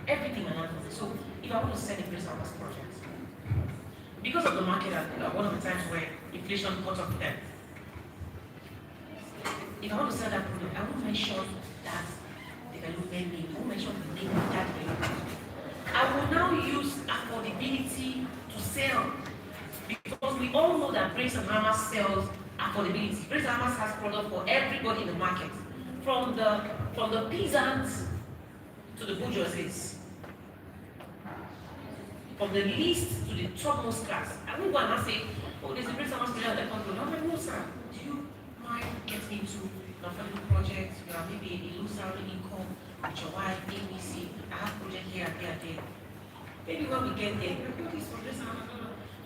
Everything I learned from them. So if I want to sell a Grace and Hamas project, because of the market at one of the times where inflation caught up with them, if I want to sell that product, I won't mention that development name, I won't mention the name of that development. I will now use affordability to sell. Because we all know that Grace and Hamas sells affordability. Grace and Hamas has product for everybody in the market. From the peasants to the bourgeoisies. From the least to the topmost class. I won't go and say, oh, there's a Grace and Hamas product that comes to I'm like, no, sir. Do you mind getting into an affordable project? You have maybe a low salary income with your wife, ABC. I have project here and there and there. Maybe when we get there, we'll do this for Grace and Hamas.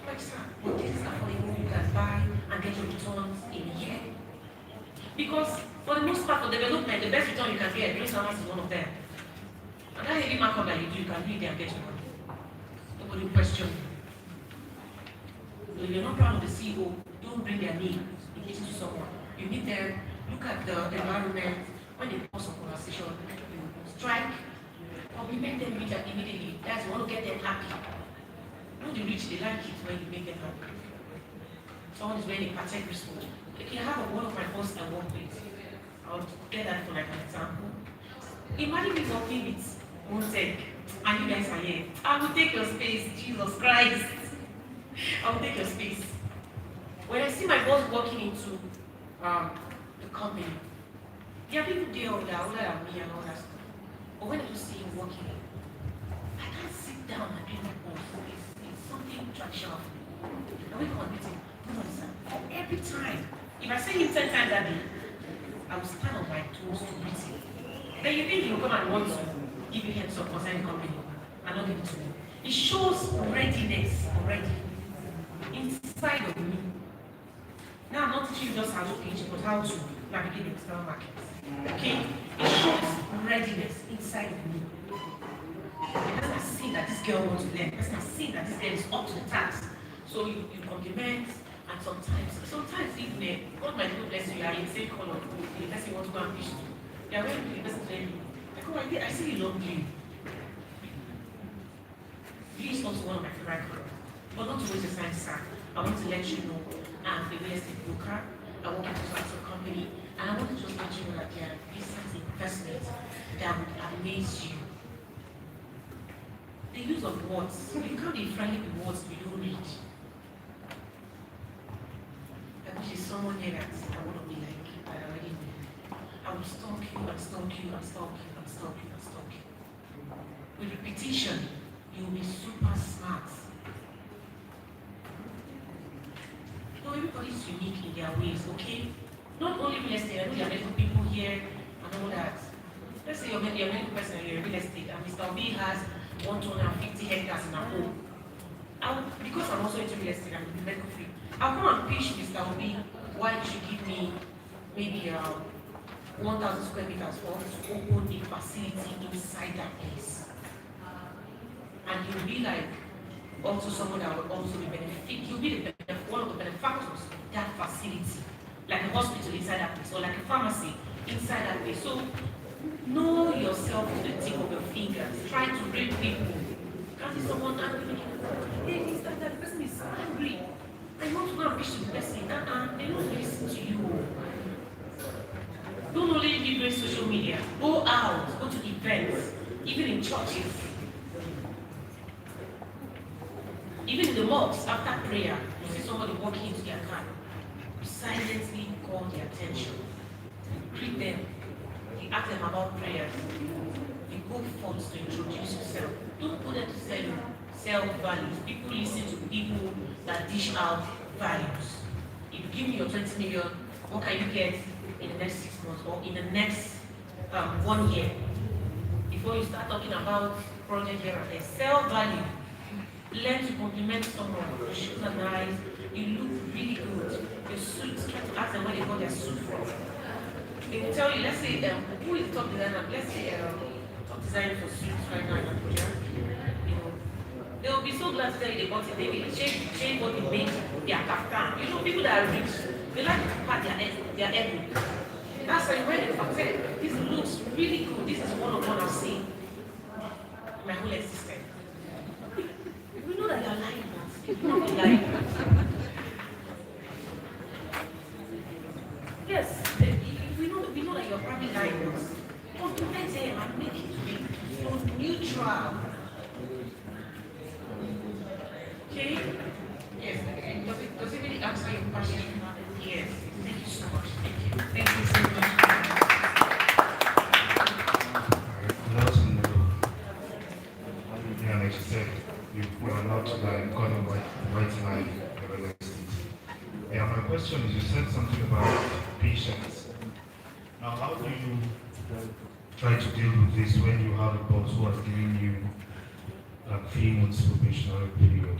Like, sir, but this is affordable. You can buy and get your returns in a year. Because for the most part, for development, the best return you can get, Grace and Hamas is one of them. And that heavy markup that you do, you can do it there and get your money. Nobody will question you. So if you're not proud of the CEO, don't bring their name in case to someone. You meet them, look at the environment. When they pause a conversation, you strike, compliment them immediately. That's you want to get them happy. When the rich, they like it when you make them happy. Someone is wearing a Patek wristwatch. You have one of my boss I work with. I'll get that for like an example. Imagine me working with MoonTech and you guys are here. I will take your space, Jesus Christ. I will take your space. When I see my boss walking into the company, there are people there that are older than me and all that stuff. But when I just see him walking in, I can't sit down and be my boss. It's something traditional for me. I wake up and meet him. Every time. If I see him 10 times a day, I will stand on my toes to meet him. Then you think he will come and want to give you heads up concerning the company and not give it to me. It shows readiness already inside of me. Now I'm not teaching you just how to pitch, but how to navigate the external market. Okay? It shows readiness inside of me. Let's not see that this girl wants to learn. Let's not see that this girl is up to the task. So you compliment, and sometimes even God might not bless you, you are in the same color, the person wants to go and fish to. You are wearing the person to you. Like, oh, I see you love blue. Blue is also one of my favorite colors. But not to waste your time, sir. I want to let you know I'm a real estate broker. I work at a company, and I want to just let you know that there are business investments that would amaze you. The use of words. You can't be friendly with words we don't read. Which is someone here that I want to be like, I already know. I will stalk you and stalk you and stalk you and stalk you and stalk you. With repetition, you will be super smart. So everybody is unique in their ways, okay? Not only real estate, I know there are medical people here and all that. Let's say you're a medical person and you're a real estate and Mr. B has 150 hectares in a home. Because I'm also into real estate, I'm medical free. I'll come and pitch Mr. Obi why you should give me maybe 1,000 square meters for us to open a facility inside that place. And he'll be like, also someone that will also be benefit. You'll be one of the benefactors of that facility, like a hospital inside that place, or like a pharmacy inside that place. So know yourself to the tip of your fingers. Try to read people. Can't see someone angry. Hey, this, that person is angry. I want to go and preach to the person. They don't listen to you. Don't only be doing social media. Go out, go to events, even in churches. Even in the mosques, after prayer, you see somebody walking into their car. You silently call their attention. Greet them. You ask them about prayers. You go forth to introduce yourself. Don't go there to sell values. People listen to people that dish out values. If you give me your 20 million, what can you get in the next 6 months or in the next 1 year? Before you start talking about project here and there, sell value. Learn to compliment someone. Your shoes are nice. You look really good. Your suits, try to ask them where they got their suit from. They will tell you, let's say, who is the top designer? Let's say, top designer for suits right now in Abuja. You know, they will be so glad to tell you they bought it. They will change what they make their kaftan. You know, people that are rich, they like to pat their ego. That's why when they say, this looks really good. This is one of what I've seen in my whole existence. We know that you're lying. You know you're lying. Yes, we know that you're probably lying. Compliment them and make it be neutral. Okay? Yes. Does it really answer your question? Yes. Thank you so much. Thank you. Thank you so much. Yeah, like you said, we are not like God of right line real estate. Yeah, my question is, you said something about patience. Now, how do you try to deal with this when you have a boss who has given you like 3 months probationary period,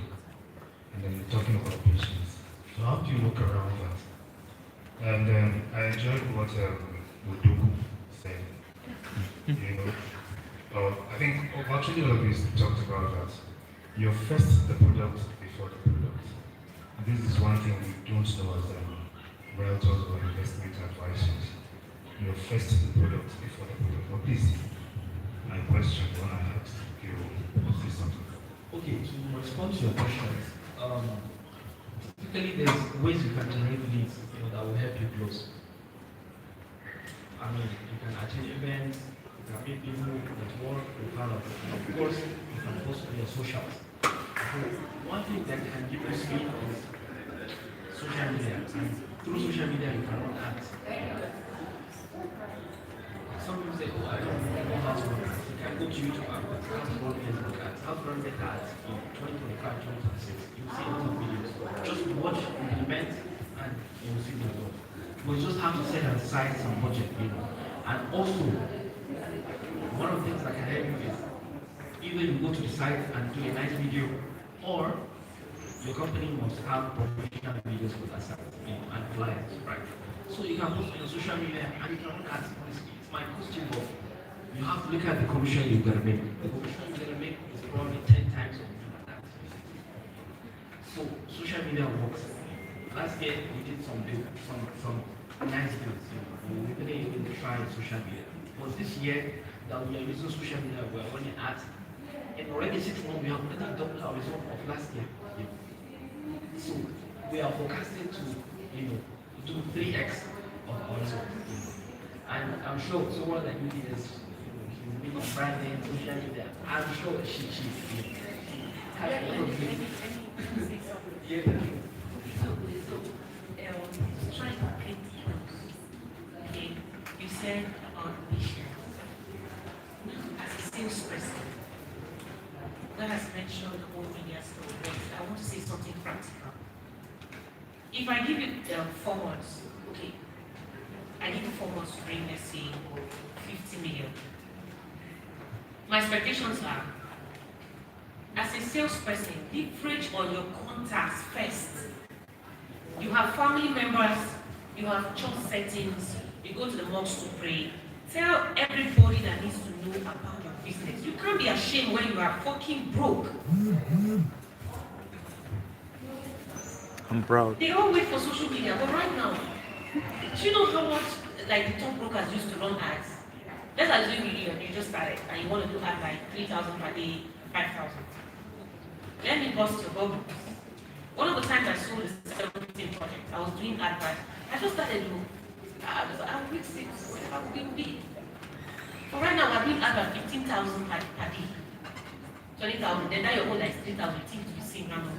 and then you're talking about patience? So how do you work around that? And then I enjoyed what Odogu said. You know, I think actually all of this talked about that. You're first the product before the product. And this is one thing we don't know as realtors or investment advisors. You're first the product before the product. But please, my question, when I asked you, was this something? Okay, to respond to your questions, typically there's ways you can generate leads, that will help you close. I mean, you can attend events, you can meet people, network, of course, you can post on your socials. So one thing that can give you speed is social media. And through social media, you can run ads. Some people say, oh, I don't know how to run ads. You can go to YouTube and how to run Facebook ads, how to run Meta ads in 2025, 2026. You will see a lot of videos. Just watch, implement, and you will see the result. But you just have to set aside some budget, And also, one of the things that can help you is either you go to the site and do a nice video, or your company must have professional videos for that site, and clients, right? So you can post on your social media and you can run ads. It's my costume, but you have to look at the commission you're gonna make. The commission you're gonna make is probably 10 times of that. So social media works. Last year we did some nice deals. We really even tried social media. But this year that we are using social media, we are running ads. In already 6 months, we have already doubled our result of last year. So we are forecasting to, do 3x of our result. And I'm sure someone like you is, you know, branding, social media. I'm sure she has a lot of things. Yeah. Trying to get okay, you said about patience. As a salesperson, God has mentioned the whole media story, but I want to say something practical. If I give you 4 months, okay, I give you 4 months to bring, let's say, 50 million. My expectations are, as a salesperson, leverage on your contacts first. You have family members, you have church settings, you go to the mosque to pray. Tell everybody that needs to know about your business. You can't be ashamed when you are fucking broke. I'm proud. They all wait for social media, but right now, do you know how much like the top brokers used to run ads? Let's assume you just started and you want to do ads like 3,000 per day, 5,000. Let me bust your bubble. One of the times I sold a 17 project, I was doing adverts. I just started to I'll make 6, whatever we be. But right now, we're doing adverts 15,000 per day. 20,000, then now you're all like 3,000 things to be seen around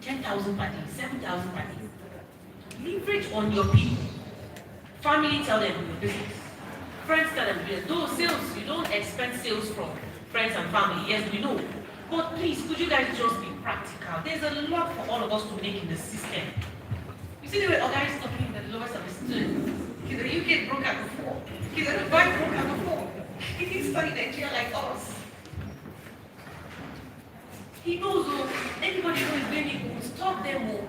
10,000 per day, 7,000 per day. Leverage on your people. Family tell them your business. Friends tell them business. Those sales, you don't expect sales from friends and family. Yes, we know. But please, could you guys just be practical? There's a lot for all of us to make in the system. You see the way guys talking at the lowest of the students. He's a UK broker before. He's a Dubai broker before. He didn't study Nigeria like us. He knows anybody who is doing it will stop them all.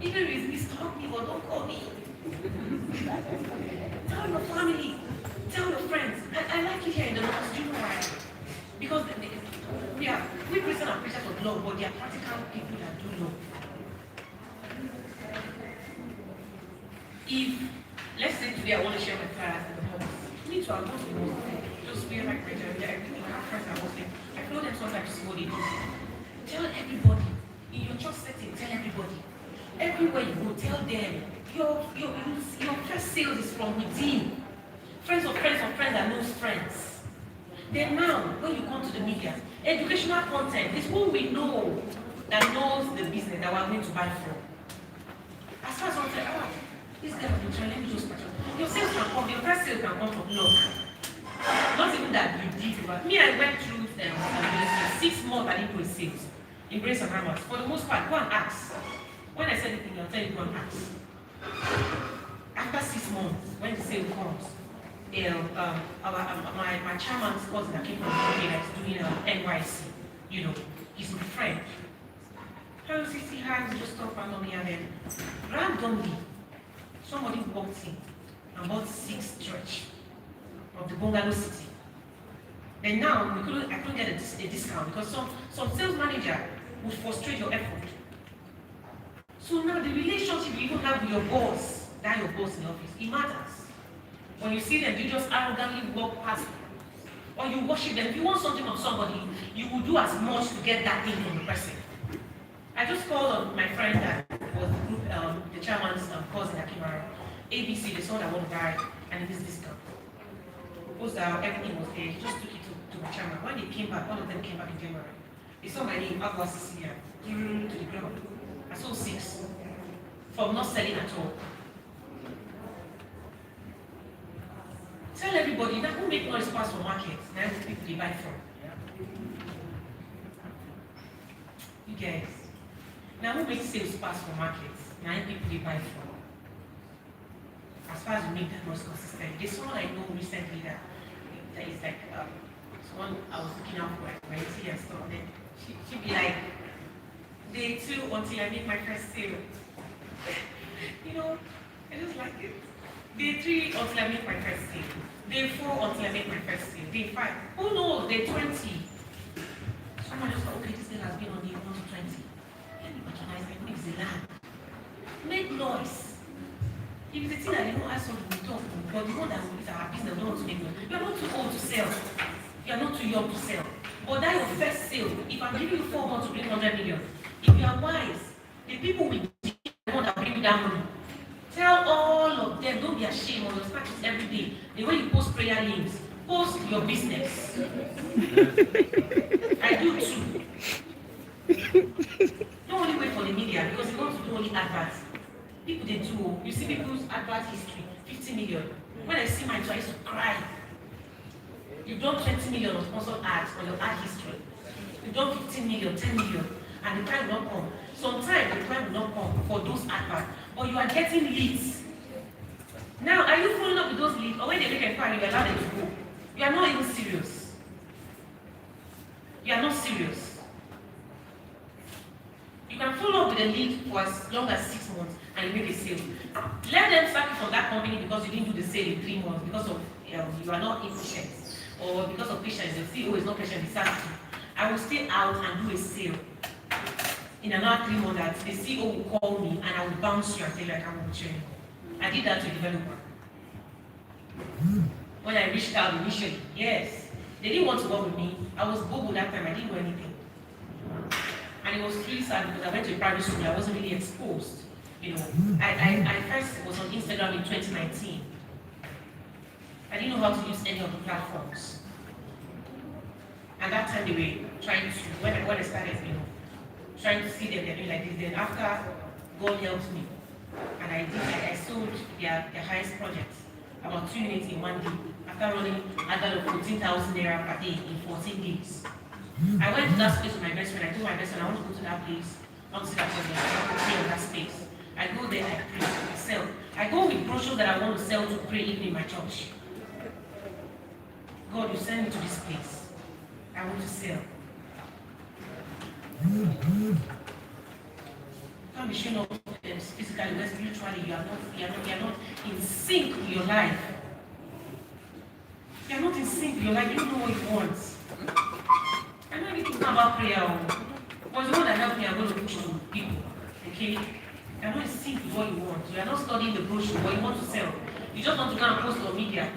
Even if it's stop me or don't call me. Tell your family, tell your friends. I like it here in the North. Do you know why? Because we Christians are preachers of love, but they are practical people that do love. If, let's say today I want to share my flyers in the house, me too, I'll go to the Muslim. Just be like Nigeria, everything. I have friends that are Muslim. I follow them sometimes to see what they do. Tell everybody, in your church setting, tell everybody. Everywhere you go, tell them, your first sales is from within. Friends of friends of friends that knows friends. Then now, when you come to the media, educational content is who we know that knows the business that we're going to buy from. As far as I'm saying, this guy has been trying, let me just patch up. Your sales can come, your first sale can come from love. Not even that you did, but me, I went through 6 months I didn't put sales. Embrace and hammers. For the most part, go and ask. When I said anything, I'll tell you go and ask. After 6 months, when the sale comes, my chairman's cousin that came from the UK that's doing NYC, he's my friend. Her 60 hands just talk randomly and then randomly somebody walked in and bought 6 church of the bungalow city. Then now I couldn't get a discount because some sales manager would frustrate your effort. So now the relationship you even have with your boss, that your boss in the office, it matters. When you see them, you just arrogantly walk past them. Or you worship them. If you want something from somebody, you will do as much to get that thing from the person. I just called on my friend that was the group, the chairman's cousin that came around. ABC, the son I want to buy, and it is discount. Proposed that everything was there. He just took it to my chairman. When they came back, one of them came back in January. They saw my name, Agua Cecilia, to the ground. I sold 6 from not selling at all. Tell everybody that who make noise pass for market, now the people they buy from. You guys. Now who makes sales pass for markets, now the people they buy from. As far as we make that noise consistent. There's someone I know recently that is like someone I was looking out for my tea and stuff. Then she'd be like, day 2 until I make my first sale. I just like it. Day 3 until I make my first sale. Day 4 until I make my first sale. Day 5. Who knows? Day 20. Someone just thought, okay, this thing has been on day 1 to 20. Let me patronize it. It's a land. Make noise. If it's a thing that they don't ask something, we talk. But the one that is our business, don't want to make noise. You're not too old to sell. You're not too young to sell. But that your first sale, if I'm giving you 4 months to bring 100 million, if you are wise, the people will be the one that bring you that money. Tell all of them, don't be ashamed of your status every day. The way you post prayer links, post your business. I do too. Don't only wait for the media because you want to do only adverts. People they do. You see people's advert history, 50 million. When I see mine, I used to cry. You've done 20 million of sponsored ads on your ad history. You've done 15 million, 10 million, and the time will not come. Sometimes the time will not come for those adverts, but you are getting leads. Now, are you following up with those leads, or when they make inquiry, you allow them to go? You are not even serious. You are not serious. You can follow up with a lead for as long as 6 months and you make a sale. Let them sack you from that company because you didn't do the sale in 3 months because of you are not impatient, or because of patience. The CEO is not patient, he sacks you. I will stay out and do a sale. in another 3 months that the CEO will call me and I will bounce you and tell you I can't work with you anymore. I did that to a developer. When I reached out initially, yes, they didn't want to work with me. I was bobo that time, I didn't do anything. And it was really sad because I went to a private school, I wasn't really exposed. You know, I first was on Instagram in 2019. I didn't know how to use any of the platforms. And that time they were trying to, when I started, you know, trying to see them, they're doing like this. Then after God helped me, and I sold their highest project, about 2 units in 1 day, after running advert of 14,000 naira per day in 14 days. I went to that space with my best friend. I told my best friend I want to go to that place, not to see that project, I want to pray on that space. I go there, I pray, I sell. I go with brochures that I want to sell to pray even in my church. God, you send me to this place. I want to sell. You can't be showing up physically, but spiritually, you are not in sync with your life. You are not in sync with your life. You don't know what you want. I know anything about prayer. But the one that helped me, I'm going to push to people. Okay? You are not in sync with what you want. You are not studying the brochure, what you want to sell. You just want to go and post on media.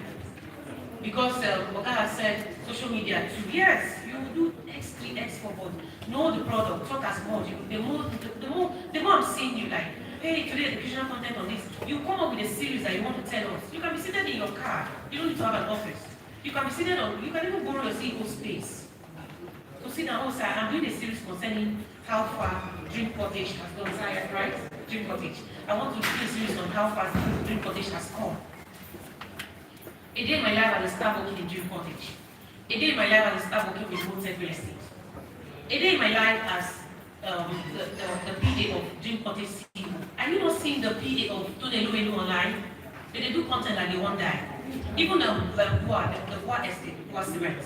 Because Oga has said social media too. Yes, you do X3, X4, but know the product, talk as much. The more I'm seeing you like, hey, today educational content on this, you come up with a series that you want to tell us. You can be seated in your car. You don't need to have an office. You can be seated on, you can even borrow your CEO space. So sit down, also, I'm doing a series concerning how far Dream Cottage has gone, right? Dream Cottage. I want to do a series on how far Dream Cottage has come. A day in my life I will start working in Dream Cottage. A day in my life I will start working with MoonTech Real Estate. A day in my life as the PA of Dream Cottage CEO. Are you not seeing the PA of Tunelu online? They do content like they won't die. Even the Bois Estate, Bois Cement.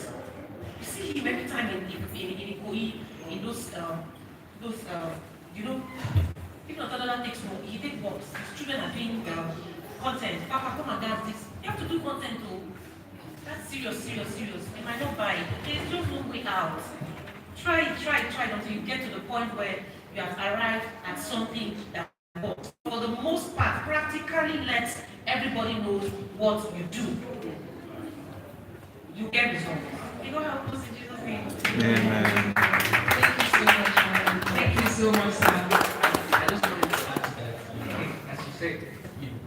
You see him every time in Ikoyi, in those you know, if not another takes more, he takes walks. His children are doing content. Papa, come and dance this. You have to do content too. That's serious. You might not buy it. There's just no way out. Try until you get to the point where you have arrived at something that works. For the most part, practically let everybody know what you do. You get results. You know how close in Jesus' name. Amen. Thank you so much, man. Thank you so much, Sam. I just wanted to add to that. As you said,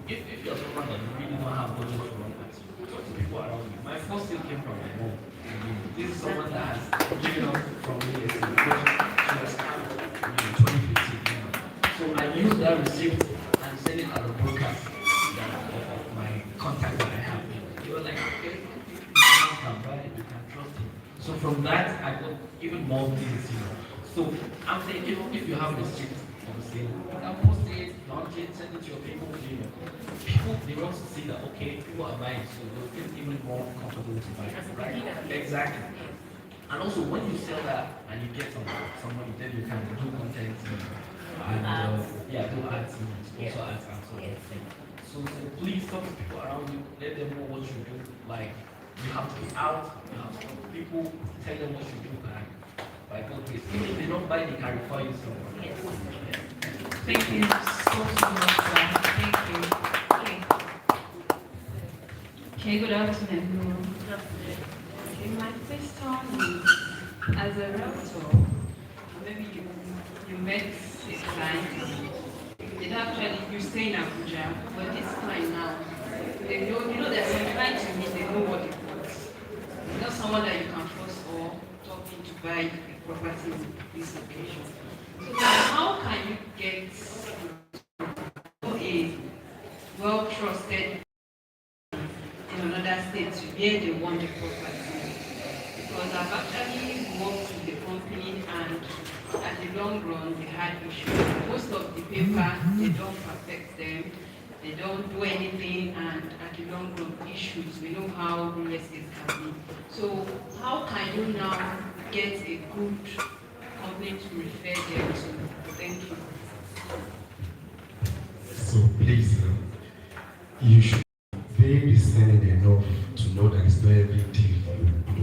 if you're someone that you really don't have budget for one person, talk to people around you. My first thing came from my mom. This is someone that has given up from me as a because she has come in 2015. So I used that receipt and sent it as a broadcast of my contact that I have. They were like, okay, you can buy it, you can trust him. So from that, I got even more things, you know. So I'm saying, if you have a receipt of the sale, you can post it, launch it, send it to your people. You know. People, they want to see that, okay, people are buying, so they'll feel even more comfortable to buy it, right? Exactly. And also, when you sell that and you get somebody, then you can do content and do ads, also ads and so on. So please talk to people around you, let them know what you do. Like, you have to be out, you have to talk to people, tell them what you do, and by God grace, even if they don't buy, they can refer you someone. Yes. Thank you so much, Sam. Thank you. Okay, good afternoon, everyone. Okay, my question is, as a realtor, maybe you met a client, it actually, you stay in Abuja, but this client now, they know, you know, there's some clients you meet, they know what they want. It's not someone that you can force or talking to buy a property in this location. So how can you get a well-trusted in another state where they want the property? Because I've actually worked with the company and at the long run they had issues. Most of the paper, they don't perfect them, they don't do anything, and at the long run issues, we know how real estate can be. So how can you now get a good company to refer them to? Thank you. So please, you should be very discerning enough to know that it's not every